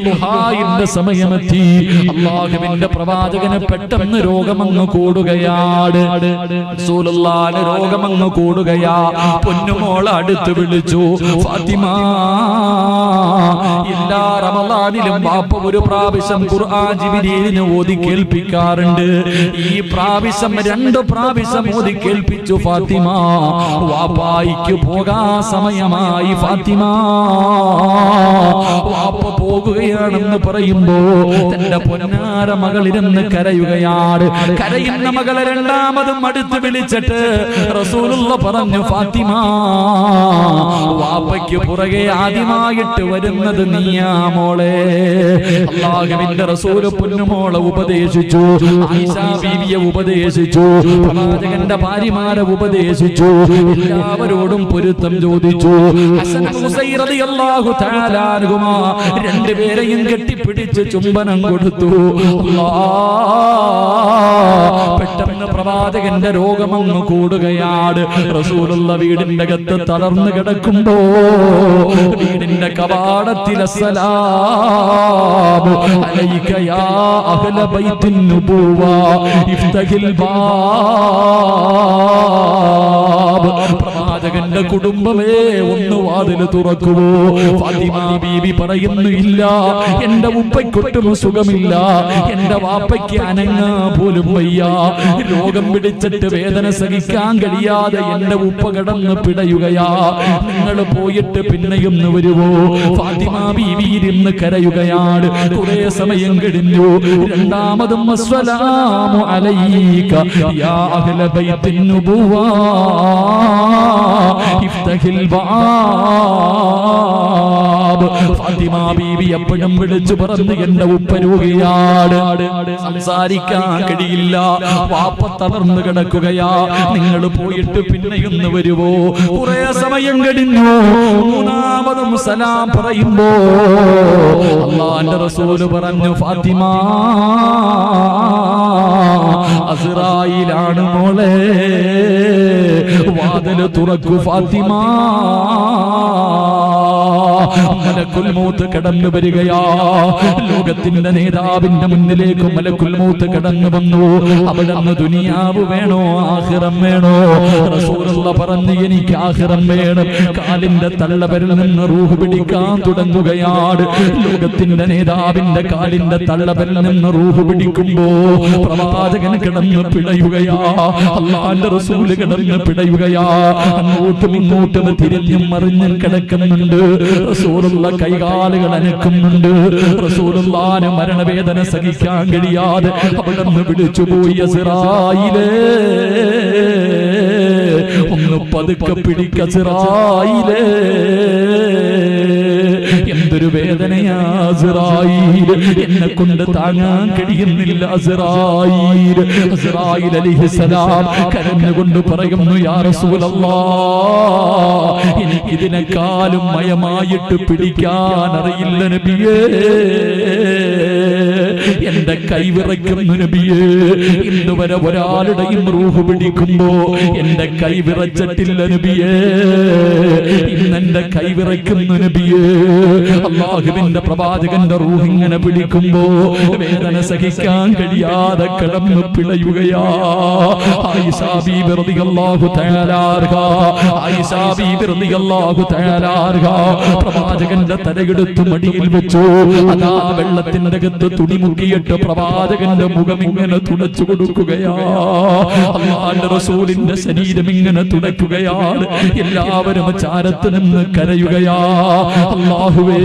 ളുഹായിന്റെ സമയമെത്തി. അല്ലാഹുവിന്റെ പ്രവാചകന് പെട്ടെന്ന് രോഗമങ്ങ് കൂടുകയാണ്. റസൂലുള്ളാഹിന്റെ രോഗമങ്ങ് കൂടുകയാ. പൊന്നുമോളെ അടുത്ത് വിളിച്ചു. ഫാത്തിമ, എല്ലാ റമളാനിലും വാപ്പ ഒരു പ്രാവശ്യം ഖുർആൻ ജിബ്രീലിനെ ഓതി കേൾപ്പിക്കാറുണ്ട്. ഈ പ്രാവശ്യം 2 പ്രാവശ്യം ഓതി കേൾപ്പിച്ചു. ഫാത്തിമ, വാപ്പായിക്ക് പോകാൻ സമയമായി. ഫാത്തിമ, വാപ്പ പോകുകയാണെന്ന് പറയുമ്പോ തന്റെ പൊന്നാര മകളിരുന്ന് കരയുകയാണ്. കരയുന്ന മകളെ രണ്ടാമതും അടുത്ത് വിളിച്ചിട്ട് റസൂലുള്ള പറഞ്ഞു, ഫാത്തിമ, വാപ്പയ്ക്ക് പുറകെ ആദ്യമായിട്ട് വരുന്നത് നീയാ മോളെ. അല്ലാഹുവിന്റെ റസൂൽ പൊന്നുമോളെ ഉപദേശിച്ചു. ആയിഷ ബീവിയെ ഉപദേശിച്ചു. പ്രവാചകന്റെ ഭാര്യമാരെ ഉപദേശിച്ചു. എല്ലാവരോടും പൊരുത്തം ചോദിച്ചു. ഹസൻ ഹുസൈൻ റളിയല്ലാഹു തആല അൻഹുമാ രണ്ടുപേരെയും കെട്ടിപ്പിടിച്ച് ചുംബനം കൊടുത്തു. പെട്ടെന്ന് പ്രവാചകന്റെ രോഗമങ്ങ് കൂടുകയാണ്. റസൂലുള്ള വീടിന്റെ അകത്ത് തളർന്നു കിടക്കുമ്പോ വീടിന്റെ കവാടത്തിൽ അസ്സലാമു അലൈക യാ അഹ്ല ബൈത്തിൻ നുബുവ ഇഫ്തഹിൽ ബാബ്. പ്രവാചകന്റെ കുടുംബമേ, ഒന്ന് വാതിൽ തുറക്കുമോ? ഫാത്തിമ ബീബി പറയുന്നു, ഇല്ല, എന്റെ ഉപ്പയ്ക്കൊട്ടും സുഖമില്ല, എന്റെ വാപ്പയ്ക്ക് അനങ്ങാ പോലും വയ്യ. രോഗം പിടിച്ചിട്ട് വേദന സഹിക്കാൻ കഴിയാതെ എന്റെ ഉപ്പ കിടന്ന് പിടയുകയാ. നിങ്ങൾ പോയിട്ട് പിന്നെയൊന്ന് വരുവോ? ഫാത്തിമ ബീവി ഇരുന്ന് കരയുകയാണ്. കുറെ സമയം കഴിഞ്ഞു. രണ്ടാമതും അസ്സലാമു അലൈക യാ അഹ്ല ബൈത്തിൻ നുബുവ ഇഫ്തഹിൽ ബാബ്. ഫാത്തിമ ബീവി എപ്പോഴും വിളിച്ചു പറഞ്ഞു, എന്റെ ഉപ്പ രോഗിയാണ്, സംസാരിക്കാൻ കഴിയില്ല, വാപ്പ തളർന്നു കിടക്കുകയാ, നിങ്ങൾ പോയിട്ട് പിന്നെയൊന്ന് വരുവോ? കുറെ സമയം കഴിഞ്ഞു. മൂന്നാമതും സലാം പറയുമ്പോ അല്ലാഹുവിന്റെ റസൂൽ പറഞ്ഞു, ഫാത്തിമ, അസ്റായിലാണ് മോളെ, വാതിൽ തുറക്കൂ ഫാത്തിമ. മലക്കുൽ മൗത്ത് കടന്നു വരികയാ. ലോകത്തിന്റെ നേതാവിന്റെ മുന്നിലേക്ക് മലക്കുൽ മൗത്ത് കടന്നു വന്നു. അവിടുന്ന് ദുനിയാവ് വേണോ ആഖിറം വേണോ? റസൂലുള്ള പറഞ്ഞു, എനിക്ക് ആഖിറം വേണം. കാലിന്റെ തള്ളവരിൽ നിന്ന് റൂഹ് പിടിക്കാൻ തുടങ്ങുകയാണ്. ലോകത്തിന്റെ നേതാവിന്റെ കാലിന്റെ തള്ളവരിൽ നിന്ന് റൂഹ് പിടിക്കുമ്പോ പ്രവാചകൻ കിടന്ന് പിടയുകയാ. അല്ലാഹുവിന്റെ റസൂൽ കിടന്ന് പിടയുകയാ. അങ്ങോട്ടും ഇങ്ങോട്ടും തിരിഞ്ഞും മറിഞ്ഞും കിടക്കുന്നുണ്ട്. റസൂലുള്ള കൈകാലുകൾ അനക്കുന്നുണ്ട്. റസൂലുള്ളാഹിന് മരണവേദന സഹിക്കാൻ കഴിയാതെ അവിടുന്ന് വിളിച്ചുപോയി, അസ്റായിലേ, ഒന്ന് പതുക്കെ പിടിക്ക അസ്റായിലേ. എന്തൊരു വേദനയാ അസ്റായീൽ, എന്നെ കൊണ്ട് താങ്ങാൻ കഴിയുന്നില്ല അസ്റായീൽ. അസ്റായീൽ അലൈഹിസ്സലാം കരഞ്ഞുകൊണ്ട് പറയുന്നു, യാ റസൂലല്ലാഹ്, എനിക്കിതിനെക്കാളും മയമായിട്ട് പിടിക്കാൻ അറിയില്ല നബിയേ. എന്റെ കൈവിറയ്ക്കുന്നു നബിയേ. ഇന്ന് വരെ ഒരാളുടെയും റൂഹ് പിടിക്കുമ്പോ എന്റെ കൈവിറച്ചിട്ടില്ല നബിയേ. ഇന്നെന്റെ കൈവിറയ്ക്കുന്നു നബിയേ. അല്ലാഹുവിന്റെ പ്രവാചകന്റെ റൂഹ് ഇങ്ങനെ പിടിക്കുമ്പോ വേദന സഹിക്കാൻ കഴിയാതെ കിടന്നു പിളയുകയാ. ആയിഷ ബീബി റളിയല്ലാഹു തആല അൻഹാ, ആയിഷ ബീബി റളിയല്ലാഹു തആല അൻഹാ പ്രവാചകന്റെ തലയെടുത്ത് മടിയിൽ വെച്ചു. അതാ വെള്ളത്തിന്റെ അകത്ത് തുണി മുക്കിയിട്ട് പ്രവാചകന്റെ മുഖം ഇങ്ങനെ തുടച്ചു കൊടുക്കുകയാ. അല്ലാഹുവിന്റെ റസൂലിന്റെ ശരീരം ഇങ്ങനെ തുടയ്ക്കുകയാണ്. എല്ലാവരും ചാരത്ത് നിന്ന് കരയുകയാ. അല്ലാഹുവേ,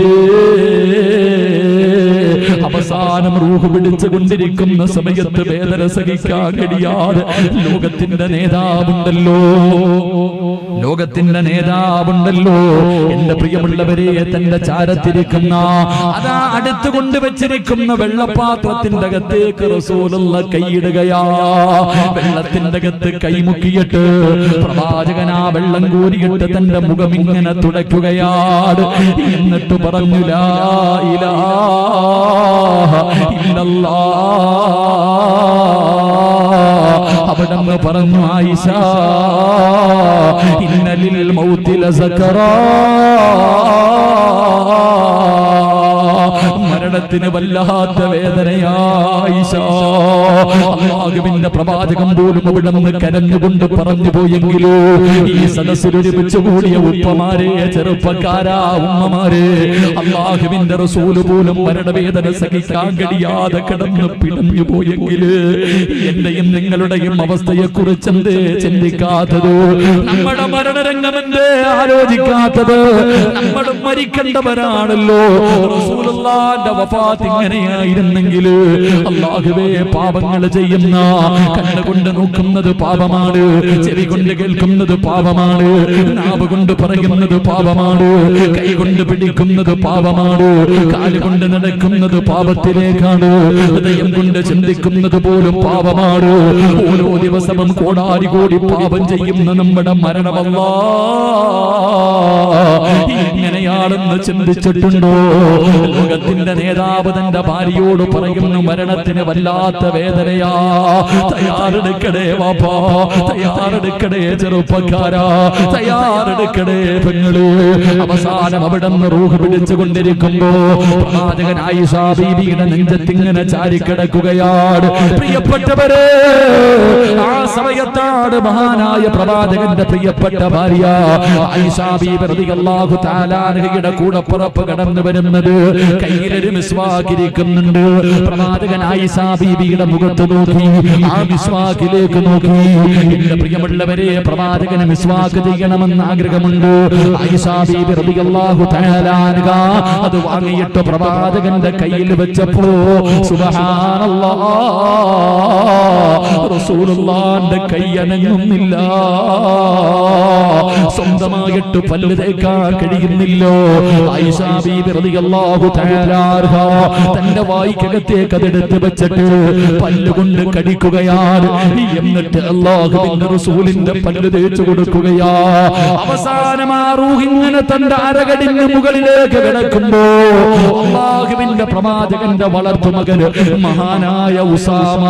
അവസാനം റൂഹ് പിടിച്ചുകൊണ്ടിരിക്കുന്ന സമയത്ത് വേദന സഹിക്കാൻ കഴിയാതെ ലോകത്തിന്റെ നേതാവുണ്ടല്ലോ, ലോകത്തിന്റെ നേതാവുണ്ടല്ലോ, എന്റെ പ്രിയമുള്ളവരെ, തന്റെ ചാരത്തിരിക്കുന്ന അതാ അടുത്ത് കൊണ്ടുവച്ചിരിക്കുന്ന വെള്ളപാത്രത്തിന്റെ അകത്തേക്ക് റസൂലുള്ള കൈയിടുകയാ. വെള്ളത്തിന്റെ അകത്ത് കൈമുക്കിയിട്ട് പ്രവാചകൻ ആ വെള്ളം കോരിയിട്ട് തന്റെ മുഖം ഇങ്ങനെ തുടയ്ക്കുകയാണ്. എന്നിട്ട് പറഞ്ഞു, ലാ ഇലാഹ ഇല്ലല്ലാഹ്. അവിടന്ന് പറഞ്ഞു, ആയിഷ, ഇന്നലിൽ മൗതി ലസകറാ, മരണത്തിന് വല്ലാത്ത വേദനയായിഷ. അല്ലാഹുവിന്റെ പ്രവാചകം പോലും അവിടുന്ന് കരഞ്ഞുകൊണ്ട് പറഞ്ഞു പോയെങ്കിലോ ഈ സദസ്സിൽ ഒരുമിച്ച് കൂടിയ ഉപ്പമാരെ, ചെറുപ്പക്കാരാ, ഉമ്മമാരെ, അല്ലാഹുവിന്റെ റസൂല് പോലും മരണവേദന സഹിക്കാൻ കഴിയാതെ കിടന്ന് പിടഞ്ഞു പോയെങ്കില് എന്റെയും നിങ്ങളുടെയും അവസ്ഥയെ കുറിച്ച് എന്തേ ചിന്തിക്കാത്തത്? നമ്മുടെ മരണരംഗമെന്തേ ആലോചിക്കാത്തത്? നമ്മളും മരിക്കേണ്ടവരാണല്ലോ. റസൂലുള്ളാഹിന്റെ വഫാത്ത് ഇങ്ങനെയായിരുന്നെങ്കിൽ, അല്ലാഹുവേ, പാപങ്ങൾ ചെയ്യുന്ന, കണ്ണുകൊണ്ട് നോക്കുന്നത് പാപമാണ്, ചെവി കൊണ്ട് കേൾക്കുന്നത് പാപമാണ്, നാവ് കൊണ്ട് പറയുന്നത് പാപമാണ്, കൈ കൊണ്ട് പിടിക്കുന്നത് പാപമാണ്, കാലുകൊണ്ട് നടക്കുന്നത് പാപത്തിലേക്കാണ്, ഹൃദയം കൊണ്ട് ചിന്തിക്കുന്നത് പോലും പാപമാണ്. ഓരോ ദിവസവും കോടാരി കോടി പാപം ചെയ്യുന്ന നമ്മുടെ മരണമല്ലാ ഇങ്ങനെയാണെന്ന് ചിന്തിച്ചിട്ടുണ്ടോ? ലോകത്തിന്റെ നേതാവ് തന്റെ ഭാര്യയോട് പറയുന്നു, മരണത്തിന് വല്ലാത്ത വേദനയാ, തയ്യാറെടുക്കടേ വാപ്പാ, തയ്യാറെടുക്കടേ ചെറുപ്പക്കാരാ, തയ്യാറെടുക്കടേ പെങ്ങള്. അവസാനം അവിടെ നിന്ന് റൂഹ് പിടിച്ചുകൊണ്ടിരിക്കുമ്പോ പ്രവാചകൻ ആയിഷ ബീവിയുടെ നെഞ്ചത്തിങ്ങനെ ചാരിക്കിടക്കുകയാണ്. പ്രിയപ്പെട്ടവരെ, ആ സമയത്താണ് മഹാനായ പ്രവാചകന്റെ പ്രിയപ്പെട്ട ഭാര്യ ആയിഷ ബീവി റളിയല്ലാഹു തആല അൻഹയുടെ കൂടപ്പിറപ്പ് കടന്നു വരുന്നത്. കയ്യിലൊരു മിസ്വാക്ക് ഇരിക്കുന്നുണ്ട്. പ്രവാചകൻ ആയിഷ ബീവിയുടെ മുഖത്ത് നോക്കി, ആ മിസ്വാക്കിലേക്ക് നോക്കി. എന്റെ പ്രിയമുള്ളവരെ, പ്രവാചകന് മിസ്വാക്ക് ചെയ്യണമെന്ന് ആഗ്രഹമുണ്ട്. ആയിഷ ബീവി റളിയല്ലാഹു തആല അൻഹ അത് വാങ്ങിയിട്ട് പ്രവാചകന്റെ കയ്യിൽ വെച്ചപ്പോ സുബ്ഹാനല്ലാഹ്, റസൂലുള്ളാഹിന്റെ കൈ അനങ്ങുന്നില്ല. സ്വന്തമായിട്ട് പല്ല് തേക്കാൻ കഴിയുന്നില്ലോ. ആയിഷ ബീവി റളിയല്ലാഹു തആല അൻഹ തന്റെ വായ്ക്കകത്തേക്ക് അതെടുത്ത് വെച്ചിട്ട് പല്ലുകൊണ്ട് കടിക്കുകയാണ്. എന്നിട്ട് അല്ലാഹുവിന്റെ റസൂലിന്റെ പല്ല് തേച്ചു കൊടുക്കുകയാ. അവസാനം ആ റൂഹ് ഇങ്ങനെ തന്റെ അരകടിന് മുകളിലേക്ക് കിടക്കുമ്പോ അല്ലാഹുവിന്റെ പ്രവാചകന്റെ വളർത്തുമകന് മഹാനായ ഉസാമ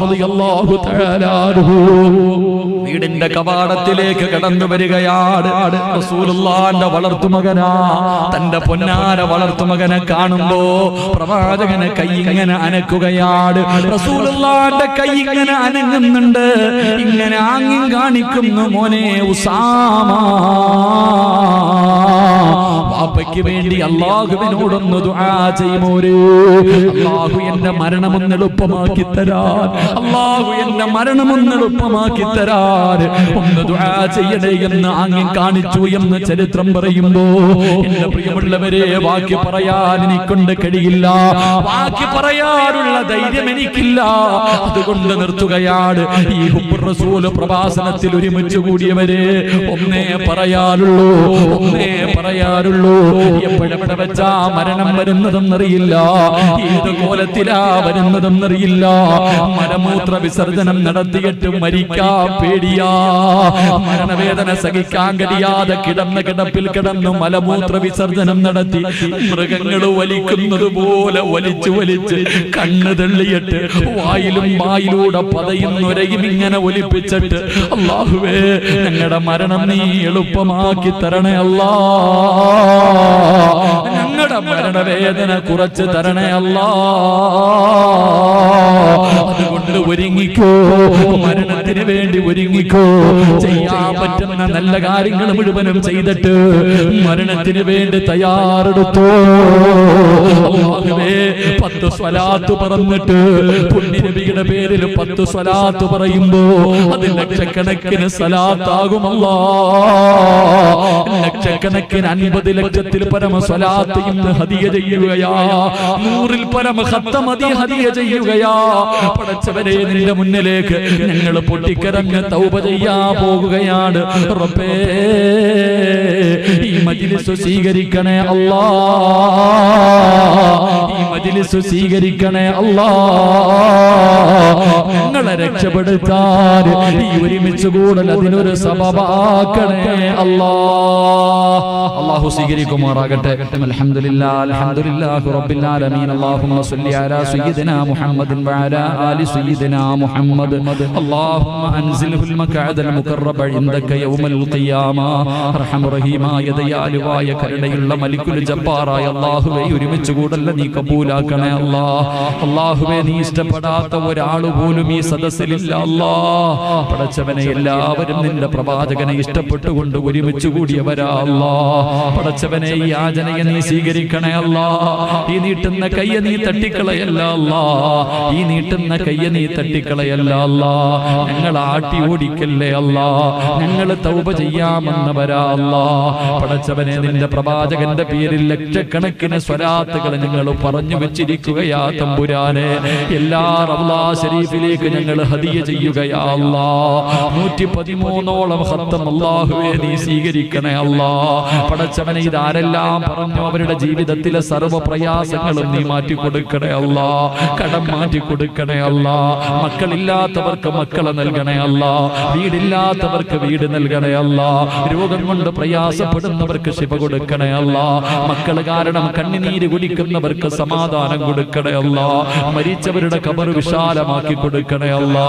റളിയല്ലാഹു തആല അൻഹു വീടിന്റെ കവാടത്തിലേക്ക് കടന്നു വരികയാണ്. റസൂലുള്ളാഹിന്റെ വളർത്തുമകനാ, തന്റെ പൊന്നാര വളർത്തുമകനെ കാണുമ്പോ പ്രവാചകന് കൈ ഇങ്ങനെ അനക്കുകയാണ്. റസൂലുള്ളാഹിന്റെ കൈ ഇങ്ങനെ അനങ്ങുന്നുണ്ട്. ഇങ്ങനെ ആംഗ്യം കാണിക്കുന്നു, മോനെ ഉസാമ, വാപ്പയ്ക്ക് വേണ്ടി അല്ലാഹുവിനോടൊന്ന് ദുആ ചെയ്യുമോരേ. അല്ലാഹു എന്റെ മരണമൊന്ന് എളുപ്പമാക്കി തരാൻ, അല്ലാഹു എന്റെ മരണമൊന്ന് എളുപ്പമാക്കി തരാൻ ഒന്ന് ദുആ ചെയ്യണേ എന്ന് ആംഗ്യം കാണിച്ചു എന്ന് ചരിത്രം പറയുമ്പോ എന്റെ പ്രിയമുള്ളവരെ, വാക്ക് പറയാൻ എനിക്കൊണ്ട് കഴിയില്ല, വാക്ക് പറയാനുള്ള ധൈര്യം എനിക്കില്ല. അതുകൊണ്ട് നിർത്തുകയാണ്. ഈ ഹുബ്ബുർ റസൂൽ പ്രഭാഷണത്തിൽ ഒരുമിച്ച് കൂടിയവരെ ഒന്നേ പറയാറുള്ളൂ, ഒന്നേ പറയാറുള്ളൂ. എപ്പോഴെവിടെ വെച്ചാ മരണം വരുന്നതെന്നറിയില്ല, ഏത് കോലത്തിലാ വരുന്നതെന്നറിയില്ല. മലമൂത്ര വിസർജനം നടത്തിയിട്ട് മരിക്കാൻ പേടിയാ. മരണവേദന സഹിക്കാൻ കഴിയാതെ കിടന്ന കിടപ്പിൽ കിടന്നു മലമൂത്ര വിസർജനം നടത്തി മൃഗങ്ങൾ വലിക്കുന്നത് പോലെ വലിച്ചു വലിച്ച് കണ്ണ് തള്ളിയിട്ട് വായിലും വായിലൂടെ പതയും നുരയും ഇങ്ങനെ ഒലിപ്പിച്ചിട്ട്, അല്ലാഹുവേ, ഞങ്ങളുടെ മരണം നീ എളുപ്പമാക്കി തരണേ അല്ലാ, ഞങ്ങളുടെ മരണവേദന കുറച്ച് തരണേ അല്ലാ. അതുകൊണ്ട് ഒരുങ്ങിക്കോ, മരണ മരണത്തിന് വേണ്ടി ഒരുങ്ങിക്കോ. ചെയ്യാൻ പറ്റുന്ന നല്ല കാര്യങ്ങൾ മുഴുവനും ചെയ്തിട്ട് മരണത്തിന് വേണ്ടി തയ്യാറെടുത്തോ. 10 സ്വലാത്ത് പറഞ്ഞിട്ട് പുണ്യനബിയുടെ പേരിൽ 10 സ്വലാത്ത് പറയുമ്പോ അത് ലക്ഷക്കണക്കിന് സ്വലാത്താകും. ലക്ഷക്കണക്കിന് 50 ലക്ഷത്തിൽ പരമ സ്വലാത്ത് ഇന്ന് ഹദിയ ചെയ്യുകയാ. 100-ൽ പരമ ഖത്തം ഹദിയ ചെയ്യുകയാ. പടച്ചവനെ നിന്റെ മുന്നിലേക്ക് ഞങ്ങൾ പൊട്ടിക്കരഞ്ഞ് തൗബ ചെയ്യാൻ പോകുകയാണ്. റബ്ബേ ഈ മജ്ലിസ് സ്വീകരിക്കണേ അല്ലാ. ഈ മജ്ലിസ് സ്വീകരിക്കണേ അല്ലാ. ഞങ്ങളെ രക്ഷപ്പെടുത്താൻ ഈ ഒരുമിച്ച് കൂടൽ അതിനൊരു സബബാക്കണേ അല്ലാ. അല്ലാഹു സ്വീകരിക്കുമാറാകട്ടെ. അൽഹംദുലില്ലാഹ് അൽഹംദുലില്ലാഹി റബ്ബിൽ ആലമീൻ. അല്ലാഹുമ്മ സ്വല്ലി അലാ സയ്യിദിനാ മുഹമ്മദിൻ വഅലാ ആലി സയ്യിദിനാ മുഹമ്മദ്. അല്ലാഹുമ്മ അൻസിൽഹുൽ മഖഅദൽ മുഖറബ ഇൻദക യൗമൽ ഖിയാമ. അർഹമർ റഹീമായ ദയാലുവായ കരുണയുള്ള മലിക്കുൽ ജബ്ബാറായ അല്ലാഹുവേ ഒരുമിച്ച് കൂടല്ല നീ കബൂലാക്കണേ അല്ലാ. അല്ലാഹുവേ നീ ഇഷ്ടപ്പെടാത്ത ഒരാൾ പോലും ഈ സദസ്സിലില്ല അല്ലാ. പടച്ചവനെ എല്ലാവരും നിന്റെ പ്രവാചകനെ ഇഷ്ടപ്പെട്ടുകൊണ്ട് ഒരുമിച്ച് കൂടിയവരാ അല്ലാ. പടച്ചവനെ ഈ യാചനയെ നീ സ്വീകരിക്കണേ അല്ലാ. ഈ നീട്ടുന്ന കയ്യെ നീ തട്ടിക്കളയല്ല അല്ലാ. ഈ നീട്ടുന്ന കയ്യെ നീ തട്ടിക്കളയല്ല അല്ലാ. ഞങ്ങൾ ആട്ടി ഓടിക്കല്ലേ അല്ലാ. ഞങ്ങൾ തൗബ ചെയ്യാമെന്നവരാ അല്ലാ. പടച്ചവനെ നിന്റെ പ്രവാചകന്റെ പേരിൽ ലക്ഷക്കണക്കിന് സ്വലാത്തുകൾ ഞങ്ങൾ പറഞ്ഞു വെച്ചിരിക്കുകയാ തമ്പുരാനെ. എല്ലാ റൗളാ ശരീഫിലേക്ക് ഞങ്ങൾ ഹദിയ ചെയ്യുകയാ അല്ലാ. 113ഓളം ഖത്തം അല്ലാഹുവേ നീ സ്വീകരിക്കണേ അല്ലാ. പടച്ചവനെ ഇതാരെല്ലാം പറഞ്ഞു അവരുടെ ജീവിതത്തിലെ സർവ്വ പ്രയാസങ്ങളും നീ മാറ്റി കൊടുക്കണേ അല്ലാ. കടം മാറ്റി കൊടുക്കണേ അല്ലാ. മക്കളില്ലാത്തവർക്ക് മക്കളെ നൽകണേ അല്ലാ. വീടില്ലാത്തവർക്ക് വീട് നൽകണേ അല്ലാ. രോഗം കൊണ്ട് പ്രയാസപ്പെടുന്നവർക്ക് ശിഫ കൊടുക്കണേ അല്ലാ. മക്കൾ കാരണം കണ്ണുനീര് കുടിക്കുന്നവർക്ക് സമാധാനം കൊടുക്കണേ അല്ലാ. മരിച്ചവരുടെ ഖബർ വിശാലമാക്കി കൊടുക്കണേ അല്ലാ.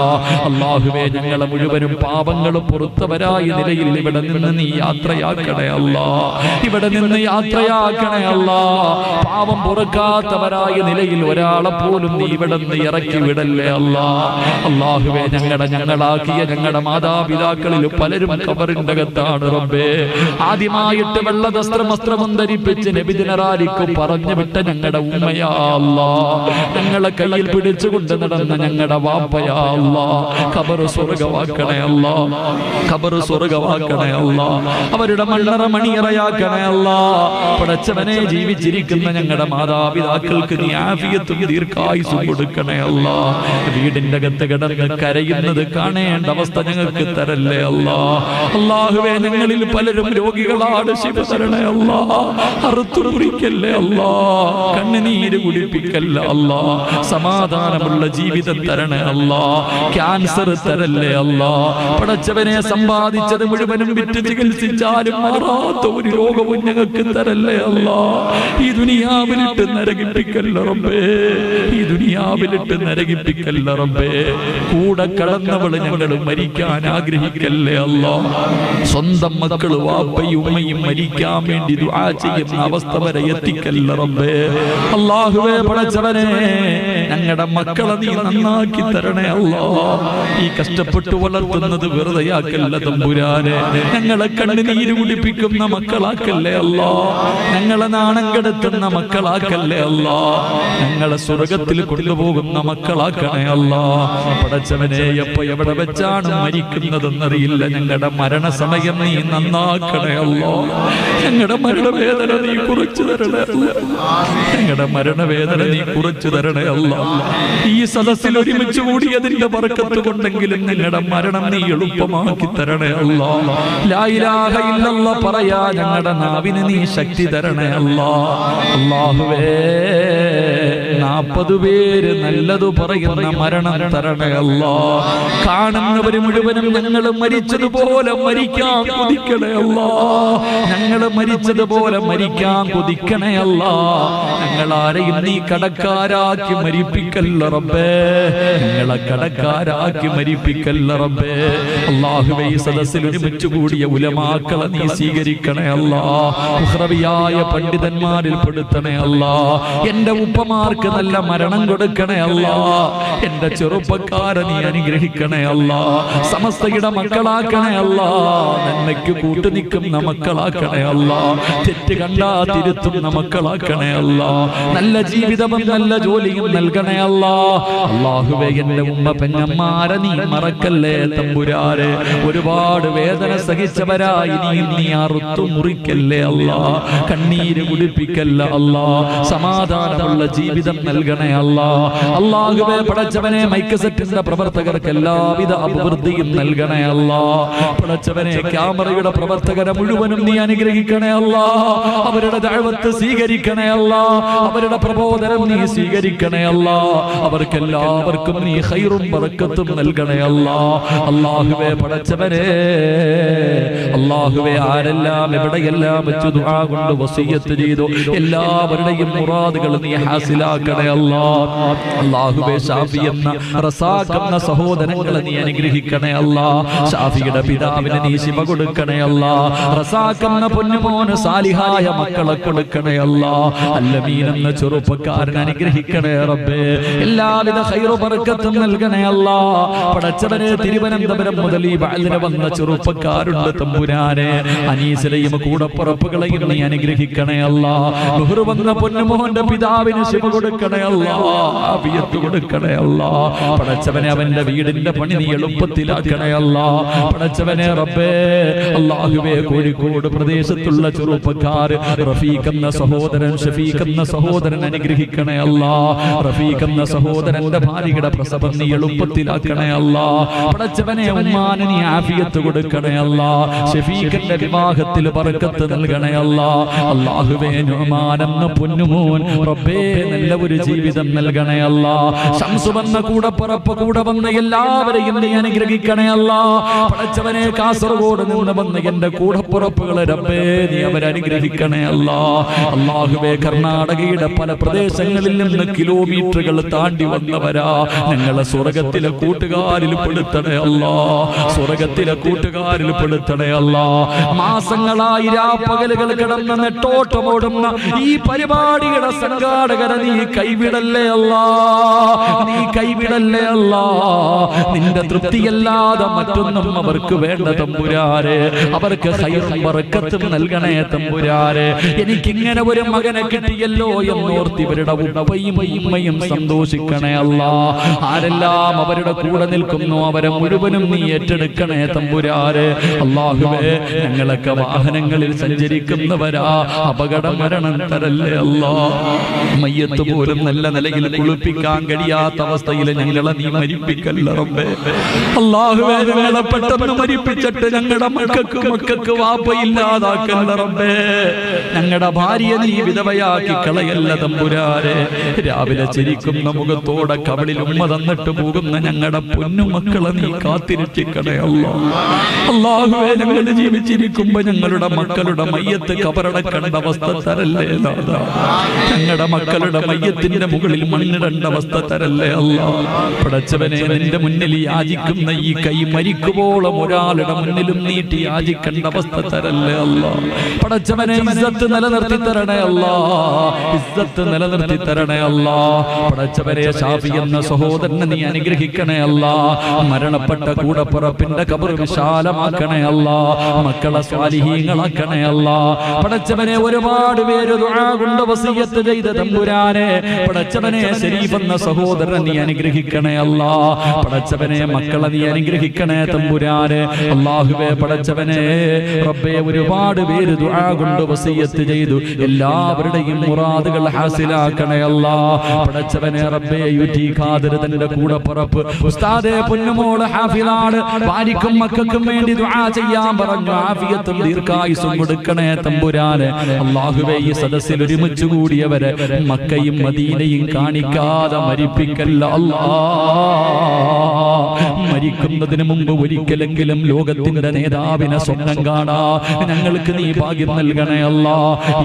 അല്ലാഹുവേ ഞങ്ങളെ മുഴുവനും പാപങ്ങളും പുറത്തവരായ നിലയിൽ ഇവിടെ നിന്ന് നീ യാത്രയാക്കണേ അല്ലാ. ഇവിടെ നിന്ന് യാത്രയാക്കണേ അല്ലാ. പാപം പൊറുക്കാത്തവരായ നിലയിൽ ഒരാളെ പോലും നീ ഇവിടെ നിന്ന് ഇറക്കി വിടല്ലേ അല്ലാ. അല്ലാഹുവേ ഞങ്ങളാക്കിയ ഞങ്ങളുടെ മാതാപിതാക്കളിൽ പലരും ഖബറിന്റെ അകത്താണ് റബ്ബേ. ആദ്യമായിട്ട് വെള്ളവസ്ത്രം ധരിപ്പിച്ച് നബിദിനറാലിക്ക് പറഞ്ഞു വിട്ട ഞങ്ങളുടെ ഉമ്മയാ അല്ലാ. ഞങ്ങളെ കയ്യിൽ പിടിച്ചുകൊണ്ട് നടന്ന ഞങ്ങളുടെ വാപ്പയാ അല്ലാ. ഖബർ സ്വർഗ്ഗമാക്കണേ അല്ലാ. ഖബർ സ്വർഗ്ഗമാക്കണേ അല്ലാ. അവരുടെ മണ്ണറ മണിയറയാക്കണേ അല്ലാ. പടച്ചവനെ ജീവിച്ചിരിക്കുന്ന ഞങ്ങളുടെ മാതാപിതാക്കൾക്ക് നീ ആഫിയത്തും ദീർഘായുസ്സും കൊടുക്കണേ അല്ലാ. വീടിന്റെ അകത്ത് കിടന്ന് കരയുന്നത് കാണേണ്ട അവസ്ഥ ഞങ്ങൾക്ക് തരല്ലേ അല്ലാ. അല്ലാഹുവേ ഞങ്ങളിൽ പലരും രോഗികളാണ്. ശിഫ തരണേ അല്ലാ. അറുത്തു മുറിക്കല്ലേ അല്ലാ. കണ്ണുനീര് കുടിപ്പിക്കല്ല അല്ലാ. സമാധാനമുള്ള ജീവിതം തരണേ അല്ലാ. ക്യാൻസർ തരല്ലേ അല്ലാ. പടച്ചവനെ സമ്പാദിച്ചത് മുഴുവനും വിറ്റ് ചികിത്സിച്ചാലും മാറാത്ത ഒരു രോഗവും ഞങ്ങൾക്ക് തരല്ലേ അല്ലാ. ഈ ദുനിയാവിലിട്ട് നരകിപ്പിക്കല്ല റബ്ബേ. ഈ ദുനിയാവിലിട്ട് നരകിപ്പിക്കല്ല റബ്ബേ. കൂടെ കടന്നവള് ഞങ്ങൾ മരിക്കാൻ ആഗ്രഹിക്കല്ലേ അല്ലാ. സ്വന്തം മക്കള് വാപ്പയും ഉമ്മയും മരിക്കാൻ വേണ്ടി ദുആ ചെയ്യുന്ന അവസ്ഥ വരെ എത്തിക്കല്ല റബ്ബേ. അല്ലാഹുവേ പടച്ചവനെ ഞങ്ങളുടെ മക്കളെ നീ നന്നാക്കി തരണേ അല്ലാ. ഈ കഷ്ടപ്പെട്ട് വളർത്തുന്നത് വെറുതെയാക്കല്ല തമ്പുരാനെ. ഞങ്ങളെ കണ്ണുനീര് കുടിപ്പിക്കുന്ന മക്കളാക്കല്ലേ അല്ലാ. ഞങ്ങളെ നാണം കെടുത്തുന്ന മക്കളാക്കല്ലേ അല്ലാ. ഞങ്ങളെ സ്വർഗത്തിൽ കൊണ്ടുപോകുന്ന മക്കളാക്കണേ അല്ലാ. പടച്ചവനെ എപ്പോ എവിടെ വെച്ചാണ് മരിക്കുന്നതെന്നറിയില്ല. ഞങ്ങളുടെ മരണസമയം നീ നന്നാക്കണേ അല്ലാ. ഞങ്ങളുടെ മരണവേദന നീ കുറച്ചു തരണേ അല്ലാ. ഞങ്ങളുടെ മരണവേദന നീ കുറച്ചു തരണേ അല്ലാ. ഈ സദസ്സിൽ ഒരുമിച്ച് കൂടിയതിന്റെ ബർക്കത്ത് കൊണ്ടെങ്കിലും ഞങ്ങളുടെ മരണം നീ എളുപ്പമാക്കി തരണേ അല്ലാ. ലാ ഇലാഹ ഇല്ലല്ലാഹ് പറയാ ഞങ്ങളുടെ നാവിന് നീ ശക്തി തരണേ അല്ലാ. അല്ലാഹുവേ 40 പേര് നല്ലത് പറയുന്ന മരണം തരണേ അല്ലാ. കാണുന്നവര് മുഴുവനും ഞങ്ങൾ മരിച്ചതുപോലെ മരിക്കാൻ കൊതിക്കണേ അല്ലാ. ഞങ്ങൾ മരിച്ചതുപോലെ മരിക്കാൻ കൊതിക്കണേ അല്ലാ. ഞങ്ങൾ ആരെയും നീ കടക്കാരാക്കി മരിപ്പിക്കല്ല റബ്ബേ. ഞങ്ങളെ കടക്കാരാക്കി മരിപ്പിക്കല്ല റബ്ബേ. അല്ലാഹുവേ ഈ സദസ്സിൽ ഒരുമിച്ച് കൂടിയ ഉലമാക്കളെ നീ സ്വീകരിക്കണേ അല്ലാ. മുഖ്റബിയായ പണ്ഡിതന്മാരിൽ പെടുത്തണേ അല്ലാ. എന്റെ ഉപ്പമാർക്ക് ഉമ്മമാർക്ക് നല്ല മരണം കൊടുക്കണേ അല്ലാ. എന്റെ ചെറുപ്പക്കാരെ നീ അനുഗ്രഹിക്കണേ അല്ലാ. സമസ്തയുടെ മക്കളാക്കണേ അല്ലാ. നന്മയ്ക്ക് കൂട്ടു നിൽക്കുന്ന മക്കളാക്കണേ അല്ലാ. തെറ്റ് കണ്ടാ തിരുത്തുന്ന മക്കളാക്കണേ അല്ലാ. നല്ല ജീവിതവും നല്ല ജോലിയും നൽകണേ അല്ലാ. അല്ലാഹുവേ എന്റെ ഉമ്മ പെങ്ങന്മാരെ നീ മറക്കല്ലേ തമ്പുരാനെ. ഒരുപാട് വേദന സഹിച്ചവരാ. ഇനിയും നീ അറുത്തു മുറിക്കല്ലേ അല്ലാ. കണ്ണീര് കുടിപ്പിക്കല്ല അല്ലാ. സമാധാനമുള്ള ജീവിതം നൽകണേ അല്ലാ. അല്ലാഹുവേ പടച്ചവനെ മൈക്ക് സെറ്റിന്റെ പ്രവർത്തകർക്ക് എല്ലാവിധ അഭിവൃദ്ധിയും നൽകണേ അല്ലാ. പടച്ചവനെ ക്യാമറയുടെ പ്രവർത്തകരെ മുഴുവനും നീ അനുഗ്രഹിക്കണേ അല്ലാ. അവരുടെ ദഅവത്ത് സ്വീകരിക്കണേ അല്ലാ. അവരുടെ പ്രബോധനം നീ സ്വീകരിക്കണേ അല്ലാ. അവർക്കെല്ലാവർക്കും നീ ഖൈറും ബറക്കത്തും നൽകണേ അല്ലാ. അല്ലാഹുവേ പടച്ചവനെ, അല്ലാഹുവേ ആരെല്ലാം എവിടെയെല്ലാം വെച്ച് ദുആ കൊണ്ട് വസിയ്യത്ത് ചെയ്തു എല്ലാവരുടെയും മുറാദുകൾ നീ ഹാസിലാക്കണേ അല്ലാ. അല്ലാഹുവേ ഷാഫി എന്ന റസാഖ് എന്ന സഹോദരങ്ങളെ നീ അനുഗ്രഹിക്കണേ അല്ലാ. ഷാഫിയുടെ പിതാവിന് നീ ശിവ കൊടുക്കണേ അല്ലാ. റസാഖ് എന്ന പൊന്നുമോന് സാലിഹായ മക്കളെ കൊടുക്കണേ അല്ലാ. അല്ലമീൻ എന്ന ചെറുപ്പക്കാരൻ അനുഗ്രഹിക്കണേ റബ്ബേ. എല്ലാവിധ ഖൈറു ബറക്കത്തും നൽകണേ അല്ലാ. പടച്ചവനെ തിരുവനന്തപുരം മുതൽ ഈ ബഅലിന് വന്ന ചെറുപ്പക്കാരുണ്ട് തമ്പുരാനെ. അനീസിലെയും കൂടപ്പുറപ്പുകളെയും നീ അനുഗ്രഹിക്കണേ അല്ലാ. ലുഹ്റു വന്ന പൊന്നുമോന്റെ പിതാവിന് ശിവ കൊടുക്കണേ അല്ലാ. ആഫിയത്ത് കൊടുക്കണേ അല്ലാ. പടച്ചവനെ അവന്റെ വീടിന്റെ പണി നീ എളുപ്പത്തിലാക്കണേ അല്ലാ. പടച്ചവനെ റബ്ബേ അല്ലാഹുവേ കോഴിക്കോട് പ്രദേശത്തുള്ള ചെറുപ്പക്കാർ റഫീഖ് എന്ന സഹോദരൻ, ഷഫീഖ് എന്ന സഹോദരൻ അനുഗ്രഹിക്കണേ അല്ലാ. റഫീഖ് എന്ന സഹോദരന്റെ ഭാര്യയുടെ പ്രസവം നീ എളുപ്പത്തിലാക്കണേ അല്ലാ. പടച്ചവനെ ഉമ്മാന് നീ ആഫിയത്ത് കൊടുക്കണേ അല്ലാ. ഷഫീഖിന്റെ വിവാഹത്തിൽ ബറക്കത്ത് നൽകണേ അല്ലാ. അല്ലാഹുവേ നുഅ്മാൻ എന്ന പൊന്നുമോൻ റബ്ബേ നല്ല ഒരു ജീവിതം നൽകണേ അല്ലാ. ശംസു വന്ന കൂടപ്പുറപ്പ് കൂടെ വന്ന എല്ലാവരെയും നീ അനുഗ്രഹിക്കണേ അല്ലാ. പടച്ചവനെ കാസർഗോഡ് നിന്ന് വന്ന എന്റെ കൂടപ്പുറപ്പുകളെ റബ്ബേ നീ അവരെ അനുഗ്രഹിക്കണേ അല്ലാ. അല്ലാഹുവേ കർണാടകയുടെ പല പ്രദേശങ്ങളിൽ നിന്ന് കിലോമീറ്ററുകൾ താണ്ടി വന്നവരാ. ഞങ്ങളെ സ്വർഗത്തിലെ കൂട്ടുകാരിൽ പെടുത്തണേ അല്ലാ. സ്വർഗത്തിലെ കൂട്ടുകാരിൽ പെടുത്തണേ അല്ലാ. മാസങ്ങളായി രാപ്പകലുകൾ കിടന്ന് നെട്ടോട്ടമോടുന്ന ഈ പരിപാടിയുടെ സംഘാടകരെ നീ കൈവിടല്ലേ അല്ലാ. നീ കൈവിടല്ലേ അല്ലാ. നിന്റെ തൃപ്തിയല്ലാതെ മറ്റൊന്നും അവർക്ക് വേണ്ട തമ്പുരാരെ. അവർക്ക് ഖൈറും ബറക്കത്തും നൽകണേ തമ്പുരാരെ. എനിക്കിങ്ങനെ ഒരു മകനെ കിട്ടിയല്ലോ എന്നോർത്ത് ഇവരുടെ ഉപ്പയും ഉമ്മയും സന്തോഷിക്കണേ അല്ലാ. ആരെല്ലാം അവരുടെ കൂടെ നിൽക്കുന്നു അവരെ മുഴുവനും നീ ഏറ്റെടുക്കണേ തമ്പുരാരെ. അല്ലാഹുവേ ഞങ്ങളൊക്കെ വാഹനങ്ങളിൽ സഞ്ചരിക്കുന്നവരാ. അപകട മരണം തരല്ലേ അല്ലാ. മയ്യത്ത് പോലും നല്ല നിലയിൽ കുളിപ്പിക്കാൻ കഴിയാത്ത അവസ്ഥയിൽ ഞങ്ങളെ നീ മരിപ്പിക്കല്ല റബ്ബേ. അല്ലാഹുവേ ഞങ്ങളെ പെട്ടെന്ന് മരിപ്പിച്ചിട്ട് ഞങ്ങളുടെ മക്കൾക്ക് വാപ്പയില്ലാതാക്കല്ല റബ്ബേ. ഞങ്ങളുടെ ഭാര്യ നീ വിധവയാക്കി കളയല്ല തമ്പുരാരെ. രാവിലെ ചിരിക്കുന്ന മുഖത്തോടെ കവളിൽ ഉമ്മ തന്നിട്ട് പോകുന്ന ഞങ്ങളുടെ പൊന്നുമക്കളെ നീ കാത്തിരക്ഷിക്കണേ അല്ലാ. അല്ലാഹുവേ ഞങ്ങൾ ജീവിച്ചിരിക്കുമ്പോ ഞങ്ങളുടെ മക്കളുടെ മയ്യത്ത് കബറടക്കേണ്ട അവസ്ഥ തരല്ലേ ദാദാ. ഞങ്ങളുടെ മക്കളുടെ മയ്യത്തിന്റെ മുകളിൽ മണ്ണിടേണ്ട അവസ്ഥ തരല്ലേ അല്ലാ. പടച്ചവനെ നിന്റെ മുന്നിൽ യാചിക്കുന്ന ഈ കൈ മരിക്കുവോളം ഒരാളുടെ മുന്നിലും നീട്ടി യാചിക്കേണ്ട അവസ്ഥ തരല്ലേ അല്ലാ. പടച്ചവനെ ഇസ്സത്ത് നിലനിർത്തി തരണേ അല്ലാ. ഇസ്സത്ത് നിലനിർത്തി തരണേ അല്ലാ. പടച്ചവനെ ഷാഫി എന്ന സഹോദരനെ നീ അനുഗ്രഹിക്കണേ അല്ലാ. മരണപ്പെട്ട കൂടപ്പുറപ്പിന്റെ ഖബർ വിശാലമാക്കണേ അല്ലാ. മക്കളെ സ്വാലിഹീങ്ങളാക്കണേ അല്ലാ. പടച്ചവനെ ഒരുപാട് പേര് ദുആ കൊണ്ട് വസിയ്യത്ത് ചെയ്ത തമ്പുരാനെ. പടച്ചവനെ ശരീഫ് എന്ന സഹോദരനെ നീ അനുഗ്രഹിക്കണേ അല്ലാ. പടച്ചവനെ മക്കളെ നീ അനുഗ്രഹിക്കണേ തമ്പുരാനെ. അല്ലാഹുവേ പടച്ചവനെ റബ്ബേ ഒരുപാട് പേര് ദുആ കൊണ്ട് വസിയ്യത്ത് ചെയ്തു എല്ലാവരുടെയും മുറാദുകൾ ഹാസിലാക്കണേ അല്ലാ. പടച്ചവനെ റബ്ബേ യുടി ഖാദിർ തന്റെ കൂടപ്പുറപ്പ് ഉസ്താദേ പൊന്നുമോള് ഹാഫിളാണ്. ഭാര്യക്കും മക്കൾക്കും വേണ്ടി ദുആ ചെയ്യാൻ പറഞ്ഞു. ആഫിയത്തും ദീർഘായുസ്സും കൊടുക്കണേ തമ്പുരാനെ. അല്ലാഹുവേ ഈ സദസ്സിൽ ഒരുമിച്ച് കൂടിയവരെ മക്കയും മദീനയും കാണിക്കാതെ മരിപ്പിക്കല്ല അല്ലാ. മരിക്കുന്നതിന് മുമ്പ് ഒരിക്കലെങ്കിലും ലോകത്തിന്റെ നേതാവിനെ സ്വപ്നം കാണാ ഞങ്ങൾക്ക് നീ ഭാഗ്യം നൽകണേ അല്ലാ.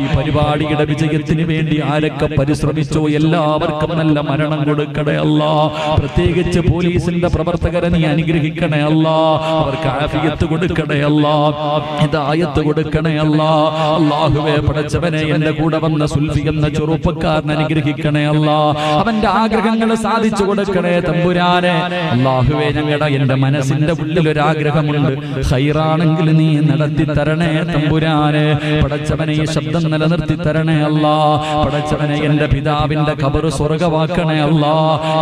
ഈ പരിപാടിയുടെ വിജയത്തിന് വേണ്ടി ആരൊക്കെ പരിശ്രമിച്ചോ എല്ലാവർക്കും നല്ല മരണം കൊടുക്കണേ അല്ലാ. പ്രത്യേകിച്ച് പോലീസിന്റെ പ്രവർത്തകരെ നീ അനുഗ്രഹിക്കണേ അല്ലാ. അവർക്ക് ആഫിയത്ത് കൊടുക്കണേ അല്ലാ. ഹിദായത്ത് കൊടുക്കണേ അല്ലാ. അല്ലാഹുവേ പടച്ചവനെ എന്റെ കൂടെ വന്ന സുൽഫി എന്ന ചെറുപ്പക്കാരനെ അനുഗ്രഹിക്കണേ അനുഗ്രഹിക്കണേ അല്ലാ. അവന്റെ ആഗ്രഹങ്ങൾ സാധിച്ചു കൊടുക്കണേ തമ്പുരാനെ. അല്ലാഹുവേ, ഞങ്ങളുടെ എന്റെ മനസ്സിന്റെ ഉള്ളിൽ ഒരു ആഗ്രഹമുണ്ട്, ഖൈറാണെങ്കിൽ നീ നടത്തി തരണേ തമ്പുരാനെ. പടച്ചവനെ ഈ ശബ്ദം നിലനിർത്തി തരണേ അല്ലാ. പടച്ചവനെ എന്റെ പിതാവിന്റെ ഖബർ സ്വർഗ്ഗമാക്കണേ അല്ലാ.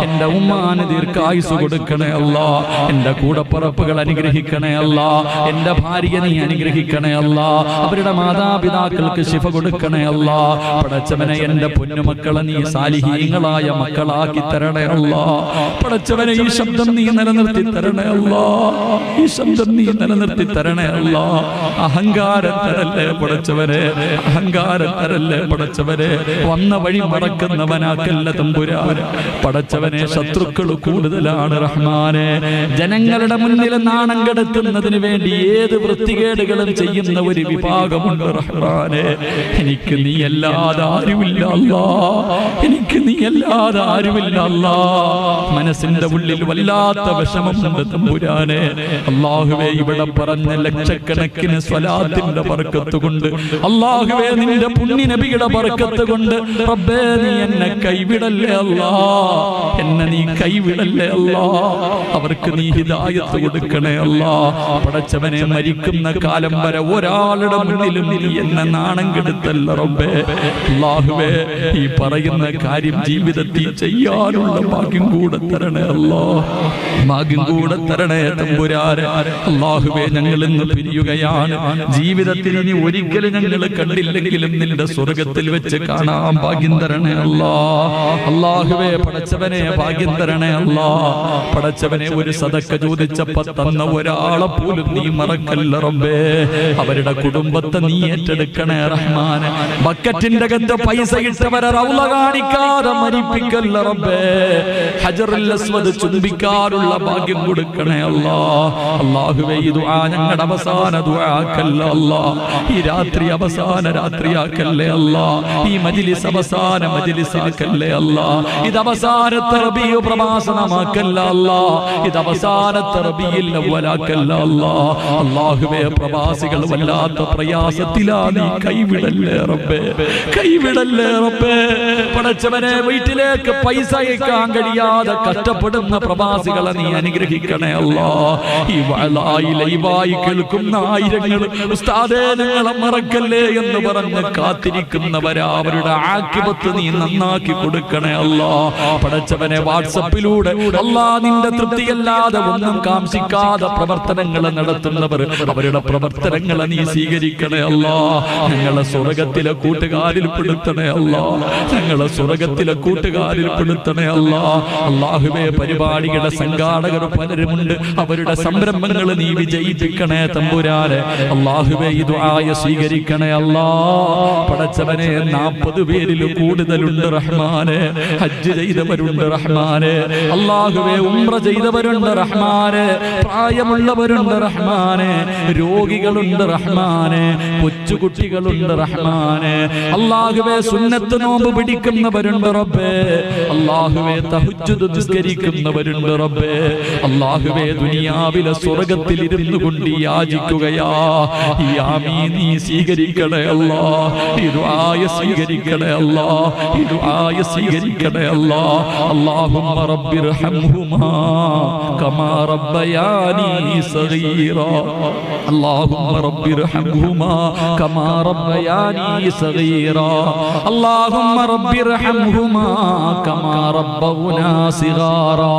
എന്റെ ഉമ്മാന് ദീർഘായുസ് കൊടുക്കണേ അല്ലാ. എന്റെ കൂടപ്പുറപ്പുകൾ അനുഗ്രഹിക്കണേ അല്ലാ. എന്റെ ഭാര്യ നീ അനുഗ്രഹിക്കണേ അല്ലാ. അവരുടെ മാതാപിതാക്കൾക്ക് ശിഫ കൊടുക്കണേ അല്ലാ. പടച്ചവനെ എന്റെ പൊന്നുമക്കളെ നീ സാലിഹീങ്ങളായ മക്കളാക്കി തരണേ അല്ലാ. പടച്ചവനെ ഈ ശബ്ദം നീ നിലനിർത്തി തരണേ അല്ലാ. ഈ ശബ്ദം നീ നിലനിർത്തി തരണേ അല്ലാ. അഹങ്കാരം തരല്ലേ പടച്ചവനെ, അഹങ്കാരം തരല്ലേ പടച്ചവനെ. വന്ന വഴി മറക്കുന്നവനാക്കല്ല തമ്പുരാനെ. പടച്ചവനെ, ശത്രുക്കൾ കൂടുതലാണ് റഹ്മാനെ. ജനങ്ങളുടെ മുന്നിൽ നാണം കെടുത്തുന്നതിന് വേണ്ടി ഏത് വൃത്തികേടുകളും ചെയ്യുന്ന ഒരു വിഭാഗമുണ്ട് റഹ്മാനെ. എനിക്ക് നീ അല്ലാതെ ആരുമില്ല അല്ലാ. എനിക്ക് നീ അല്ലാതെ ആരുമില്ല അല്ലാ. മനസ്സിന്റെ ഉള്ളിൽ വല്ലാത്ത വിഷമമുണ്ട് തമ്പുരാനെ. അല്ലാഹുവേ, ഇവിടെ പറഞ്ഞ ലക്ഷക്കണക്കിന് സ്വലാത്തിന്റെ ബർക്കത്ത് കൊണ്ട്, അല്ലാഹുവേ നിന്റെ പുണ്യ നബിയുടെ ബർക്കത്ത് കൊണ്ട് റബ്ബേ നീ എന്നെ കൈവിടല്ലേ അല്ലാ. എന്നെ നീ കൈവിടല്ലേ അല്ലാ. അവർക്ക് നീ ഹിദായത്ത് കൊടുക്കണേ അല്ലാ. പടച്ചവനെ, മരിക്കുന്ന കാലം വരെ ഒരാളുടെ മുന്നിലും നീ എന്നെ നാണം കെടുത്തല്ല റബ്ബേ. അല്ലാഹുവേ, ഈ പറയുന്ന കാര്യം ജീവിതത്തിൽ ചെയ്യാനുള്ള ഭാഗ്യം കൂടെ തരണേ അല്ലാ. ഭാഗ്യം കൂടെ തരണേ തമ്പുരാനെ. അല്ലാഹുവേ, ഞങ്ങൾ ഇന്ന് പിരിയുകയാണ്. ജീവിതത്തിൽ ഇനി ഒരിക്കലും ഞങ്ങൾ കണ്ടില്ലെങ്കിലും നിന്റെ സ്വർഗത്തിൽ വെച്ച് കാണാൻ ഭാഗ്യം തരണേ അല്ലാ. അല്ലാഹുവേ, പടച്ചവനെ ഭാഗ്യം തരണേ അല്ലാ. പടച്ചവനെ, ഒരു സദക്ക ചോദിച്ചപ്പോ തന്ന ഒരാളെ പോലും നീ മറക്കല്ല റബ്ബേ. അവരുടെ കുടുംബത്തെ നീ ഏറ്റെടുക്കണേ റഹ്മാനെ. ബക്കറ്റിന്റെ അകത്ത് പൈസ ഇട്ടവരെ റൗള കാണിക്കാതെ മരിപ്പിക്കല്ല റബ്ബേ. ഹജറുൽ അസ്വദ് ചുംബിക്കാനുള്ള ഭാഗ്യം കൊടുക്കണേ അല്ലാ. അല്ലാഹുവേ, ഈ ദുആ ഞങ്ങളുടെ അവസാന ദുആക്കല്ല അല്ലാ. ഈ രാത്രി അവസാന രാത്രിയാക്കല്ലേ അല്ലാ. ഈ മജ്ലിസ് അവസാന മജ്ലിസാക്കല്ലേ അല്ലാ. ഇത് അവസാനത്തെ റബീഉ പ്രഭാഷണമാക്കല്ല അല്ലാ. ഇത് അവസാനത്തെ റബീഉൽ അവ്വലാക്കല്ല അല്ലാ. അല്ലാഹുവേ, പ്രവാസികൾ വല്ലാത്ത പ്രയാസത്തിലാ, നീ കൈവിടല്ലേ റബ്ബേ. കൈവിടല്ലേ റബ്ബേ. പടച്ചവനെ, വീട്ടിലേക്ക് പൈസ അയക്കാൻ കഴിയാതെ കഷ്ടപ്പെടുന്ന പ്രവാസികളെ നീ അനുഗ്രഹിക്കണേ അല്ലാ. ഈ വഅലായി ലൈവായി കേൾക്കുന്ന ആയിരങ്ങൾ ഉസ്താദേ ഞങ്ങളെ മറക്കല്ലേ എന്ന് പറഞ്ഞ് കാത്തിരിക്കുന്നവരാ, അവരുടെ ആഖിബത്ത് നീ നന്നാക്കി കൊടുക്കണേ അല്ലാ. പടച്ചവനെ, വാട്സപ്പിലൂടെ അല്ലാ നിന്റെ തൃപ്തിയല്ലാതെ ഒന്നും കാംക്ഷിക്കാതെ പ്രവർത്തനങ്ങൾ നടത്തുന്നവർ, അവരുടെ പ്രവർത്തനങ്ങളെ നീ സ്വീകരിക്കണേ അല്ലാ. ഞങ്ങളെ സ്വർഗത്തിലെ കൂട്ടുകാരിൽ പെടുത്തണേ അല്ലാ. ഞങ്ങളെ സ്വർഗത്തിലെ കൂട്ടുകാരിൽ പെടുത്തണേ അല്ലാ. അല്ലാഹുവേ, പരിപാടികളുടെ സംഘാടകർ പലരുമുണ്ട്, അവരുടെ സംരംഭങ്ങൾ നീ വിജയിപ്പിക്കണേ തമ്പുരാനെ. അല്ലാഹുവേ, ഈ ദുആ സ്വീകരിക്കണേ അല്ലാ. പടച്ചവനെ, 40 പേരിൽ കൂടുതലുണ്ട് റഹ്മാനെ. ഹജ്ജ് ചെയ്തവരുണ്ട് റഹ്മാനെ. അല്ലാഹുവേ, ഉംറ ചെയ്തവരുണ്ട് റഹ്മാനെ. പ്രായമുള്ളവരുണ്ട് റഹ്മാനെ. രോഗികളുണ്ട് റഹ്മാനെ. കൊച്ചുകുട്ടികളുണ്ട് റഹ്മാനെ. അല്ലാഹുവേ, സുന്നത്ത് നോമ്പ് പിടിക്കുന്നവരുണ്ട് റബ്ബേ. അല്ലാഹുവേ, തഹജ്ജുദ് നിസ്കരിക്കുന്നവരുണ്ട് റബ്ബേ. അല്ലാഹുവേ, ദുനിയാവിലെ സ്വർഗ്ഗത്തിൽ ഇരുന്നു കൊണ്ട് യാചിക്കുകയാ. ഈ ആമീൻ നീ സ്വീകരിക്കണേ അല്ലാ. ഈ ദുആ സ്വീകരിക്കണേ അല്ലാ. ഈ ദുആ സ്വീകരിക്കണേ അല്ലാ. അല്ലാഹുമ്മ റബ്ബിർഹംഹുമാ കമാ റബ്ബയാനി സഗീറാ. അല്ലാഹുമ്മ റബ്ബിർഹംഹുമാ കമാ റബ്ബയാനി സഗീറാ. അല്ലാഹുമ്മ റബ്ബിർഹംഹുമാ കമാ റബ്ബൗനാ സിഗാറാ.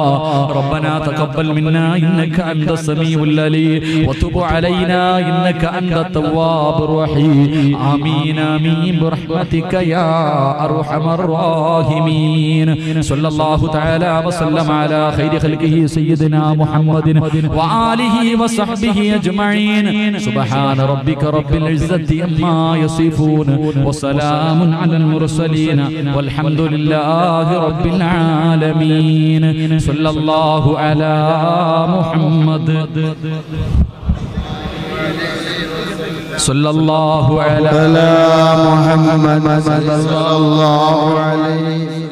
റബ്ബനാ തഖബ്ബൽ മിന്നാ ഇന്നക അൻത സമീഉൽ അലീം വതുബ് അലൈനാ ഇന്നക അൻത തവ്വാബുർ റഹീം. ആമീൻ ആമീൻ ബിറഹ്മതിക യാ അർഹമർ റഹീമീൻ. സല്ലല്ലാഹു തആല വസല്ലമ അലാ ഖൈരി ഖൽഖിഹി സയ്യിദിനാ മുഹമ്മദിൻ വആലിഹി വസഹ്ബിഹി അജ്മഈൻ. സുബ്ഹാന റബ്ബിക റബ്ബിൽ ഇസ്സത്തി അമ്മാ യസിഫൂൻ വസലാമുൻ അലൽ മുർസലീൻ വൽഹംദുലില്ലാഹി റബ്ബിൽ ആലമീൻ. സല്ലല്ലാഹു അലാ മുഹമ്മദ് സല്ലല്ലാഹു അലാ മുഹമ്മദ് സല്ലല്ലാഹു അലൈഹി